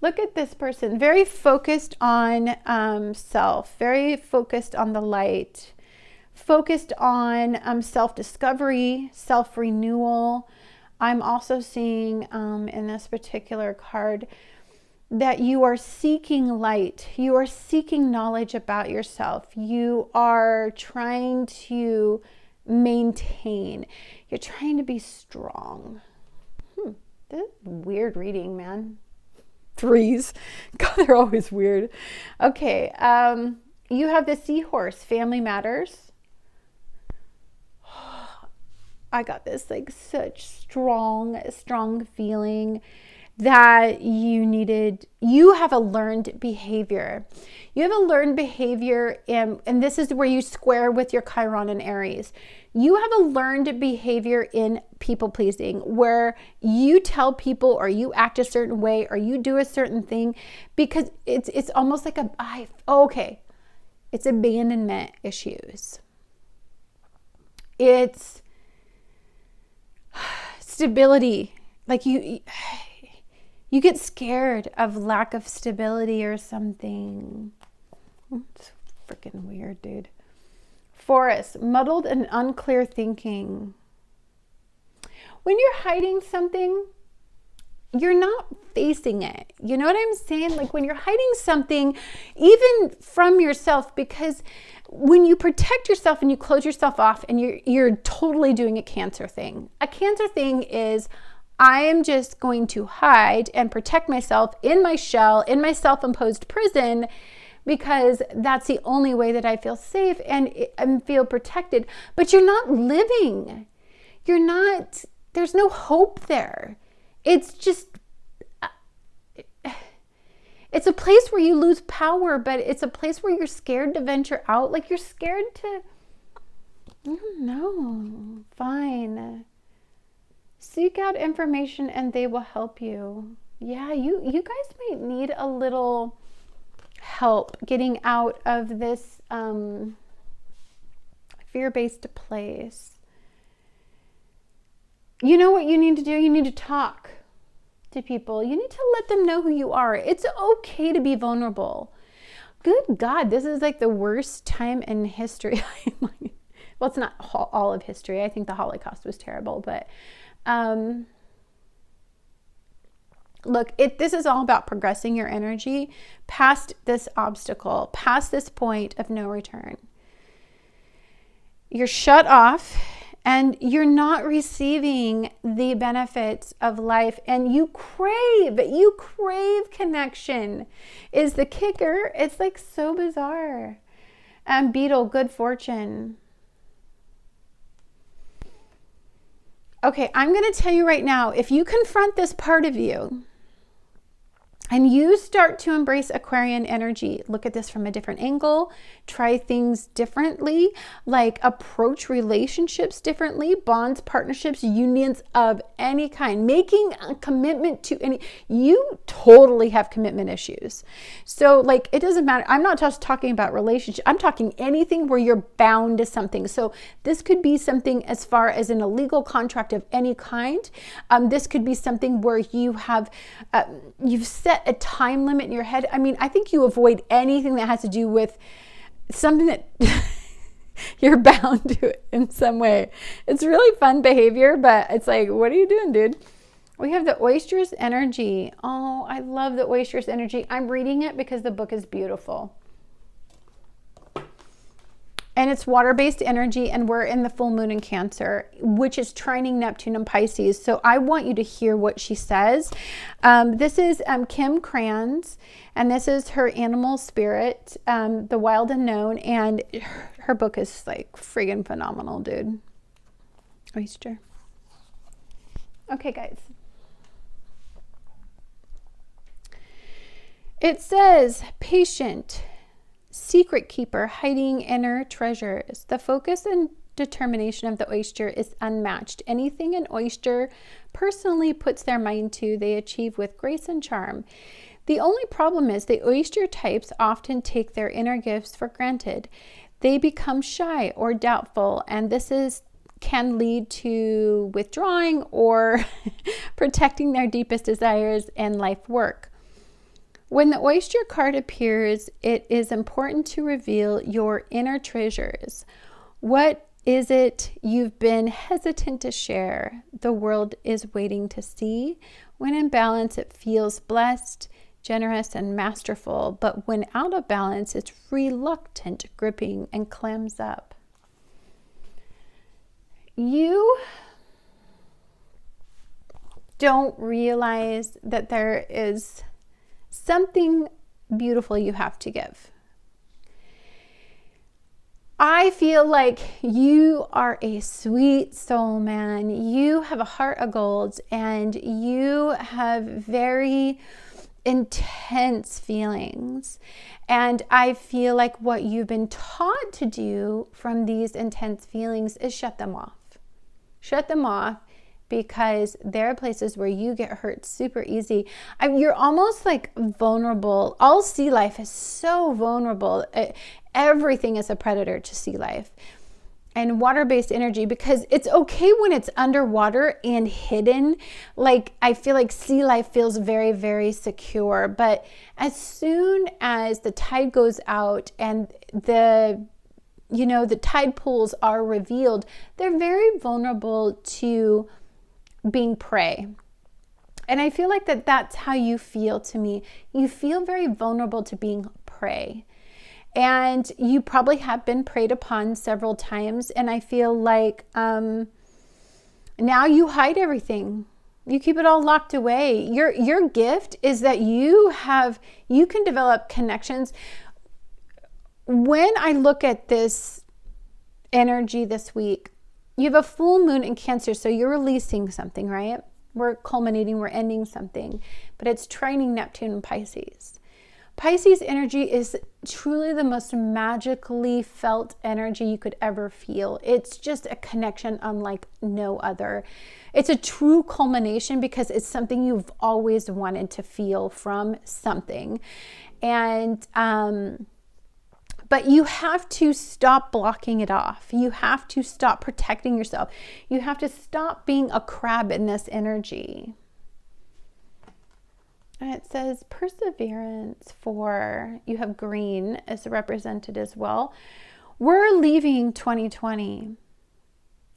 Look at this person, very focused on self, very focused on the light, focused on self-discovery, self-renewal. I'm also seeing in this particular card that you are seeking light. You are seeking knowledge about yourself. You are trying to maintain. You're trying to be strong. This is weird reading, man. Threes. God, they're always weird. Okay. You have the seahorse, family matters. I got this like such strong feeling that you have a learned behavior. You have a learned behavior, and this is where you square with your Chiron and Aries. You have a learned behavior in people pleasing, where you tell people or you act a certain way or you do a certain thing because it's almost like it's abandonment issues. It's stability. Like you get scared of lack of stability or something. It's freaking weird, dude. Forest, muddled and unclear thinking. When you're hiding something, you're not facing it. You know what I'm saying? Like when you're hiding something, even from yourself, because when you protect yourself and you close yourself off and you're totally doing a Cancer thing. A Cancer thing is, I am just going to hide and protect myself in my shell, in my self-imposed prison, because that's the only way that I feel safe and feel protected. But you're not living. There's no hope there. It's just, it's a place where you lose power, but it's a place where you're scared to venture out. Like you're scared to, I don't know, fine. Seek out information and they will help you. Yeah, you guys might need a little help getting out of this fear-based place. You know what you need to do? You need to talk to people. You need to let them know who you are. It's okay to be vulnerable. Good God, this is like the worst time in history. Well, it's not all of history. I think the Holocaust was terrible, but look, this is all about progressing your energy past this obstacle, past this point of no return. You're shut off and you're not receiving the benefits of life, and you crave connection is the kicker. It's like so bizarre. Beetle, good fortune. Okay, I'm going to tell you right now, if you confront this part of you and you start to embrace Aquarian energy, look at this from a different angle, try things differently, like approach relationships differently, bonds, partnerships, unions of any kind, making a commitment to you totally have commitment issues. So like, it doesn't matter. I'm not just talking about relationship. I'm talking anything where you're bound to something. So this could be something as far as an illegal contract of any kind. This could be something where you have, you've set a time limit in your head. I mean, I think you avoid anything that has to do with something that you're bound to it in some way. It's really fun behavior, but it's like, what are you doing, dude? We have the oyster's energy. Oh, I love the oyster's energy. I'm reading it because the book is beautiful. And it's water-based energy, and we're in the full moon in Cancer, which is trining Neptune and Pisces. So I want you to hear what she says. This is Kim Kranz, and this is her animal spirit, The Wild Unknown, and her book is like friggin' phenomenal, dude. Oyster. Okay, guys. It says, patient, secret keeper, hiding inner treasures. The focus and determination of the oyster is unmatched. Anything an oyster personally puts their mind to, they achieve with grace and charm. The only problem is the oyster types often take their inner gifts for granted. They become shy or doubtful, and can lead to withdrawing or protecting their deepest desires and life work. When the oyster card appears, it is important to reveal your inner treasures. What is it you've been hesitant to share? The world is waiting to see. When in balance, it feels blessed, generous, and masterful. But when out of balance, it's reluctant, gripping, and clams up. You don't realize that there is something beautiful you have to give. I feel like you are a sweet soul, man. You have a heart of gold and you have very intense feelings. And I feel like what you've been taught to do from these intense feelings is shut them off. Shut them off, because there are places where you get hurt super easy. You're almost like vulnerable. All sea life is so vulnerable. Everything is a predator to sea life and water-based energy, because it's okay when it's underwater and hidden. Like, I feel like sea life feels very, very secure. But as soon as the tide goes out and the tide pools are revealed, they're very vulnerable to being prey. And I feel like that's how you feel to me. You feel very vulnerable to being prey. And you probably have been preyed upon several times. And I feel like now you hide everything. You keep it all locked away. Your gift is that you can develop connections. When I look at this energy this week, you have a full moon in Cancer, so you're releasing something, right? We're culminating, we're ending something, but it's trining Neptune and Pisces. Pisces energy is truly the most magically felt energy you could ever feel. It's just a connection unlike no other. It's a true culmination because it's something you've always wanted to feel from something. And, but you have to stop blocking it off. You have to stop protecting yourself. You have to stop being a crab in this energy. And it says perseverance you have green as represented as well. We're leaving 2020.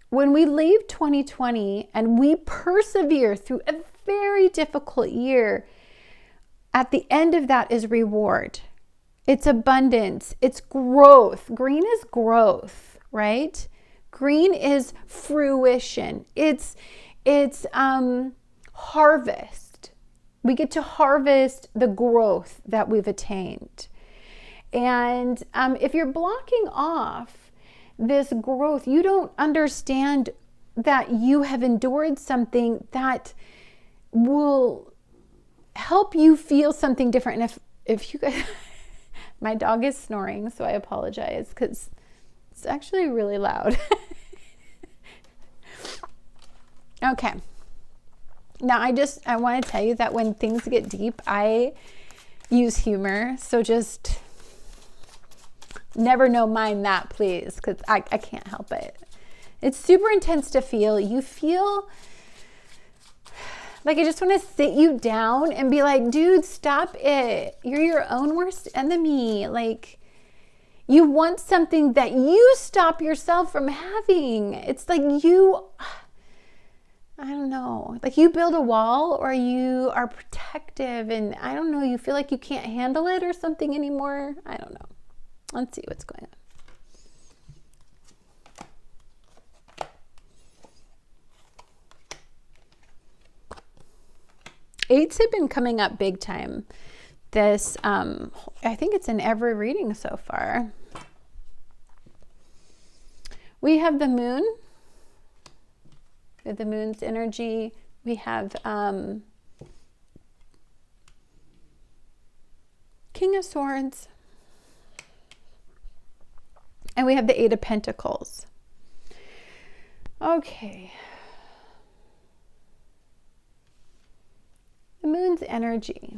When we leave 2020 and we persevere through a very difficult year, at the end of that is reward. It's abundance. It's growth. Green is growth, right? Green is fruition. It's harvest. We get to harvest the growth that we've attained. And if you're blocking off this growth, you don't understand that you have endured something that will help you feel something different. And if you guys... My dog is snoring, so I apologize because it's actually really loud. Okay. Now, I want to tell you that when things get deep, I use humor. So just mind that, please, because I can't help it. It's super intense to feel. You feel like I just want to sit you down and be like, dude, stop it. You're your own worst enemy. Like, you want something that you stop yourself from having. It's like I don't know, like you build a wall or you are protective and I don't know, you feel like you can't handle it or something anymore. I don't know. Let's see what's going on. Eights have been coming up big time. This, I think it's in every reading so far. We have the moon. With the moon's energy. We have King of Swords. And we have the Eight of Pentacles. Okay. The moon's energy.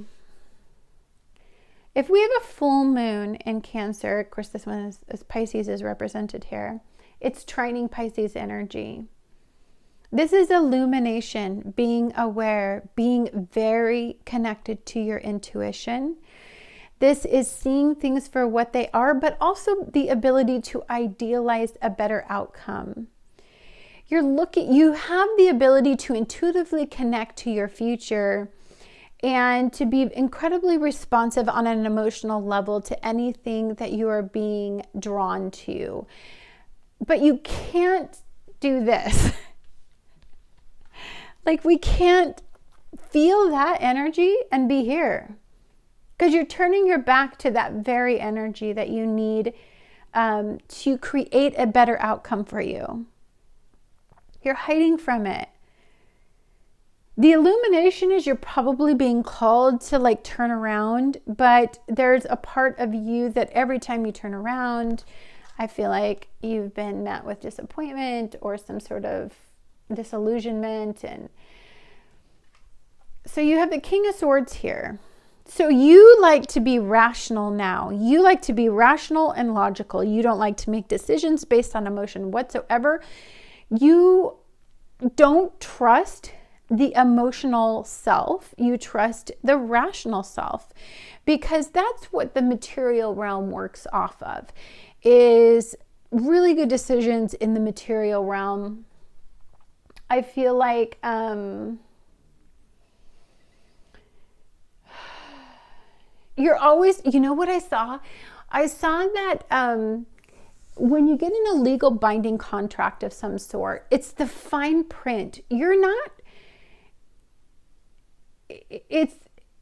If we have a full moon in Cancer, of course this one is Pisces is represented here, it's trining Pisces energy. This is illumination, being aware, being very connected to your intuition. This is seeing things for what they are, but also the ability to idealize a better outcome. You have the ability to intuitively connect to your future and to be incredibly responsive on an emotional level to anything that you are being drawn to. But you can't do this. Like, we can't feel that energy and be here, because you're turning your back to that very energy that you need to create a better outcome for you. You're hiding from it. The illumination is you're probably being called to like turn around, but there's a part of you that every time you turn around, I feel like you've been met with disappointment or some sort of disillusionment. And so you have the King of Swords here. So you like to be rational now. You like to be rational and logical. You don't like to make decisions based on emotion whatsoever. You don't trust the emotional self. You trust the rational self, because that's what the material realm works off of, is really good decisions in the material realm. I feel like you're always, you know what I saw? I saw that when you get in a legal binding contract of some sort, it's the fine print.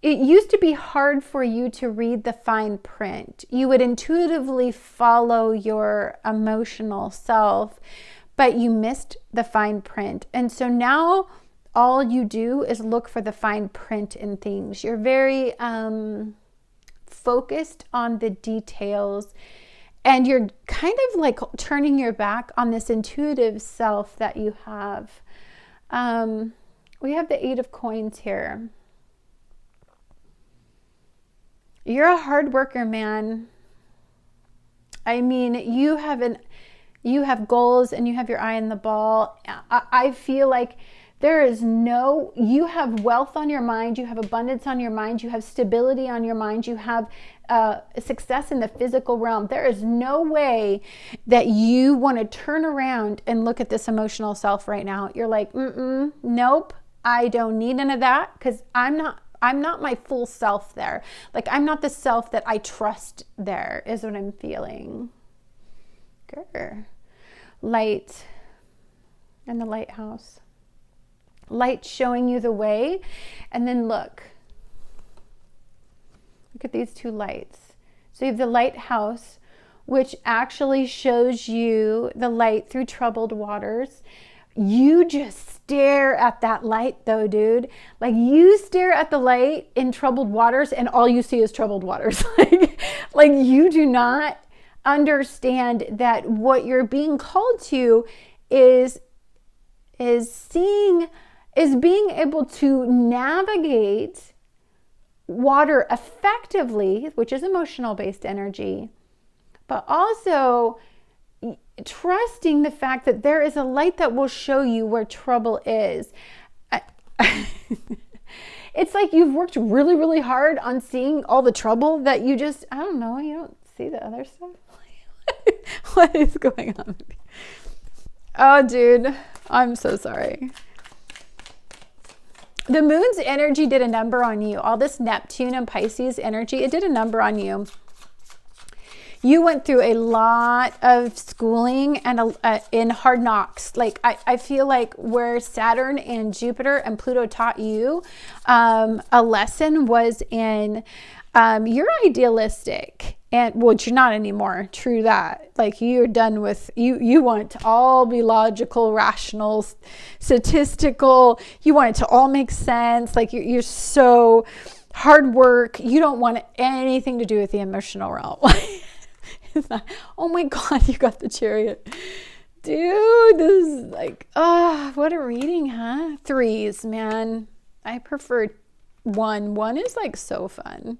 It used to be hard for you to read the fine print. You would intuitively follow your emotional self, but you missed the fine print. And so now all you do is look for the fine print in things. You're very focused on the details, and you're kind of like turning your back on this intuitive self that you have. We have the 8 of Coins here. You're a hard worker, man. I mean, you have goals and you have your eye on the ball. I feel like you have wealth on your mind, you have abundance on your mind, you have stability on your mind, you have success in the physical realm. There is no way that you want to turn around and look at this emotional self right now. You're like, nope, I don't need none of that, because I'm not my full self there. Like, I'm not the self that I trust there, is what I'm feeling. Grr. Light and the lighthouse. Light showing you the way. And then look at these 2 lights. So you have the lighthouse, which actually shows you the light through troubled waters. You just stare at that light though, dude. Like, you stare at the light in troubled waters and all you see is troubled waters. like you do not understand that what you're being called to is being able to navigate water effectively, which is emotional based energy, but also trusting the fact that there is a light that will show you where trouble is. It's like you've worked really, really hard on seeing all the trouble that you just, I don't know, you don't see the other stuff. What is going on with you? Oh, dude, I'm so sorry. The moon's energy did a number on you. All this Neptune and Pisces energy, it did a number on you. You went through a lot of schooling and in hard knocks. Like, I feel like where Saturn and Jupiter and Pluto taught you a lesson was in you're idealistic, and which you're not anymore. True that. Like, you're done with, you want to all be logical, rational, statistical. You want it to all make sense. Like, you're so hard work. You don't want anything to do with the emotional realm. Oh my God, you got the Chariot. Dude, this is like, what a reading, huh? 3s, man. I prefer 1. 1 is like so fun.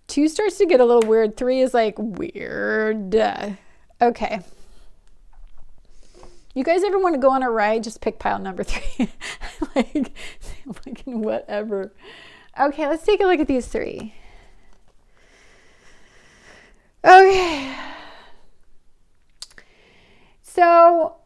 2 starts to get a little weird. 3 is like weird. Okay. You guys ever want to go on a ride? Just pick pile number 3. like whatever. Okay, let's take a look at these 3. Okay. So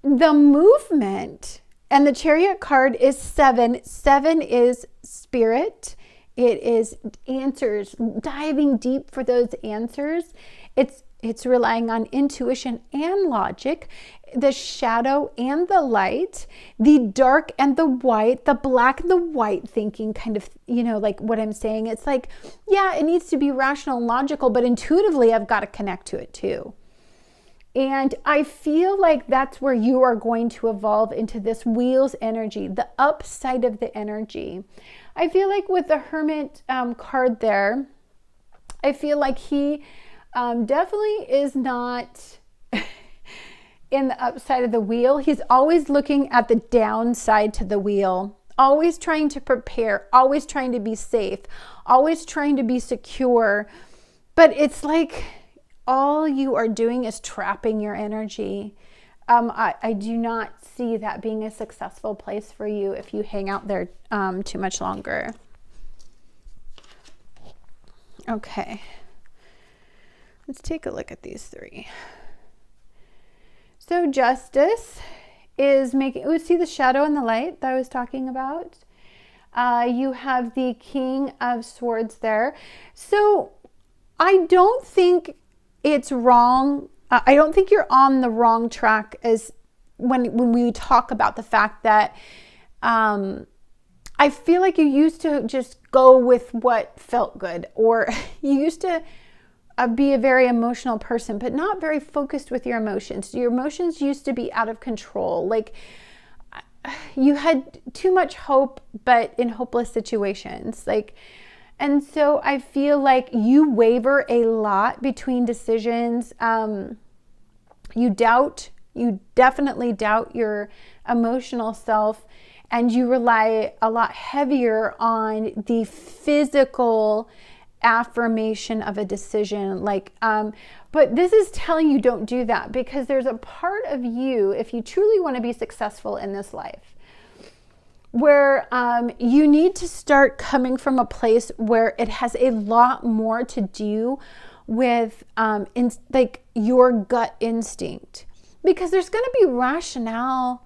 the movement and the Chariot card is 7. 7 is spirit. It is answers, diving deep for those answers. It's relying on intuition and logic, the shadow and the light, the dark and the white, the black and the white thinking kind of, like what I'm saying. It's like, yeah, it needs to be rational and logical, but intuitively I've got to connect to it too. And I feel like that's where you are going to evolve into this wheels energy, the upside of the energy. I feel like with the Hermit card there, I feel like he definitely is not in the upside of the wheel. He's always looking at the downside to the wheel, always trying to prepare, always trying to be safe, always trying to be secure. But it's like all you are doing is trapping your energy. I do not see that being a successful place for you if you hang out there too much longer. Okay. Let's take a look at these 3. So Justice is making, see the shadow and the light that I was talking about? You have the King of Swords there. So I don't think it's wrong. I don't think you're on the wrong track as when we talk about the fact that I feel like you used to just go with what felt good, or you used to be a very emotional person, but not very focused with your emotions. Your emotions used to be out of control. Like you had too much hope, but in hopeless situations. And so I feel like you waver a lot between decisions. You definitely doubt your emotional self, and you rely a lot heavier on the physical affirmation of a decision. But this is telling you don't do that, because there's a part of you, if you truly want to be successful in this life, where you need to start coming from a place where it has a lot more to do with your gut instinct, because there's going to be rationale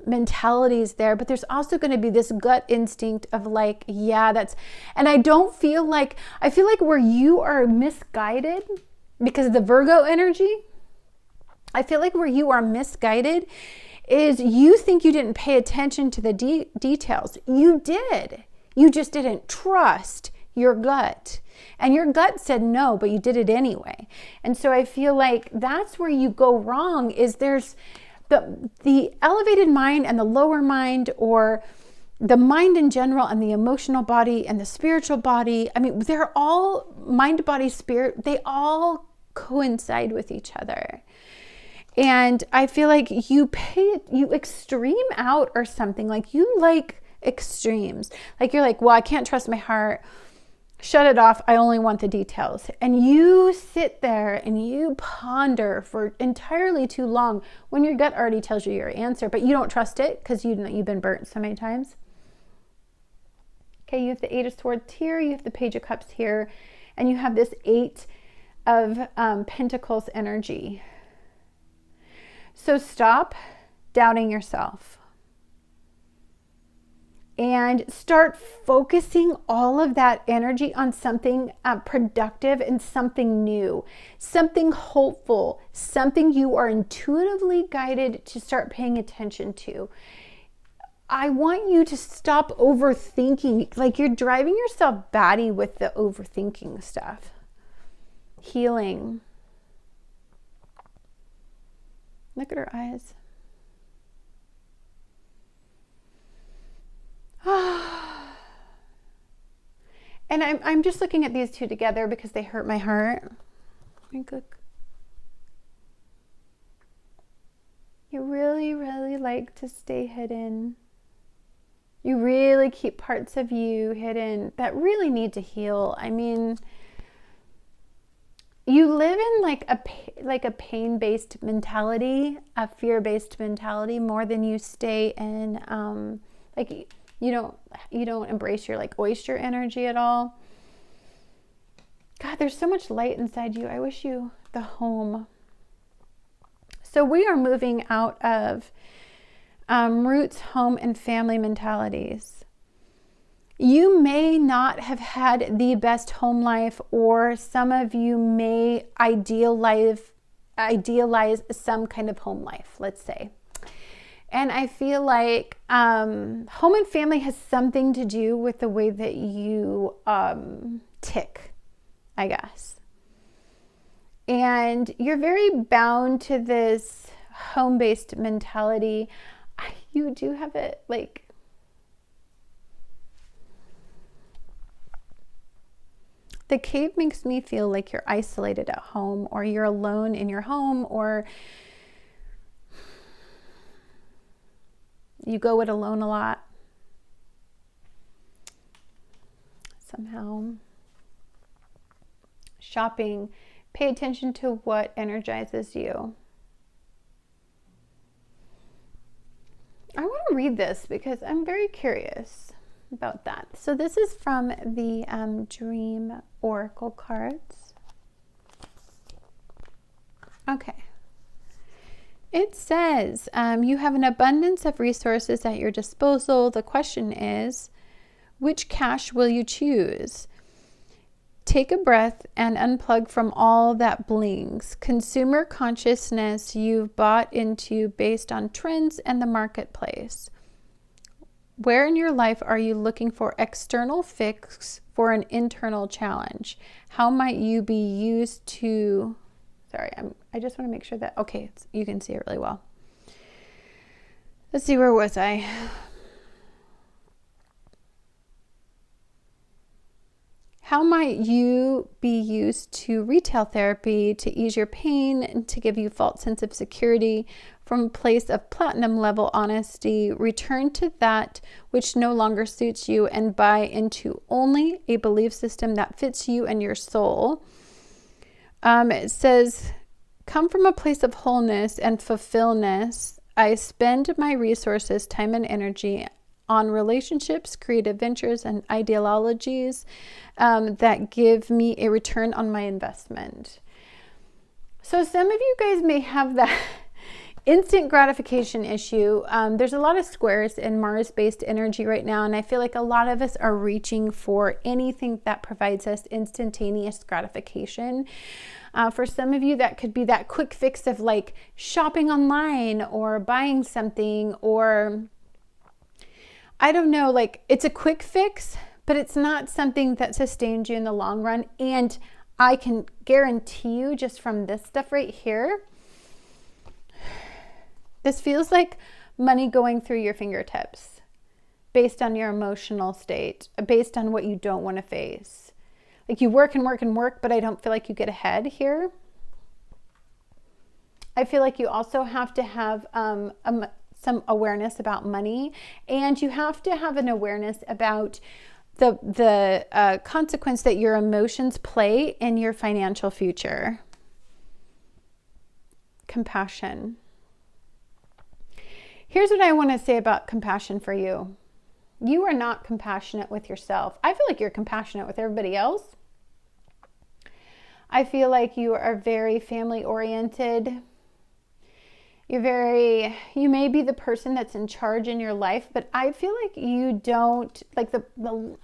mentalities there, but there's also going to be this gut instinct of and I feel like where you are misguided because of the Virgo energy, I feel like where you are misguided is you think you didn't pay attention to the details. You did. You just didn't trust your gut. And your gut said no, but you did it anyway. And so I feel like that's where you go wrong, is there's the elevated mind and the lower mind, or the mind in general and the emotional body and the spiritual body. I mean, they're all mind, body, spirit. They all coincide with each other. And I feel like you extreme out or something. Like you like extremes. Like you're like, well, I can't trust my heart. Shut it off. I only want the details. And you sit there and you ponder for entirely too long when your gut already tells you your answer, but you don't trust it because you've been burnt so many times. Okay, you have the 8 of Swords here, you have the Page of Cups here, and you have this 8 of Pentacles energy. So stop doubting yourself and start focusing all of that energy on something productive and something new, something hopeful, something you are intuitively guided to start paying attention to. I want you to stop overthinking. Like you're driving yourself batty with the overthinking stuff. Healing. Look at her eyes. And I'm just looking at these two together because they hurt my heart. Look. You really, really like to stay hidden. You really keep parts of you hidden that really need to heal. I mean, you live in like a pain-based mentality, a fear-based mentality, more than you stay in like you don't embrace your like oyster energy at all. God, there's so much light inside you. I wish you the home. So we are moving out of roots, home, and family mentalities. You may not have had the best home life, or some of you may idealize some kind of home life, let's say. And I feel like home and family has something to do with the way that you tick, I guess. And you're very bound to this home-based mentality. You do have it like, the cave makes me feel like you're isolated at home, or you're alone in your home, or you go it alone a lot. Somehow. Shopping. Pay attention to what energizes you. I want to read this because I'm very curious about that. So this is from the Dream Oracle cards. Okay. It says, you have an abundance of resources at your disposal. The question is, which cache will you choose? Take a breath and unplug from all that blings. Consumer consciousness you've bought into based on trends and the marketplace. Where in your life are you looking for external fix for an internal challenge? How might you be used to... Sorry, I just want to make sure that... Okay, you can see it really well. Let's see, where was I? How might you be used to retail therapy to ease your pain and to give you false sense of security? From a place of platinum level honesty, return to that which no longer suits you and buy into only a belief system that fits you and your soul. It says, come from a place of wholeness and fulfillment. I spend my resources, time, and energy on relationships, creative ventures, and ideologies that give me a return on my investment. So some of you guys may have that instant gratification issue. There's a lot of squares in Mars-based energy right now, and I feel like a lot of us are reaching for anything that provides us instantaneous gratification. For some of you, that could be that quick fix of like shopping online or buying something, or I don't know, like it's a quick fix, but it's not something that sustains you in the long run. And I can guarantee you just from this stuff right here, this feels like money going through your fingertips based on your emotional state, based on what you don't want to face. Like you work and work and work, but I don't feel like you get ahead here. I feel like you also have to have some awareness about money, and you have to have an awareness about the consequence that your emotions play in your financial future. Compassion. Here's what I want to say about compassion for you. You are not compassionate with yourself. I feel like you're compassionate with everybody else. I feel like you are very family oriented. You may be the person that's in charge in your life, but I feel like you don't, like the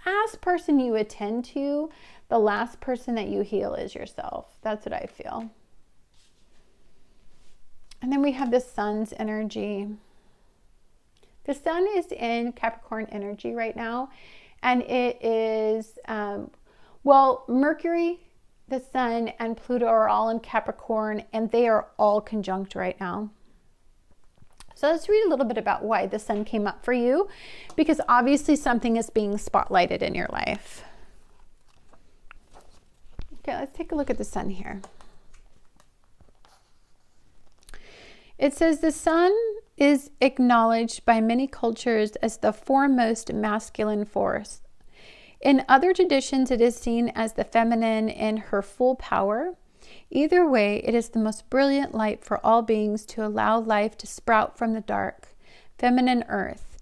last person you attend to, the last person that you heal is yourself. That's what I feel. And then we have the sun's energy. The sun is in Capricorn energy right now, and it is, Mercury, the sun, and Pluto are all in Capricorn, and they are all conjunct right now. So let's read a little bit about why the sun came up for you, because obviously something is being spotlighted in your life. Okay, let's take a look at the sun here. It says the sun is acknowledged by many cultures as the foremost masculine force. In other traditions, it is seen as the feminine in her full power. Either way, it is the most brilliant light for all beings to allow life to sprout from the dark, feminine earth.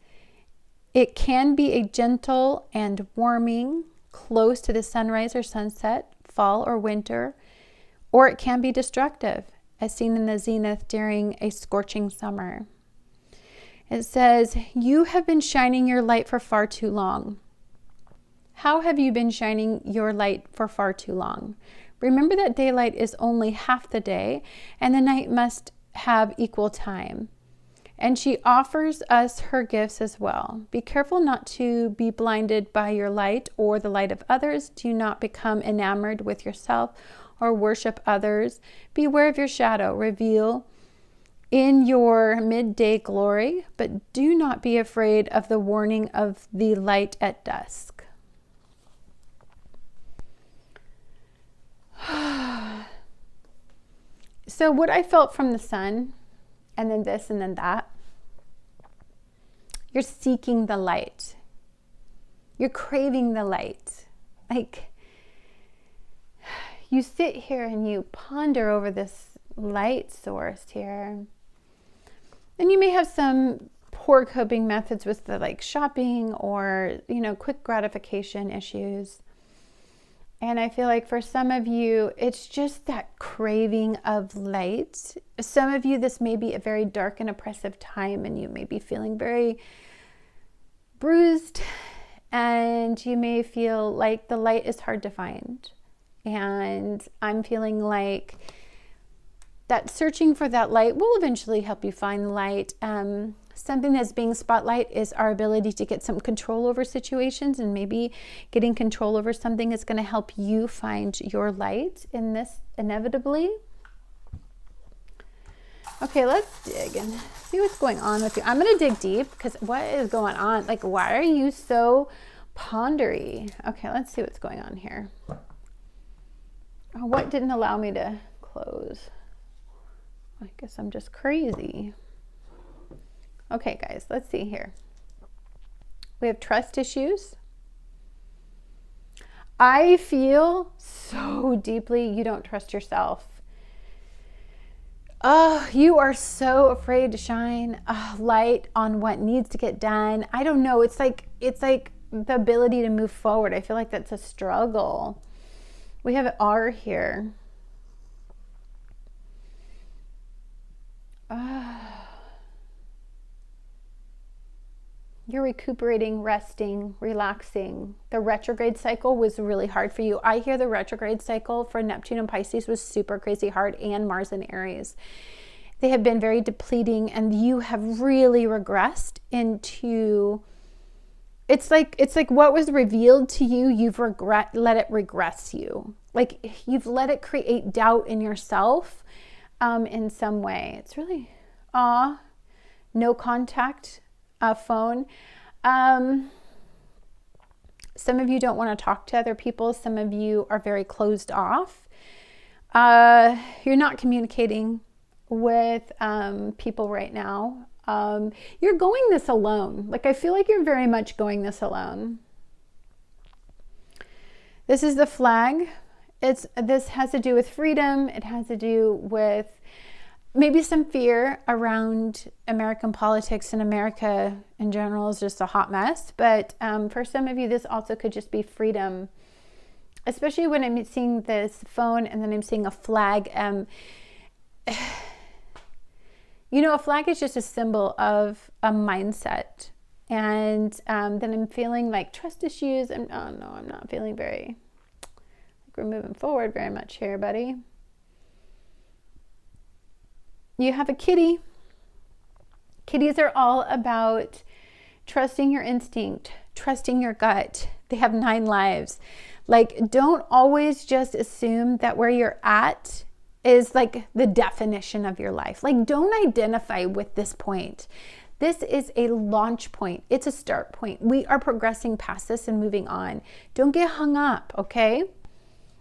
It can be a gentle and warming, close to the sunrise or sunset, fall or winter, or it can be destructive, as seen in the zenith during a scorching summer. It says, you have been shining your light for far too long. How have you been shining your light for far too long? Remember that daylight is only half the day, and the night must have equal time. And she offers us her gifts as well. Be careful not to be blinded by your light or the light of others. Do not become enamored with yourself or worship others. Beware of your shadow. Reveal in your midday glory, but do not be afraid of the warning of the light at dusk. So what I felt from the sun, and then this and then that, you're seeking the light. You're craving the light. Like, you sit here and you ponder over this light source here. And you may have some poor coping methods with the like shopping or, quick gratification issues. And I feel like for some of you, it's just that craving of light. Some of you, this may be a very dark and oppressive time, and you may be feeling very bruised, and you may feel like the light is hard to find. And I'm feeling like that searching for that light will eventually help you find light. Something that's being spotlight is our ability to get some control over situations, and maybe getting control over something is going to help you find your light in this inevitably. Okay, let's dig and see what's going on with you. I'm going to dig deep because what is going on? Like, why are you so pondery? Okay, let's see what's going on here. Oh, what didn't allow me to close? I guess I'm just crazy. Okay, guys, let's see here. We have trust issues. I feel so deeply you don't trust yourself. Oh, you are so afraid to shine light on what needs to get done. I don't know. It's like the ability to move forward. I feel like that's a struggle. We have R here. You're recuperating, resting, relaxing. The retrograde cycle was really hard for you. I hear the retrograde cycle for Neptune and Pisces was super crazy hard, and Mars and Aries. They have been very depleting, and you have really regressed into, it's like what was revealed to you, you've let it regress you. Like, you've let it create doubt in yourself in some way. It's really, no contact. Phone. Some of you don't want to talk to other people. Some of you are very closed off. You're not communicating with people right now. You're going this alone. Like, I feel like you're very much going this alone. This is the flag. This has to do with freedom. It has to do with maybe some fear around American politics, and America in general is just a hot mess. But for some of you, this also could just be freedom, especially when I'm seeing this phone and then I'm seeing a flag. A flag is just a symbol of a mindset. And then I'm feeling like trust issues. I'm not feeling very, like we're moving forward very much here, buddy. You have a kitty. Kitties are all about trusting your instinct, trusting your gut. They have 9 lives. Like, don't always just assume that where you're at is like the definition of your life. Like, don't identify with this point. This is a launch point. It's a start point. We are progressing past this and moving on. Don't get hung up, okay?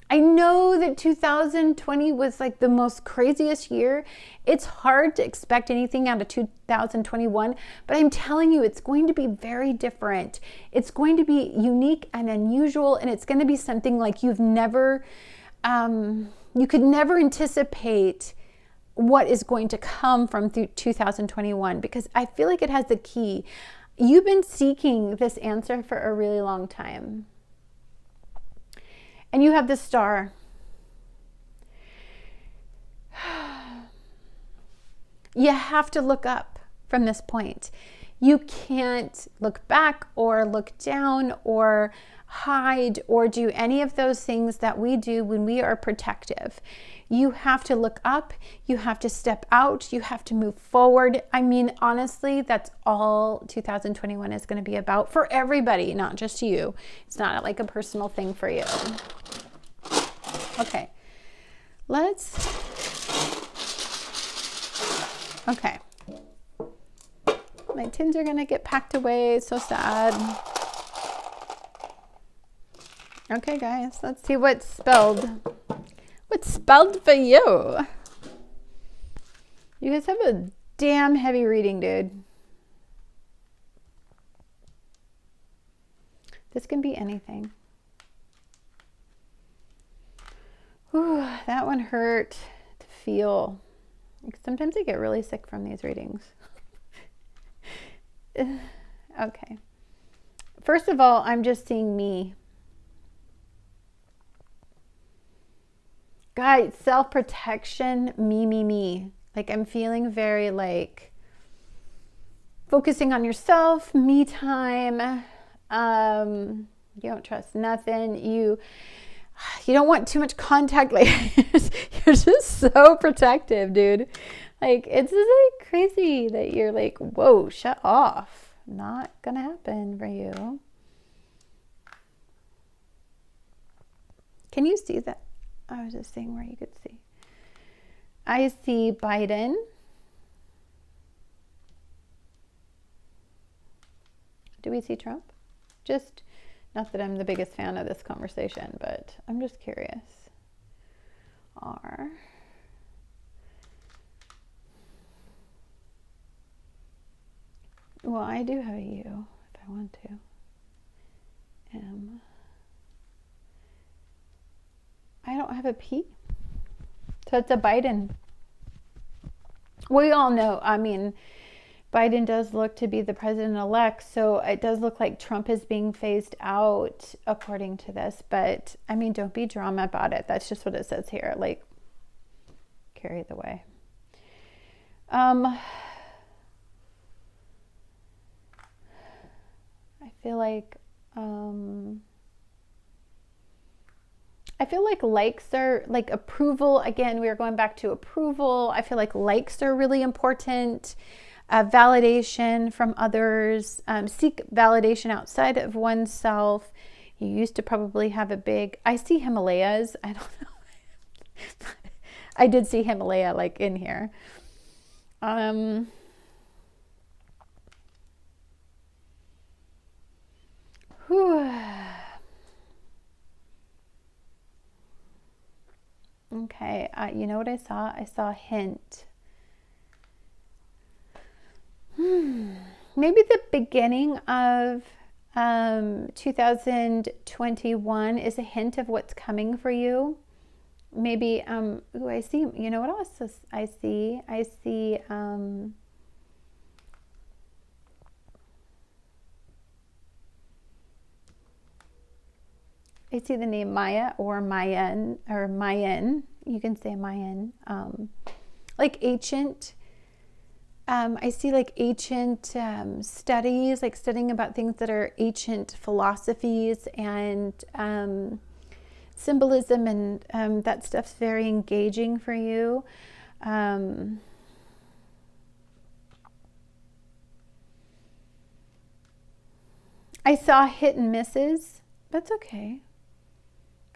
I know that 2020 was like the most craziest year. It's hard to expect anything out of 2021, but I'm telling you, it's going to be very different. It's going to be unique and unusual, and it's going to be something like you've never You could never anticipate what is going to come from through 2021, because I feel like it has the key. You've been seeking this answer for a really long time. And you have the star. You have to look up from this point. You can't look back or look down or hide or do any of those things that we do when we are protective. You have to look up. You have to step out. You have to move forward. I mean, honestly, that's all 2021 is going to be about for everybody, not just you. It's not like a personal thing for you. Okay. Okay. My tins are going to get packed away. So sad. Okay, guys, let's see what's spelled. What's spelled for you? You guys have a damn heavy reading, dude. This can be anything. Whew, that one hurt to feel. Sometimes I get really sick from these readings. Okay. First of all, I'm just seeing me. Guys, self-protection, me. Like, I'm feeling very like focusing on yourself, me time. You don't trust nothing. You don't want too much contact. Like, you're just so protective, dude. Like, it's just like crazy that you're like, whoa, shut off. Not gonna happen for you. Can you see that? I was just seeing where you could see. I see Biden. Do we see Trump? Just, not that I'm the biggest fan of this conversation, but I'm just curious. R. Well, I do have a U if I want to. M. I don't have a P. So it's a Biden. We all know, I mean, Biden does look to be the president-elect, so it does look like Trump is being phased out according to this. But, I mean, don't be drama about it. That's just what it says here. Like, carry the way. I feel like likes are like approval. Again, we are going back to approval. I feel like likes are really important. Validation from others. Seek validation outside of oneself. You used to probably have a big, I see Himalayas. I don't know. I did see Himalaya like in here. Whew. Okay, you know what I saw? I saw a hint. Maybe the beginning of 2021 is a hint of what's coming for you. Maybe, ooh, I see, you know what else I see? I see, I see the name Maya or Mayan or Mayan. You can say Mayan. Like ancient. I see like ancient studies, like studying about things that are ancient philosophies and symbolism, and that stuff's very engaging for you. I saw hit and misses. That's okay.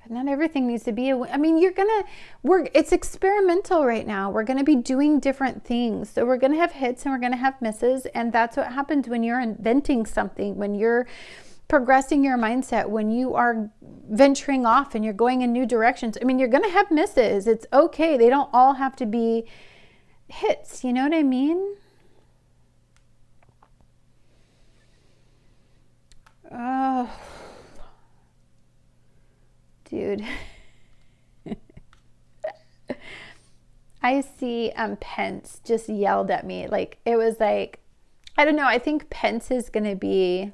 Not everything needs to be I mean, it's experimental right now. We're going to be doing different things. So we're going to have hits and we're going to have misses. And that's what happens when you're inventing something, when you're progressing your mindset, when you are venturing off and you're going in new directions. I mean, you're going to have misses. It's okay. They don't all have to be hits. You know what I mean? Oh, dude. I see Pence just yelled at me. Like, it was like, I don't know. I think Pence is going to be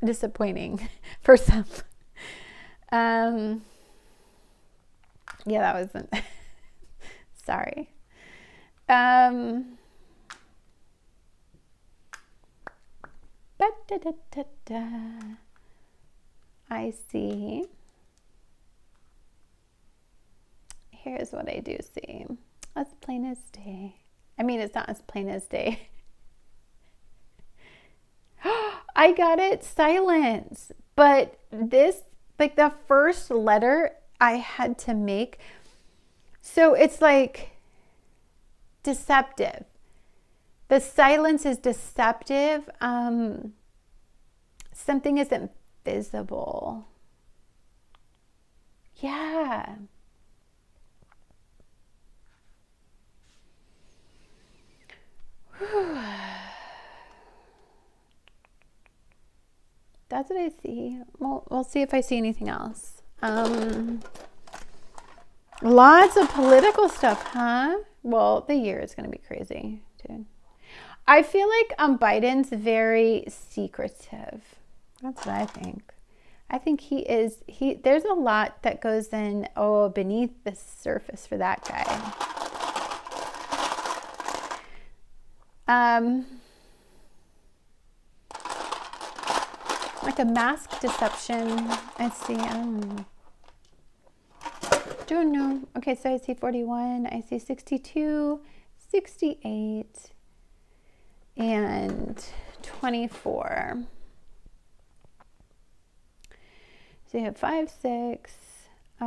disappointing for some. Yeah, that wasn't. Sorry. I see. Here's what I do see. As plain as day. I mean, it's not as plain as day. I got it. Silence. But this, like the first letter I had to make. So it's like deceptive. The silence is deceptive. Something isn't visible. Yeah. That's what I see. Well, we'll see if I see anything else. Lots of political stuff, huh? Well, the year is going to be crazy, dude. I feel like Biden's very secretive. That's what I think. I think there's a lot that goes in, beneath the surface for that guy. Like a mask deception. I see. Don't know. Okay, so I see 41. I see 62, 68, and 24. So you have 5, 6, 8,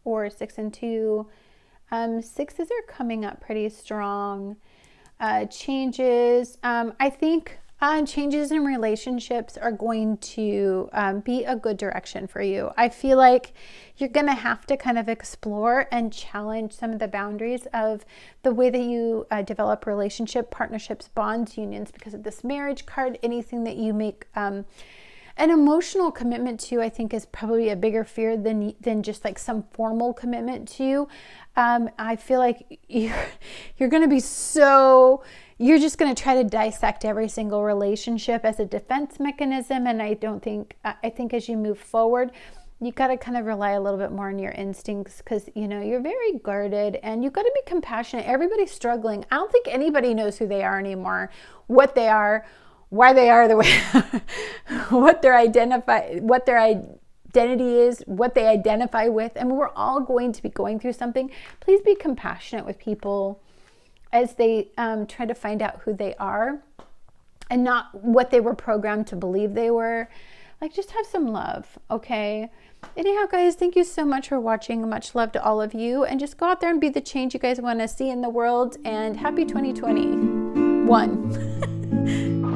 or 6 and 2. Sixes are coming up pretty strong. Changes. I think changes in relationships are going to be a good direction for you. I feel like you're going to have to kind of explore and challenge some of the boundaries of the way that you develop relationship, partnerships, bonds, unions, because of this marriage card. Anything that you make an emotional commitment to, I think, is probably a bigger fear than just like some formal commitment to. I feel like you're going to be you're just going to try to dissect every single relationship as a defense mechanism. And I think as you move forward, you got to kind of rely a little bit more on your instincts, because, you're very guarded and you got to be compassionate. Everybody's struggling. I don't think anybody knows who they are anymore, what they are, why they are the way, what their identity is, what they identify with. And we're all going to be going through something. Please be compassionate with people as they try to find out who they are and not what they were programmed to believe they were. Like, just have some love, okay? Anyhow, guys, thank you so much for watching. Much love to all of you. And just go out there and be the change you guys want to see in the world. And happy 2021.